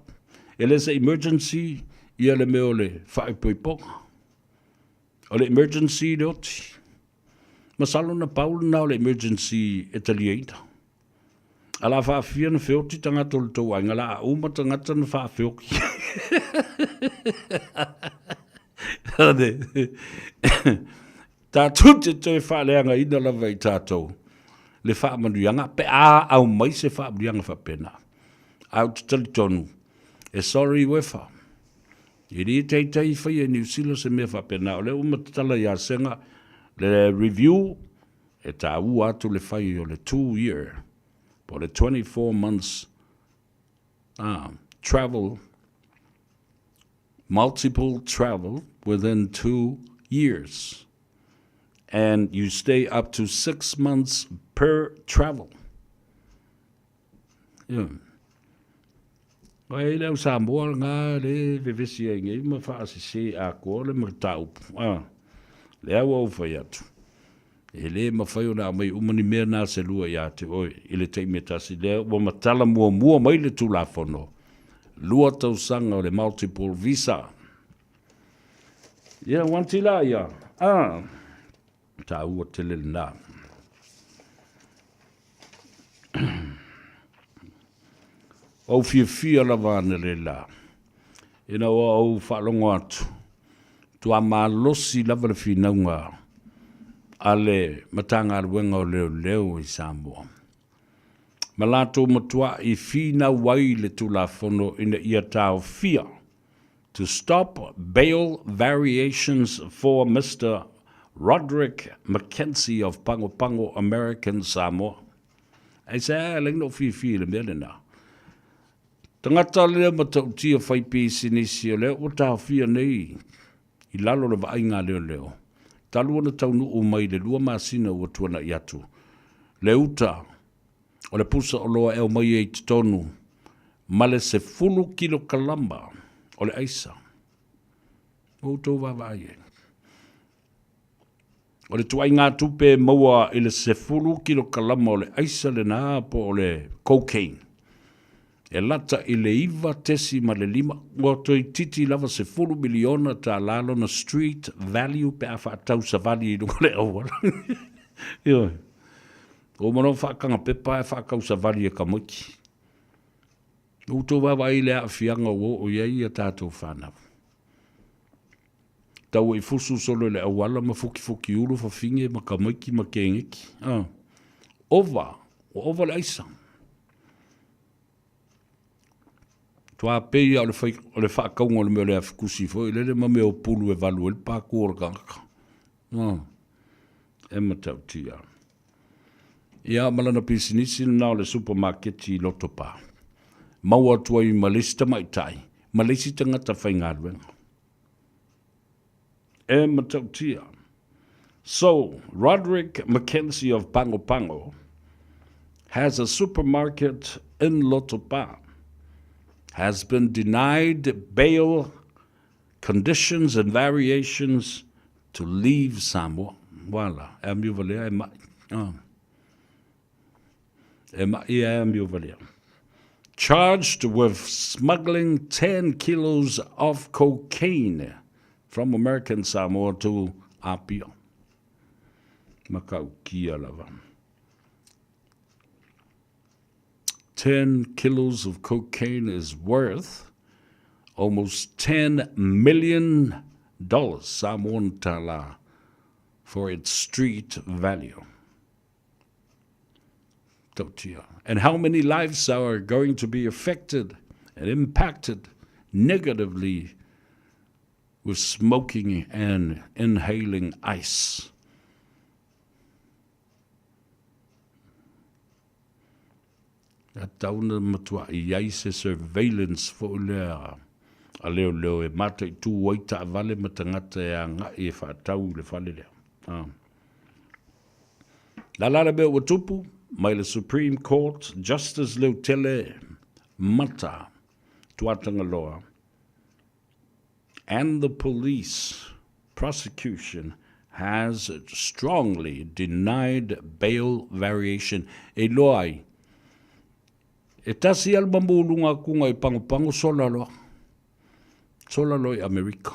Ele is emergency ia le mele whaipoiponga. O le emergency le oti. Masalo na paulu na o le emergency italiaina. Ala whaafia na whioti tangata o le tau ainga la a uma tangata na whaafioki. Tātou te toi whaaleanga ina lawa i tātou. Le whaamanuianga, pe a au mai se whaamanuianga whapena. Au te tali tonu, e sorry wefa. I ri teitei whai e New Zealand se mea whapena. O le umatatala i a senga, le review, e tā u atu le whai o le 2 year, po le 24 months travel, multiple travel within 2 years. And you stay up to 6 months per travel. Yeah. Wai leo Samoa ngā le vevesi e ngai ma whaasise a kua le matau. Lea wau whai atu. E le ma whai o nā mai umani mea nā se lua i ate oi. I le teime tasi lea wa matala mua mai le tūla whono. Lua tau sanga o le multiple visa. Ia wantila ia. Tā ua tele nā. au fia lava ana le la. Ina o au whaalongo atu. Tua malosi lava le whinaunga ale matanga aruenga o leo I Samoa. Malato matua I whina wai le tulafono ina ia tau fia to stop bail variations for Mr. Roderick Mackenzie of Pango Pango, American Samoa. I say, I no fi le mele na. Tangata lea matautia whai pisi nisi o leo, o tau fia nei. I lalo le vainga leo. Talua na taunu o mai le lua masina o tuana I atu. Le uta, o le pusa o loa eo mai e tonu, male se fulu kilo kalamba, o le aisa. O tau vavaie. O le tuai ngā tupe maua I le se fulu kilo kalamba o le aisa le nā po o le cocaine. E lata I le iwa tesi ma le lima o toi titi lava se fulu miliona ta lalo na street value pe a whaatau sa vali I lunga le awara. Ioi. O mano whaakanga pepa e whaakau sa vali e kamuki. Uto wawa I le a fianga o iei a tātou whanau. Tau I fusu solo le awala ma fuki ulu fa finge ma kamuki ma kengeki. Ova le aisa. Tua pei o le whaakaunga le meo le afikusi fo, I lele ma meo pulu e valu, ele pāku o le kangaka. E matau tia. Ia malana pisinisi na le supermarket I loto pā. Maua tua I malista mai tai, malisi tangata whaingaruenga. E matau tia. So, Roderick Mackenzie of Pango Pango has a supermarket in Lotopa. Has been denied bail, conditions and variations to leave Samoa. Voilà, e miu valea e mai. E mai e miu valea. Charged with smuggling 10 kilos of cocaine from American Samoa to Apia. Makau kia lava. 10 kilos of cocaine is worth almost $10 million Samoan tala for its street value. And how many lives are going to be affected and impacted negatively with smoking and inhaling ice? A tauna matua I ai se surveillance fo lea a leo e mata I tū waita a vale matangata e a ngai e whaatau le whale lea. La lala bea watupu, mai le Supreme Court, Justice leo tele mata tuatanga loa, and the police prosecution has strongly denied bail variation. E loai, e tasi albambulunga kunga I pango solalo. Solalo I Amerika.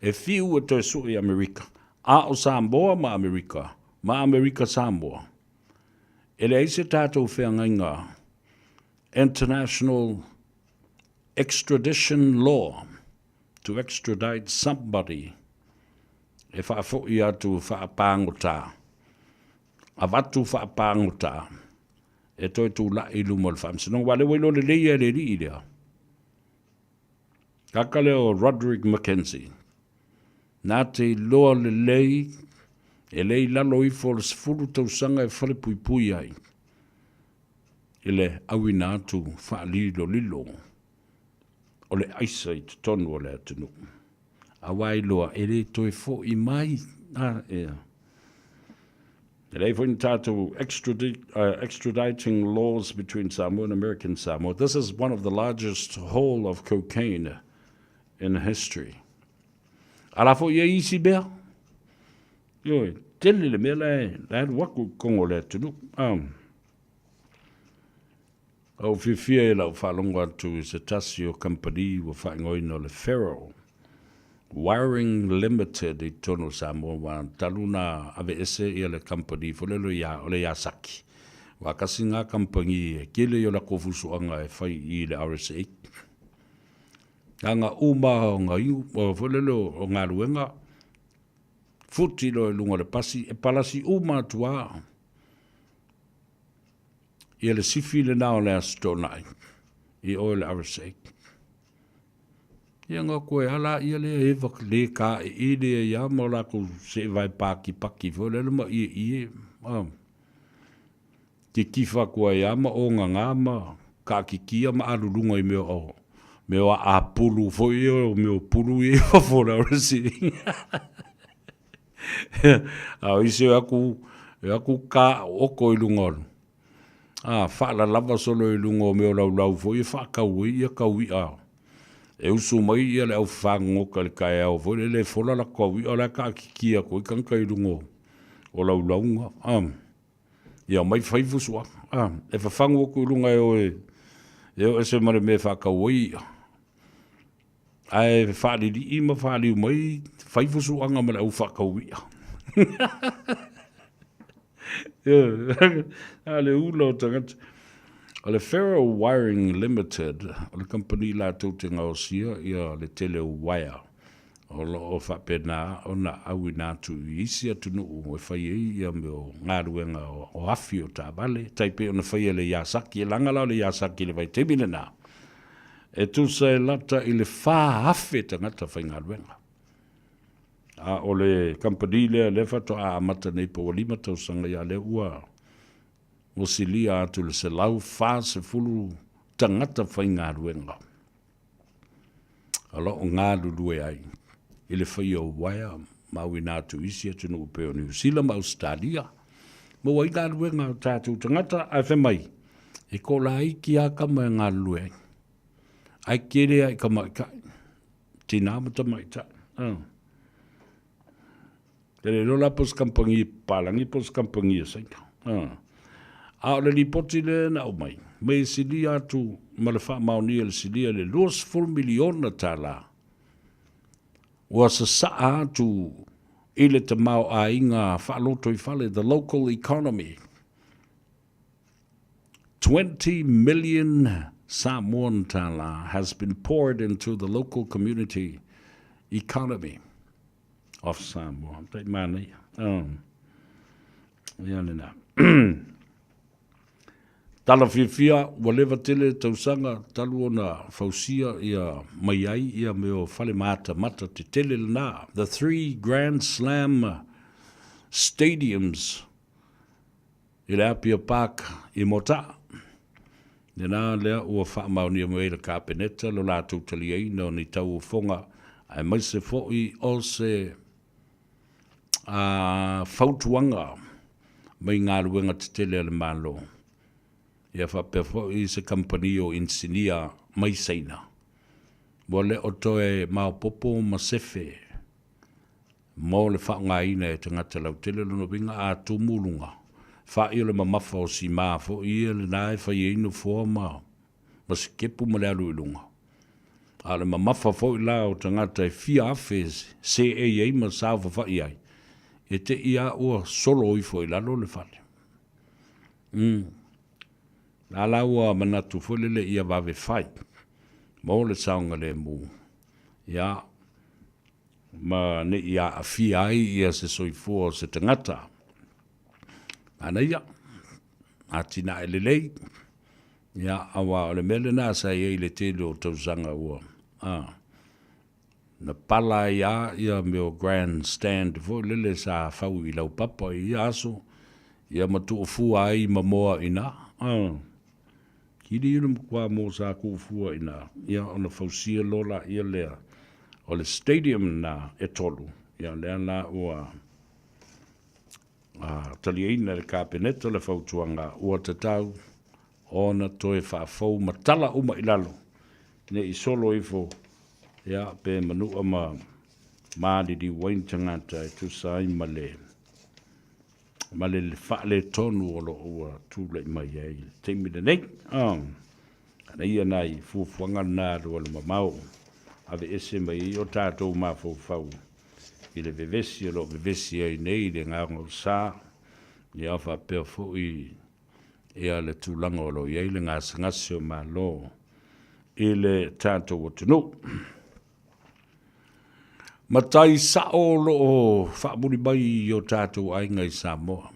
E fiu e toi su I Amerika. A o Samoa ma Amerika. Ma Amerika Samoa. E le eise tātou whiangainga. International extradition law. To extradite somebody. E whaafo I atu whaapangota. A watu whaapangota. E toi tū la I lumo le whamsi. Nong wale wailo le leia le li idea. Kakale o Roderick Mackenzie. Nā te loa le lei, e lei lalo I fo le sifuru tausanga e whale pui pui ai. E le awi nātu wha lilo lilo. O le aisa I te tonu o le atunu. A wai loa e le toi fo I mai. They extraditing laws between Samoa and American Samoa. This is one of the largest haul of cocaine in history. Alafo ye isi bea. Yo, tele le mele, la waku kongo le tunu. O fifia la falonga tu se tasio company wo faingoi no le Faro. Wiring Limited I tono Samoa wa taluna ave ese I le company folelo ya ole ya saki wa kasi ngā kampangi e kele yo la kofusuanga e whai i le RSA. Ngā uma o ngā iu, o whalelo o ngā ruenga, futi lo e lunga le pasi, e palasi uma tua. I le sifi le nao le astonai, i o le RSA. Ia ngā koe ala ia le ewa le ka e ide e ia mo la ko se vai paki paki fo le ma i ki kifa koe ia ma o ngā ma ka ki kia ma alulunga i meo o meo a pulu fo i o meo pulu i o fo la resi a isi aku ka oko i lunga whaala lava solo i lunga o meo lau fo i whakau i a kau i a e usu mai ia le au whangoka le kai au fo le fola la kau i o la ka kikia ko i kanka i lungo o lau launga ia mai whaifu sua e whawhango ko i lunga e o e se mare me whakau i ai whaali li ima whaali mai whaifu sua anga male au whakau i ale ulo tangata le Ferro Wiring Limited, le company la tautenga o sia, ia le tele wire. O whapena, o na awi nātu i isi atunu o e whai ia me o ngāruenga o afi o tā vale. Taipe o na whai le Yasaki, e langalao le Yasaki le vai temine nā. E tu sa e lata i le wha afe tangata whai ngāruenga. O le company le whato a amata nei po o 5 tausanga ia le ua. O si lia atu le se lau wha se fulu tangata whai ngā ruenga. Alo o ngā lulue ai. I le whai o waia, maui nātu isi atu no upeo ni usila ma Australia. Mo wai ngā ruenga o tātou tangata ai whemai. E ko la ai ki a kama e ngā lulue ai. Ai kere ai kama i kai. Tina mata mai ta. Tere rola pos kampangi palangi pos kampangi e saika. A le lipoti le na o mai. Me sili atu ma le wha mauni le sili le 2 miliona tala. Wa sa atu i le te mau a inga whaaloto I whale, the local economy. 20 million Samoan tala has been poured into the local community economy of Samoa. Tai mana ia. Ia nena. Tala fia wa lewa tele tausanga talu ona fausia ia mai ai ia meo whale mata te tele na. The 3 Grand Slam stadiums I le Apia Park I Mota. Nena lea ua wha mauni a mwere ka peneta lo la tūtali ei no ni tau fonga ai mai se foi o se fautuanga mai ngā ruenga te tele le malo. Ia whapefo I se company o Insinia mai seina. Wale o toe Maupopo Masefe. Mo le whaunga ina e tangata lau tele lono winga a tūmulunga. Wha I le mamafa o si mafo I le nae whai inu fua ma. Mas kepu ma le alu ilunga. A le mamafa fo I la o tangata e fia afes se e ma saufa whai ai. E te ia ua solo I fo I lalo le whale. La ua manatu fulele ia vave fai. Mo le saunga le mu. Ia. Ma ne ia a fi ai ia se soifua o se tangata. Ana ia. Atina ele lei. Ia awa o le mele na sa ia le tele o tausanga ua. Na pala ia me o grandstand fulele sa fau I lau papa ia aso. Ia matu o fua ai mamoa ina. Kiri ilu mkwa mo sa kufua ina. Ia ona fausia lola ia lea. O le stadium na e tolu. Ia lea na ua tali eina le kapeneta le fautuanga ua tatau. Ona toe whaafau matala uma ilalo. Ne I solo ifo. Ia pe manua maadi di waintangata e tu sai male. Ma le whaale tonu o lo ua tūle mai ai. Te mina nei. Ana ia nai fufuanga nā rua le mamau. Ave ese mai o tātou mawhau. I le vevesi lo vevesi ai nei le ngāngo sā. Ni awha pēr fo I ia le tūlanga o lo iei le ngasi o malo i le tātou o tunu. Matai sao lo o whaamuri mai i o tātou ainga i Samoa.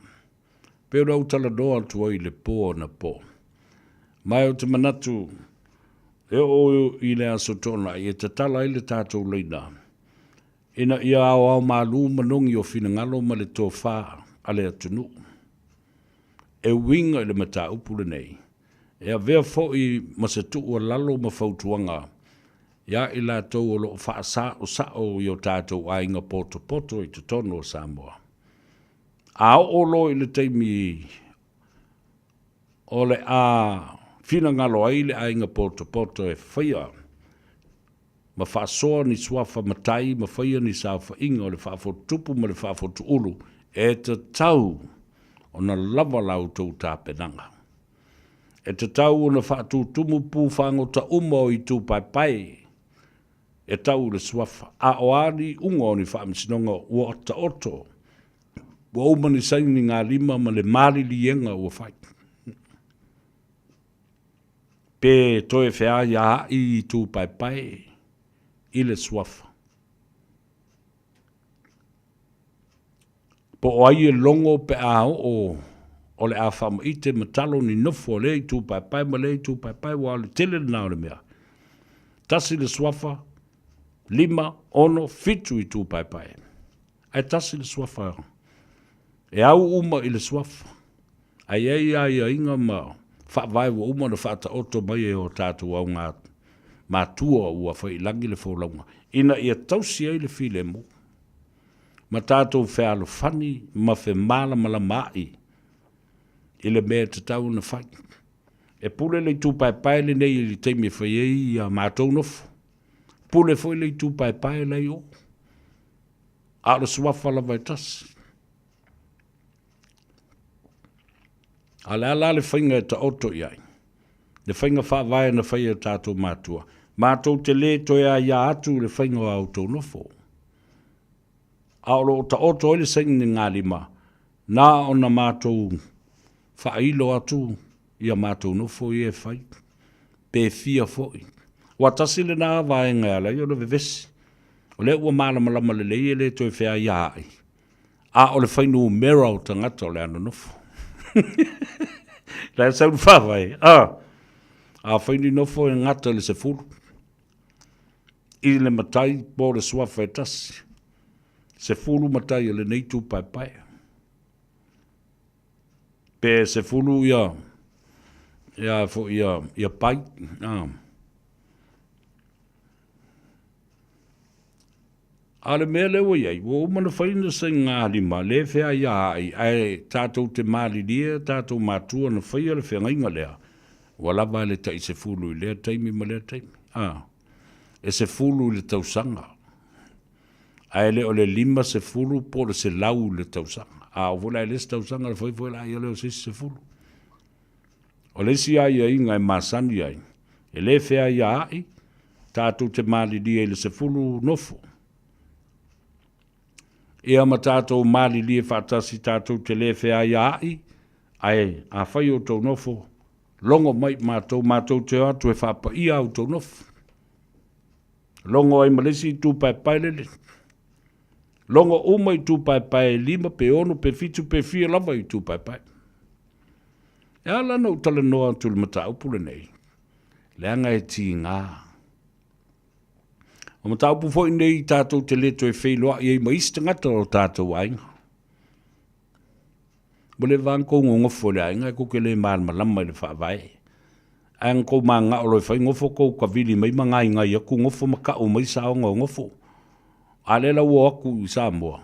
Peo rau tala doa tua i le pō na pō. Mai o te manatu, e o i le aso tona i e te tala i le tātou leina. Ina ia au malu manongi o fina ngalo ma le tō whā a le atunu. E winga i le mata upule nei. E a vea fo i masatu ua lalo ma fautuanga. Ia i la tau o lo wha sa o sao i o tātou a inga poto i te tono o Samoa. A o lo i le teimi o le a fina ngalo ai le a inga poto e whaia. Ma wha soa ni suafa matai, ma whaia ni saufa inga o le wha tupu ma le wha ulu. E te tau o na lava lau tau tāpenanga. E te tau o na wha tumu pū whango ta umo i tū pai. E tau le suafa. A oari ungo ni wha amsinonga ua ota oto. Ua umani saini ngā lima ma le mari lienga ua whai. Pe toe whea ia i tū pai. I le suafa. Po o ai e longo pe a o le a whama i te matalo ni nofo le i tū pai ma le i tū pai wa le tele na o le mea. Tasi le suafa, 5, 6, fitu i tū pai. Ai tasi le suafa. E au uma i le suafa. Ai inga ma whaavai wa uma na whaata oto mai e o tātou au ngā mātua ua whai langi le wholaunga. Ina ia tausi ai le file mo. Ma tātou whealo whani, ma whe mala mai. I le mea te tau na whai. E pule le tū pai le nei i teimi whai ei a mātou nofu. Pule foi le tū pai le o. A le suafa la vai tasi. A le ala le whainga e ta oto iai. Le whainga whaavai na whai e tātou mātua. Mātou te le toi a ia atu le whainga o autou nofo. A o ta oto ele sengi ni ngā lima. Nā o na mātou whailo atu ia mātou nofo i e whai. Pe fia foi. Wa tasi le nā vaenga ala i o le vevesi. O le ua malama le lei le toi whea ia ai. A o le whainu mera o tangata o le ana nofo. La saun whawai. A whaini nofo e ngata le se furu. I le matai po le suafa e tasi. Se fulu matai le nei tū pai. Pe se fulu ia pai. Ale mea lewa iai, wo umana whaina sa ngā lima, le whea ia ai tātou te māli lia, tātou mātua na whaia le whea ngainga lea. Walawa le tai se fulu i lea taimi ma lea taimi. E se fulu le tausanga. Ai le o le 5 se fulu po le se lau le tausanga. O vola le se tausanga le foi la ia le o se fulu. O le si ai inga e masani ai. E le whea ia ai, tātou te māli lia le se fulu nofo. E ama tātou māli lia whaatasi tātou te le whea ia ai, ai a whai o tau nofo, longo mai mātou te atu e whapa ia au tau nofo. Longo ai malesi tū pai lele. Longo uma i tū pai 5, pe 6, pe 7, pe 4 lava i tū pai. E ala na utala noa tu le mata upule nei. Leanga e ti ngā. O mata upu foi nei tātou te leto e wheiloa i ei maista ngata o tātou ainga. Mole vanko ngofo le ainga e kuke le mārma lama i le whaavai. Ang ko manga o loi whai ngofo kou ka vili mai mga inga i aku ngofo maka o mai saonga o ngofo. Alela ua aku i Samoa.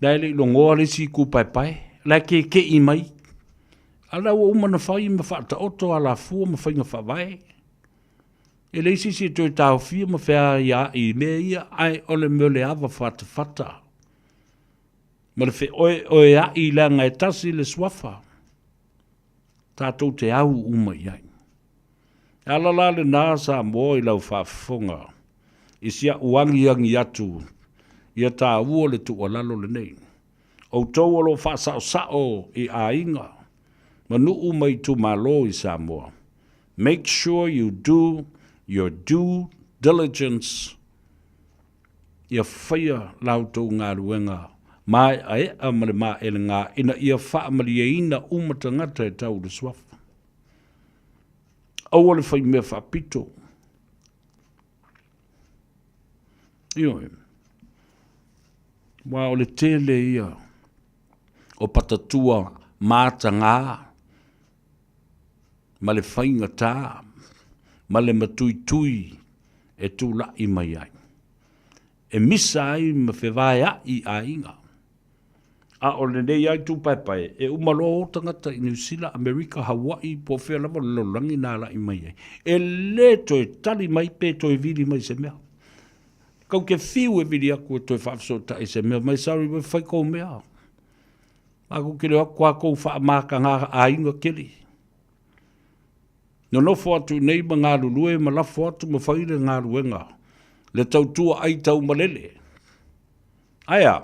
Daile ilo ngoa le si ku pai. La ke i mai. Ala ua umana whai ma whaata oto ala fua ma whainga whaavai. E leisi si toi tau fia ma whea ia i mea ia ai ole mele awa whata. Ma le whe oe a i langa e tasi le swafa. Tātou te au uma iai. Alala le nā Samoa i lau whaafonga. I sia uangi atu. Ia tā ua le tu o lalo le nei. o tau o lo whasao I a inga. Manu mai tu malo I Samoa. Make sure you do your due diligence. Ia whaia lautou ngā ruenga. Mai ae amale mā ele ngā ina ia whaamali e ina umatangata e tau le swafa. Au ale whai mea whapito. Ioe. Wa ole tele ia. O patatua māta ngā. Ma le whainga tā. Ma le matui tui. E tū la I mai ai. E misa ai ma whewai ai a inga. A o le nei ai tū pai e umalo o tangata I New Zealand, Amerika, Hawaii, po whea lama lolangi nā la I mai ai. E le toi tali mai pe toi vili mai se mea. Kau ke whiu e vili aku e toi whafso ta I se mea, mai sauri mai whai kou mea. Ako ke leo kua kou wha maka ngā a inga keli. No nofo atu nei ma ngā lulue, ma lafo atu ma whaile ngā luenga. Le tau tua ai tau malele. Aia.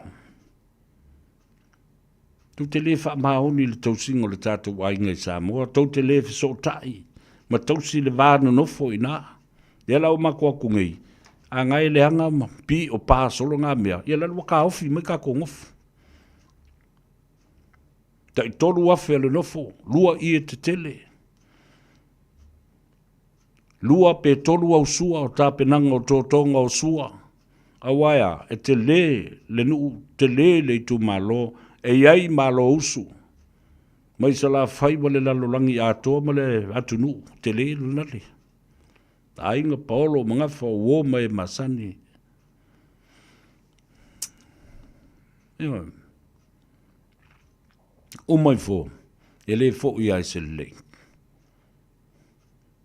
Tu te le wha maoni le tau singo le tātou ai ngai Samoa. Tau te le so tai. Ma tau si le vāna nofo I nā. Ia lau makua kungei. A ngai le hanga ma pi o pā solo ngā mea. Ia lau waka ofi mai ka kongofu. Tai toru afe le nofo. Lua I e te tele. Lua pe tolu au sua o tāpenanga o tōtonga o sua. Awaia, e te le nuu, te le tu malo, e iai malo usu. Mai sa la whai wale lalolangi atoa ma le atu nuu, te le nale. A inga paolo mga wha uo mai masani. O mai fo, e le fo I ai se le.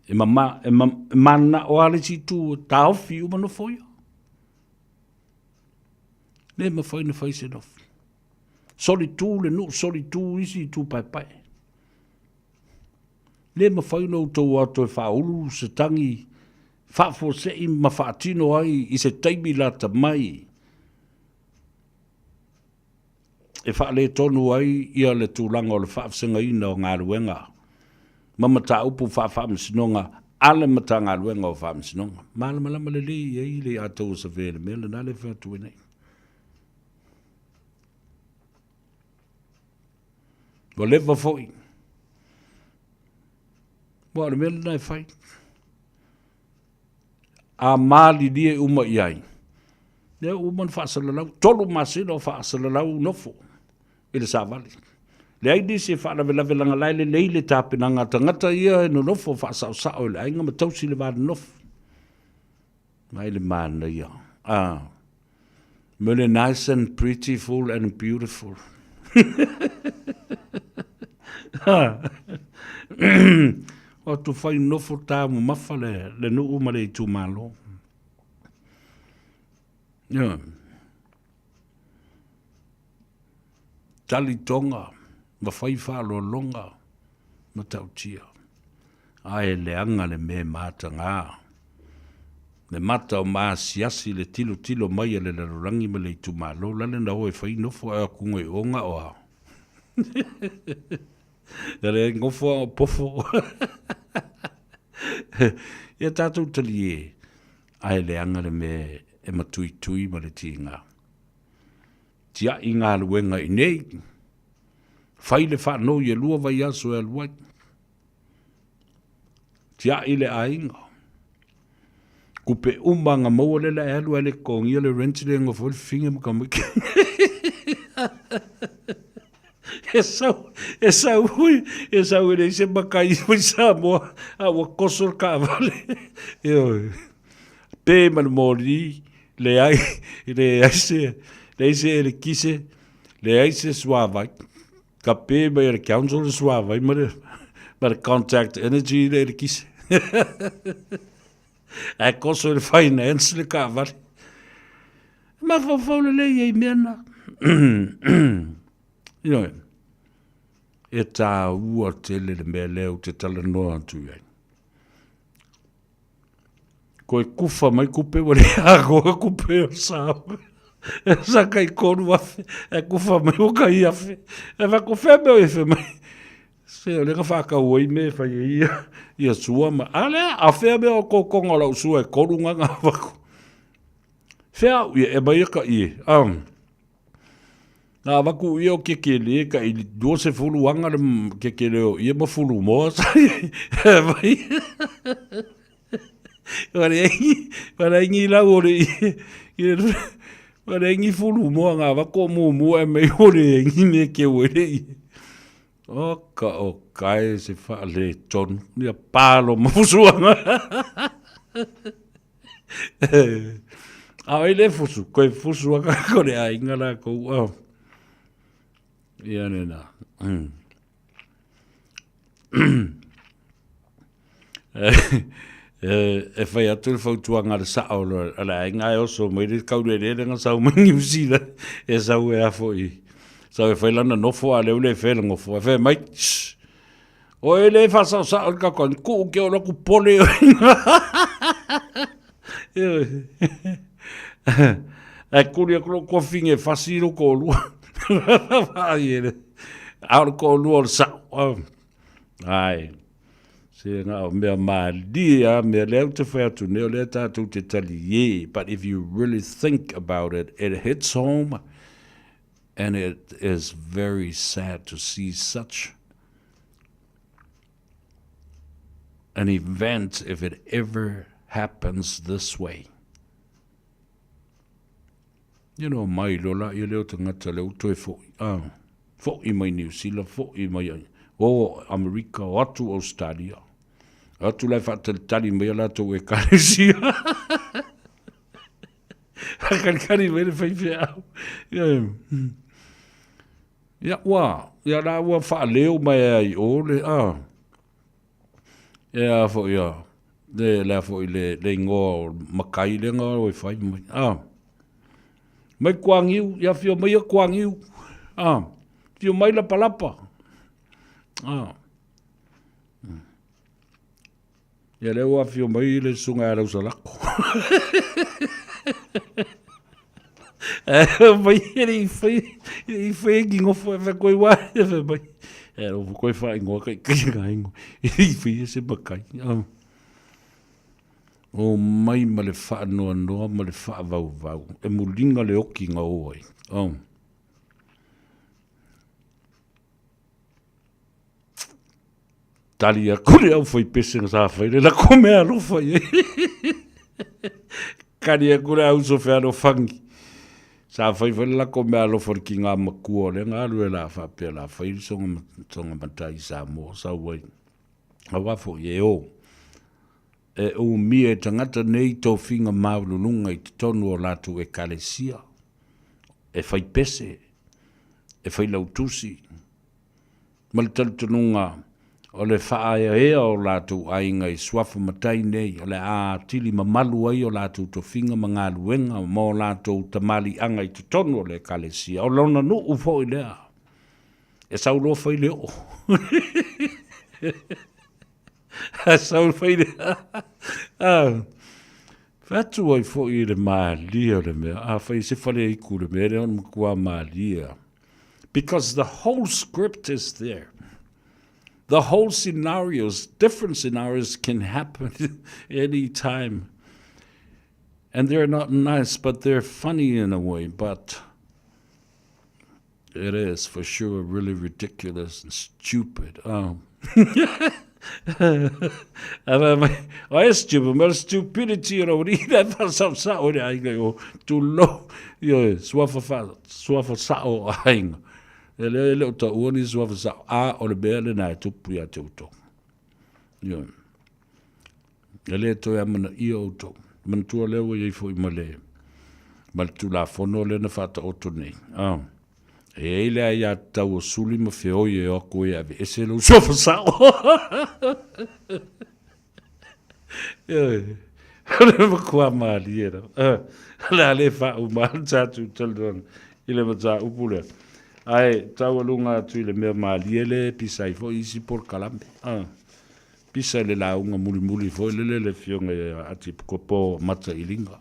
E mana o ale si tu tau fi uma no foi. Le ma foi no foi se no. Soli tu le no soli tu isi tu pai. Le ma foi no to ato fa ulu se tangi fa fo se I ma fa tino ai I se taimi la ta mai. E fa le tonu ai ia le tūlanga o le fa senga ina o ngā ruenga. Mama ta upu fa msinonga ale mata ngā ruenga o fa msinonga. Malama le li e le atou sa vele mele na le fa tu nei. Wa leva foi. Wa le mele na fai. A mali die uma iai. Ne uma fa salalau tolu masino fa salalau nofo. Ele sa vale. Le ai disi wha na vela vela ngalai le leile tāpinanga tangata ia no nofo wha sao sao le ainga ma tausi le vāna nofo. Mai le mana ia. Mele nice and prettyful and beautiful. O tu whai nofo tāmu mawha le nuu ma le I tū malo. Tali tonga. Ma fai wha longa ma tau tia. Ae le anga le me mata ngā. Le mata o maa siasi le tilo mai le larangi ma le tu malo. Lale na oe fai nofo a kunga I onga o a. Re ngofo a pofo. Ia tātou tali e. Ae le anga le me e matui ma le tinga. Tia I ngā luenga I nei. Fai le whanau I lua vai aso e aluai. Tia I le ainga. Kupe umanga maua le la e alua le kongi le rentile ngofo le finga makamiki. E sau e se makai I Samoa a wakosor ka vale. Pe man mori le ai le kise le ai se suavai. Ka pe mai le council le suavai ma le contact energy le kise. A koso le finance le ka vale. Ma fa le e mena. E tā ua tele le mea leo te tala noa atu ai. Ko e kufa mai kupe wale a koa kupe o sao. Sa kai konu afe, e kufa mai o kai afe. E va ko fe me o e fe mai. Se o le ka whaka oi me whai ia sua ma. Ale, a whea me o ko konga lau sua e korunga ngā wako. Whea ui e mai ka i. Nā waku i o kekele ka i dua se fulu wanga le kekele o ia ma fulu moa sa i. E mai. Wale ingi lau o le i. Wale ingi fulu moa ngā wako mua e mei o le ingi me ke wele i. Oka o kai se wha le tonu. Nia pālo mafusuanga. Au le fusu. Koe fusuanga kore a ingara kou. Ia nena. E whai atu le whautuanga le sao ala inga e oso mai le kaure le renga sau mangi usila. E sau e afo i. Sau e whai lana nofo a leu le whela ngofo. E whai mai. O e le whasau sao ka kon ku ke o loku pole o inga. E kuri a kuro finge fasiro ko lua. Aur ko lua sao. Ai. Se nga o mea maalia, mea leo te whea tu neo le tātou te tali ye. But if you really think about it, it hits home. And it is very sad to see such an event if it ever happens this way. You know, mai lola, I leo te ngata leo toi fo'i. Fo'i mai New Zealand, fo'i mai o Amerika, o atu Australia. Atu lai whātali tali mai ala tau e karesia. Kari mene whaiwhia au. Ia ua, ia la ua wha leo mai ai o le ia fo ia, le fo i le ingoa makai le ngā o e whai mai. Mai kuangiu, ia fio mai a kuangiu. Fio mai la palapa. Ia leo a fio mai le sunga e rausa lako. Mai i whai ki ngofo e whakoi wai e whai mai. E rofu koe whai ngoa kai ngā ingo. I whai e se makai. O mai ma le wha noa noa ma le wha vau vau. E mulinga le oki ngā oai. Tali a kore au whai pesenga sa whai le la kome a rofa i. Kari a kore au so whea fangi. Sa whai whai la kome a rofa ki ngā makua le ngā rue la whapea la whai songa matai sa mo sa wai. A wafo i e o. E o mia e tangata nei tō whinga maulununga I te tonu o lātu e kalesia. E whai pese. E whai lautusi. Mali talutanunga o le whaaya ea o lātu ainga I swafu matai nei. O le a tili mamalu ai o lātu tō whinga mga luenga. Mō lātu tamali anga I te tonu o le kalesia. O launa no ufo I lea. E saulo whai leo. Sau whaire. Whatu ai fo I le maalia le mea. Whai se whale iku le mea. Re on kua maalia. Because the whole script is there. The whole scenarios, different scenarios can happen any time. And they're not nice, but they're funny in a way. But it is for sure really ridiculous and stupid. I stupid, but stupidity, you know, that's some or I go too low. Yeah, swafa sao hang. Ele le ta oni swafa sao a o le bele na tupu ya tuto. Yeah. Ele to ya mana I auto. Man tu le wo I fo I male. Mal tu la fono le na fata auto nei. E ele ia tau suli ma feo e o koe ave. E se lo sofa sao. Le ma kua maali era. Le ale fa u maal tatu taldon. Ile ma ta upule. Ai, tau alunga tu ile mea maali ele pisa I fo isi por kalambe. Pisa le la unga muli muli fo ile le fionga ati kopo mata ilinga.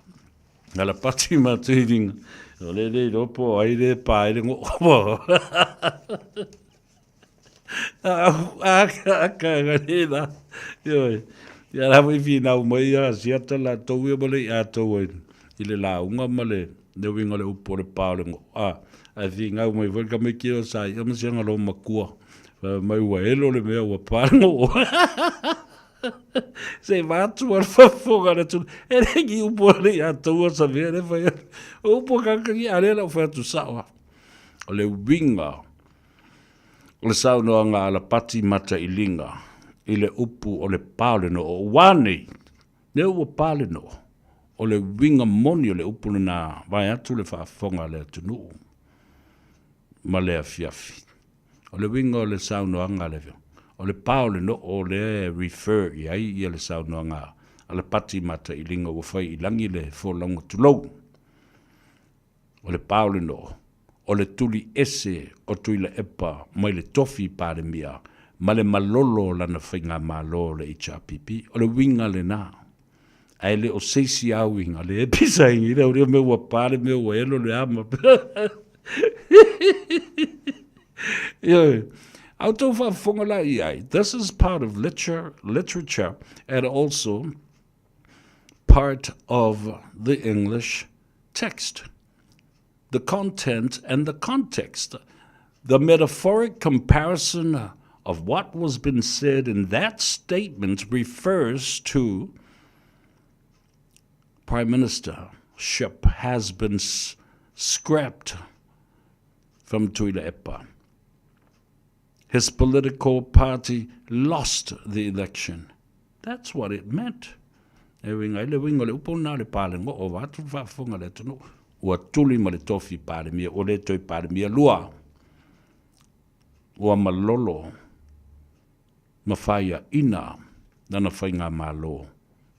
Ala pati mata ilinga. O le ropo ai le pai le ngo mo. Ka nila. Yo. Ya la mo fi na mo ya sia la to we mo le ya to we. Ile la unga mo le ne winga le upo le pa le ngo. I think I mo vo ka me ki o sai. Mo sia ngalo makua. Mai wa elo le me wa pa ngo. Se vatu al fafoga na tu e regi upo le ya to sa vere fa. Upo ka ki ale la fa tu sa. O le winga. O le sau noa ngā ala pati mata I linga, I le upu o le pāle no o wānei, ne ua pāle no, o le winga moni o le upu na vai atu le whaafonga le atunu, ma le afiafi. O le winga o le sau noa ngā le vio, o le pāle no o le refer I ai I le sau noa ngā ala pati mata I linga ua whai I langi le fōlonga tulou. O le pāle no, o le tuli ese o tuila epa mai le tofi pare mia, ma le malolo lana whainga malo le HRPP, o le winga le nā. Ai le o seisi au inga le episa ingi, le o me ua pare me ua elo le ama. Au tau whaafonga la I ai. This is part of literature and also part of the English text. The content and the context, the metaphoric comparison of what was been said in that statement refers to Prime Ministership has been scrapped from Tuila Epa. His political party lost the election. That's what it meant. Ua tuli ma le tofi pare mia, o le toi pare mia lua. Ua malolo, ma whaia ina, nana whainga malo,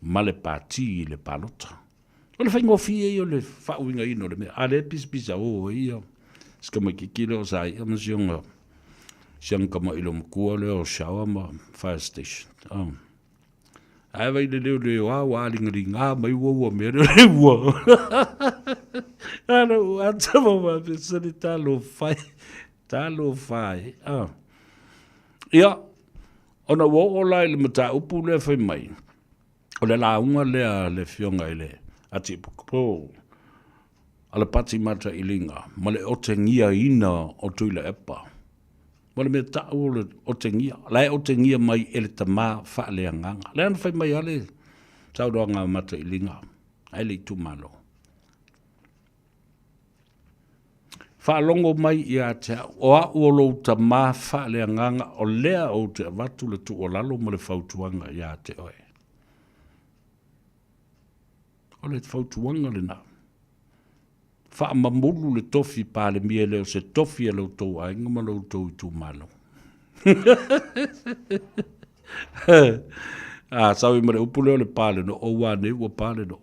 ma le pāti I le palota. O le whainga ofie I o le whauinga ino le mea, a le pisa o ia. Ska mai ki kile o sai, ama sionga, sianga ma ilo mkua le o shawa ma fire station. Ai vai le leo leo wa ringa mai wo me le wo. Ana o atama ma pesani talo fai. Ia ona wo ola le mata upu le fai mai. O le la unga le fionga ile ati po. Ala pati mata ilinga, ma le otengia ina o tuila epa. Wale me ta o te ngia. Lai o te ngia mai ele tama wha le anganga. Lai ana whai mai ale tau roa ngā mata I linga. Ai le tu malo. Wha longo mai I a te o a uolo tama wha le anganga o lea o te avatu le tu o lalo mo le whautuanga I a te oe. O le whautuanga le nā. Wha mamulu le tofi pāle mia leo se tofi a lau tau a inga ma lau tau I tu malo. Sawi ma le upu leo le pāle no, o wā ne ua pāle no.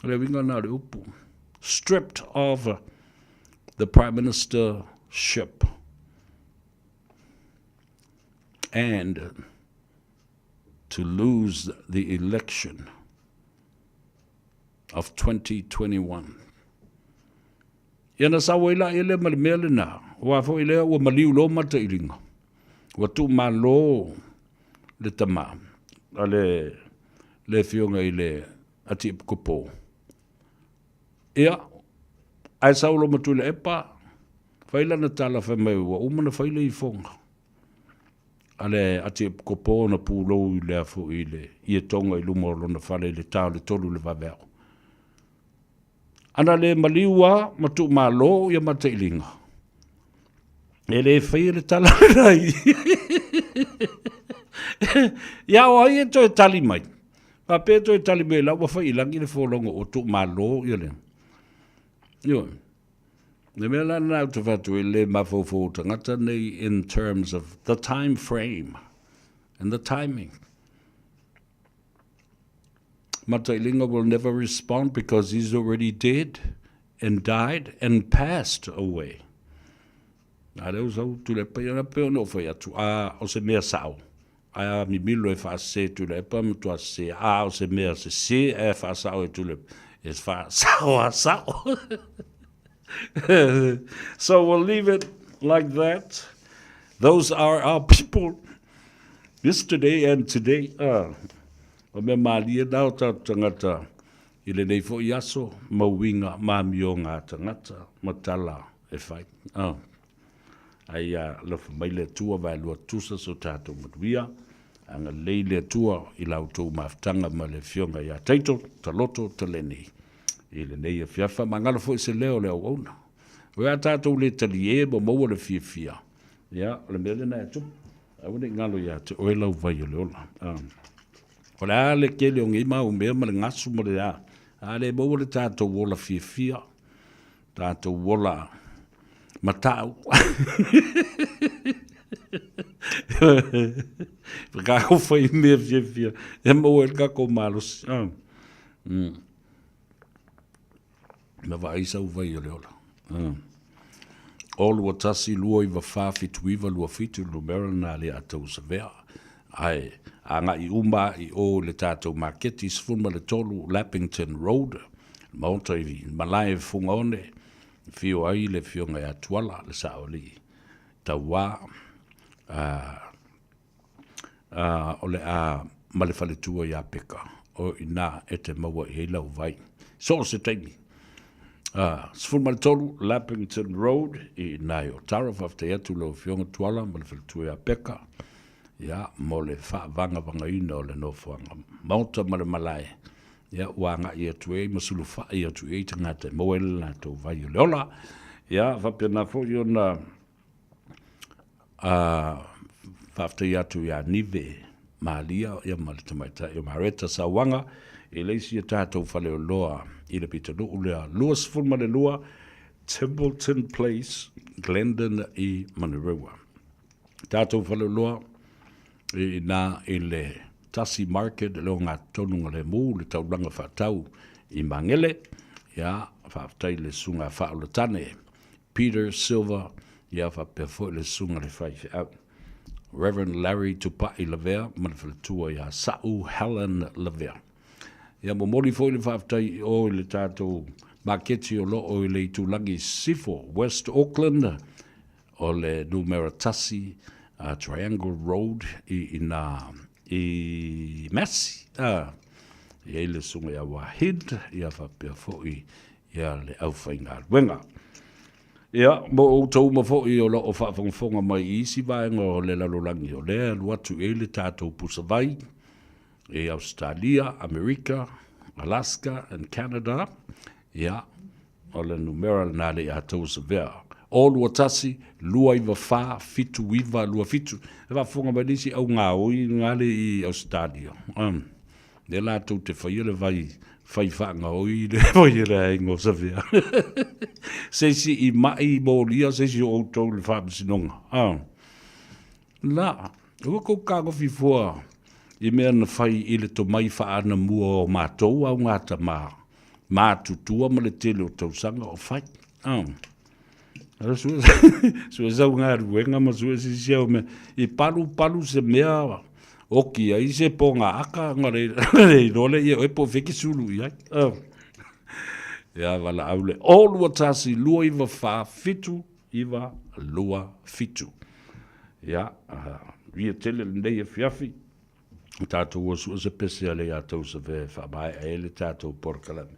Le winga nā le upu. Stripped of the Prime Ministership and to lose the election of 2021. Iana sa waila ele mal melena wa fo ile wa maliu lo mata ilinga wa tu malo le tama ale le fionga ile ati kupo ia ai sa lo matu le epa faila na tala fa mai wa umana faila I fonga ale ati kupo na pulo ile fo ile I tonga I lumo lo na fale le tau le tolu le vaveo. Ana le maliua matu malo ia mata ilinga. Ele whai le tala rai. Ia o ai e toi tali mai. Pa pe toi tali mai lau whai ilangi le wholongo o tu malo ia le. Io. Ne mea la nau te whatu e le mawhawhau tangata nei in terms of the time frame and the timing. Matailinga will never respond because he's already dead and died and passed away. A leo sau tu le pai ana peo no fai atu a o se mea sao. A mi milo e wha se tu le pa mtu a se a o se mea se e wha sao e tu le It's far sour. So we'll leave it like that. Those are our people yesterday and today. O me malia nao ta tangata i le nei fo i aso mauinga mamio ngā tangata matala e whai. Ai lofa mai le tua vai lua tusa so tātou maduia. Anga lei le tua i lautou maftanga ma le fionga ia teito, taloto, taleni. I le nei a fiafa, ma ngala fo i se leo leo ona. O ia tātou le tali e mo maua le fia. Ia, le mele na e tu. Au ne ngalo ia te oe lau vai o le ola. O le a le kele o ngi mau mea ma le ngasu mo le a. A le maua le tātou wola fia. Tātou wola matau. Ka ko foi me fia. E mo el ka ko malos. Me vai sa vai ole ola. All watasi lua I va fa fitu iva lua fitu lu merana le atou severa. Ai anga I umba I o le tatou marketi sfuma le tolu Lappington Road. Maunta I malai funga one. Fio ai le fio ngai atuala le saoli. Tawa ole a malefale tua ia peka o ina e te maua I lau vai. So se teimi. Sfun Maltolu, Lappington Road, I nai o Tarafa te atu lo fionga tuala, malefale tua ia peka. Ia, mo le wha vanga ina o le nofuanga. Mauta male malai. Ia, wanga I atu e, masulu wha I atu e tangate, moele na tau vai o leola. Ia, whapena fo I ona whaftai atu ia nive maalia ia malitamaita ia mareta sa wanga e leisi ia tātou whale o loa I le pita no ulea lua sifurma le lua Templeton Place Glendon I Manurewa tātou whale o loa I nā I le Tasi Market leo ngā tonunga le mū le tauranga whatau I Mangele ia whaftai le sunga whaolatane Peter Silver ia whapefo le sunga le whaife au Reverend Larry Tupai Lavea, manafalatua ia Sau Helen Lavea. Ia momoli fo I le whaftai o le tātou maketi o lo o le tūlangi Sifo, West Auckland, o le Numeratasi Triangle Road I Massey. Ia le sunga ia Wahid, ia whapea fo ia le awhainga wenga. Ia, mo o tau mafo I o lo o whaafonga mai isi vaenga o le lalolangi o lea luatu e le tātou pusavai e Australia, America, Alaska and Canada. Ia, o le numera na le a tau savea. O lua tasi, lua iwa wha, fitu iwa, lua fitu. E whaafonga mai nisi au ngā oi ngale I Australia. Le la tau te whaile vai fai whaanga oi le vai rea ingo savea. Seisi I mai mōlia, seisi o tau le whaapasinonga. La, ua kou kāgo fifua I mea na whai I le to mai whaana mua o mātou au ngāta mātutua ma le tele o tausanga o whai. Sua zau ngā ruenga ma sua si siau me I palu se mea Oki ai se po ngā aka ngare role I o e po wheki sulu I ai. Ia wala aule. O lua tasi lua iwa wha fitu iwa lua fitu. Ia, ria tele lindei e fiafi. Tātou o sua se pese ale a tau sa ve wha mai a ele tātou porkalami.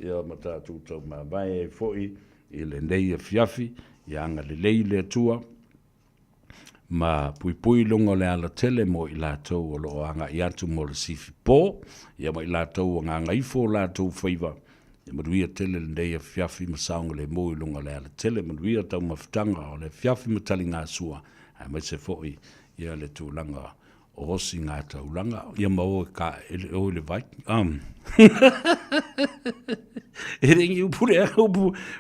Ia ma tātou tau ma mai e foi I lindei e fiafi. Ia anga le leile tua. Ma pui longa le ala tele mo I lātou o lo anga I atu mo le sifi pō. Ia ma I lātou o ngā ifo lātou whaiva. Ia maruia tele le nei a fiafi ma saunga le mo I longa le ala tele. Maruia tau mawhitanga o le fiafi ma tali ngā sua. Ai mai se foi ia le tūlanga o osi ngā taulanga. Ia ma o ka o le vai. E ringi upure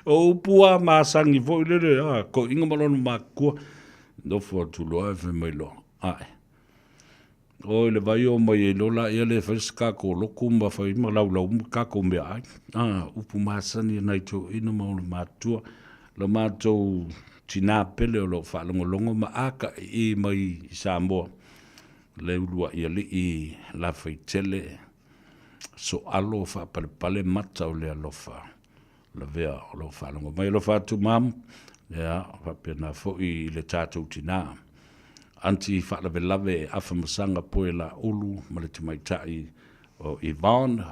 o upua māsangi foi le ko inga malonu mā kua. No for to love mai lo ai o le vai o mai lola ia le fiska ko loku ma fai ma lau ka ko me ai upu masani nai to ina mo le matua lo mato tina pele o lo fa longo ma aka I mai Samoa le ulua ia le I la fai tele so alo fa pale mata o le alofa la vea o lo fa longo mai lo fa tu mam ya fa pena fo I le tatu tina anti fa la lave afa masanga poela ulu ma le mai tai o Yvonne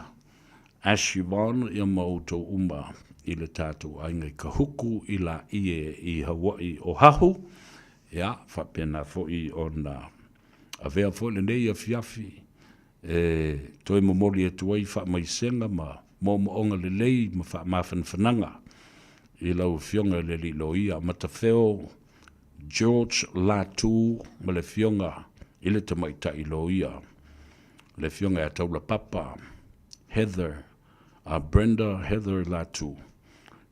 Ash Yvonne ia mauto umba I le tatu ainga ka huku I la ie I Hawaii o hahu ya fa pena fo I ona a vea fo le nei a fiafi toi momoli e tuai fa mai senga ma mo onga le lei ma fa ma fananga I lau fionga le li loia ma ta feo George Latu ma le fionga I le tamaita I loia le fionga e taula papa Heather Brenda Heather Latu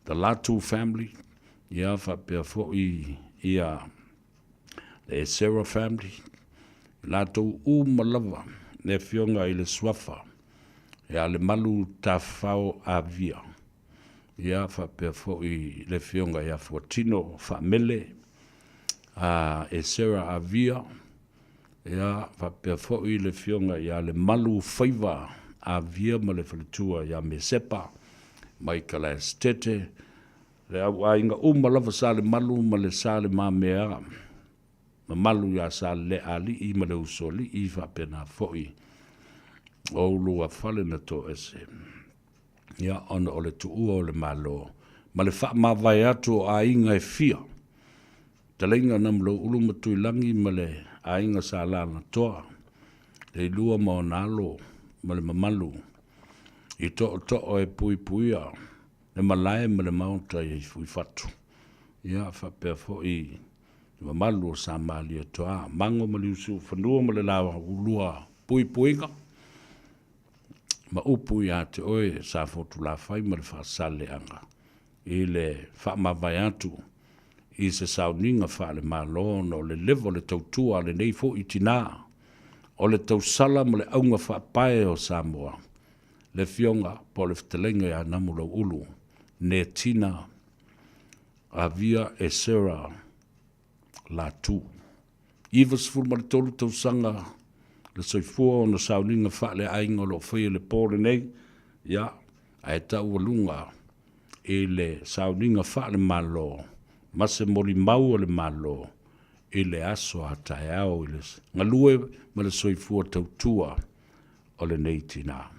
the Latu family ia fa pe fo ia le Sarah family Latu malava le fionga I le swafa ia le malu tafao avia ia fa pe fo le fionga ia Fortino fa mele e Sarah avia ia fa pe fo le fionga ia le malu faiva avia ma le faletua ia mesepa mai kala stete le ainga malava sa le malu ma le sa le mamea ma malu ia sa le ali I ma le usoli I fa pena fo o lua fale na to ese ia ona o le tuu o le malo ma le fa ma vai atu a inga e fia talenga nam lo ulu matui langi ma le a inga sa la na toa le lua ma o nalo ma le mamalu I to e pui puia le malae ma le maunta I fui fatu ia fa pe fo I mamalu sa mali e toa mango ma li usu fanua ma le lawa ulua pui puinga ma upu ia te oe sa fotu la fai ma le fa sale anga I le fa ma vai atu I se sauninga fa le malo no le levo le tautua le nei fo itina o le tausala ma le aunga fa pae o Samoa le fionga po le ftelenga ia namulo ulu ne tina avia e Sarah Latu Ivas ful ma le tolu tausanga le soifua o na sauninga fa le ainga lo fai le pole nei ya ai tau walunga le sauninga fa le malo ma se moli mau le malo le aso atai au le ngalue ma le soifua tautua o le nei tina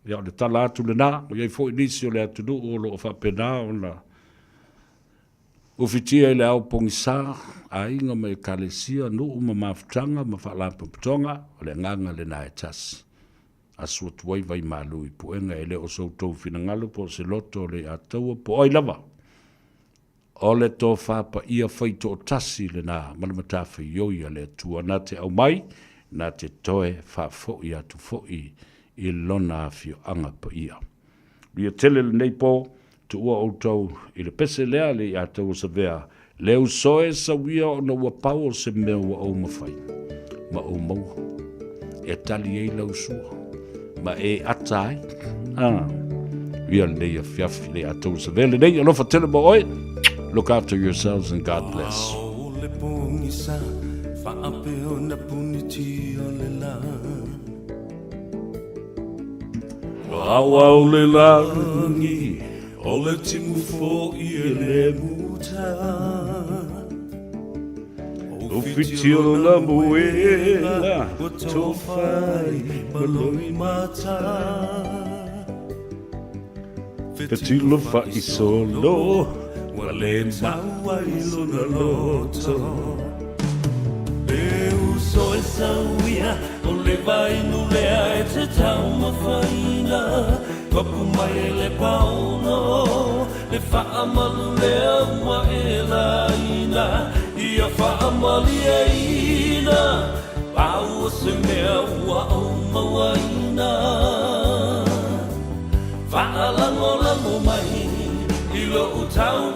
ya le tala atu le na o iai fo inisi o le atu du o lo fa pena o na ufitia le au pongisa a inga mai kalesia no uma mafutanga ma fa lampa putonga o le nganga le na etas asu tuai vai malu I puenga ele o so tau fina ngalo po se loto le ataua po oi lava o le to fa pa ia fai to tasi le na malamata fa yoia le tua na te au mai na te toe fa fo ia tu fo I lona fio anga pa ia lia tele le nei po tu ua outou I le pese lea le ia tau sa vea le usoe sa wia o na ua pao se mea ua au mawhai ma au mau e tali ei lau sua ma e atai ia le ia fiafi le ia tau sa vea le nei alofa tele mo oi look after yourselves and God bless le pungisa fa ape o na puniti o le la Awa o le langi o le timu fo I le muta o fitio la muela o tofai maloi mata fitilo fa I solo wale maua I lona loto so esa wia o le vai no lea e te tau mawhaina Kapu mai le pauno le whaamalu lea ua e la ina Ia whaamali e ina Pau o se mea ua au mawaina Whaalango lango mai I lo utau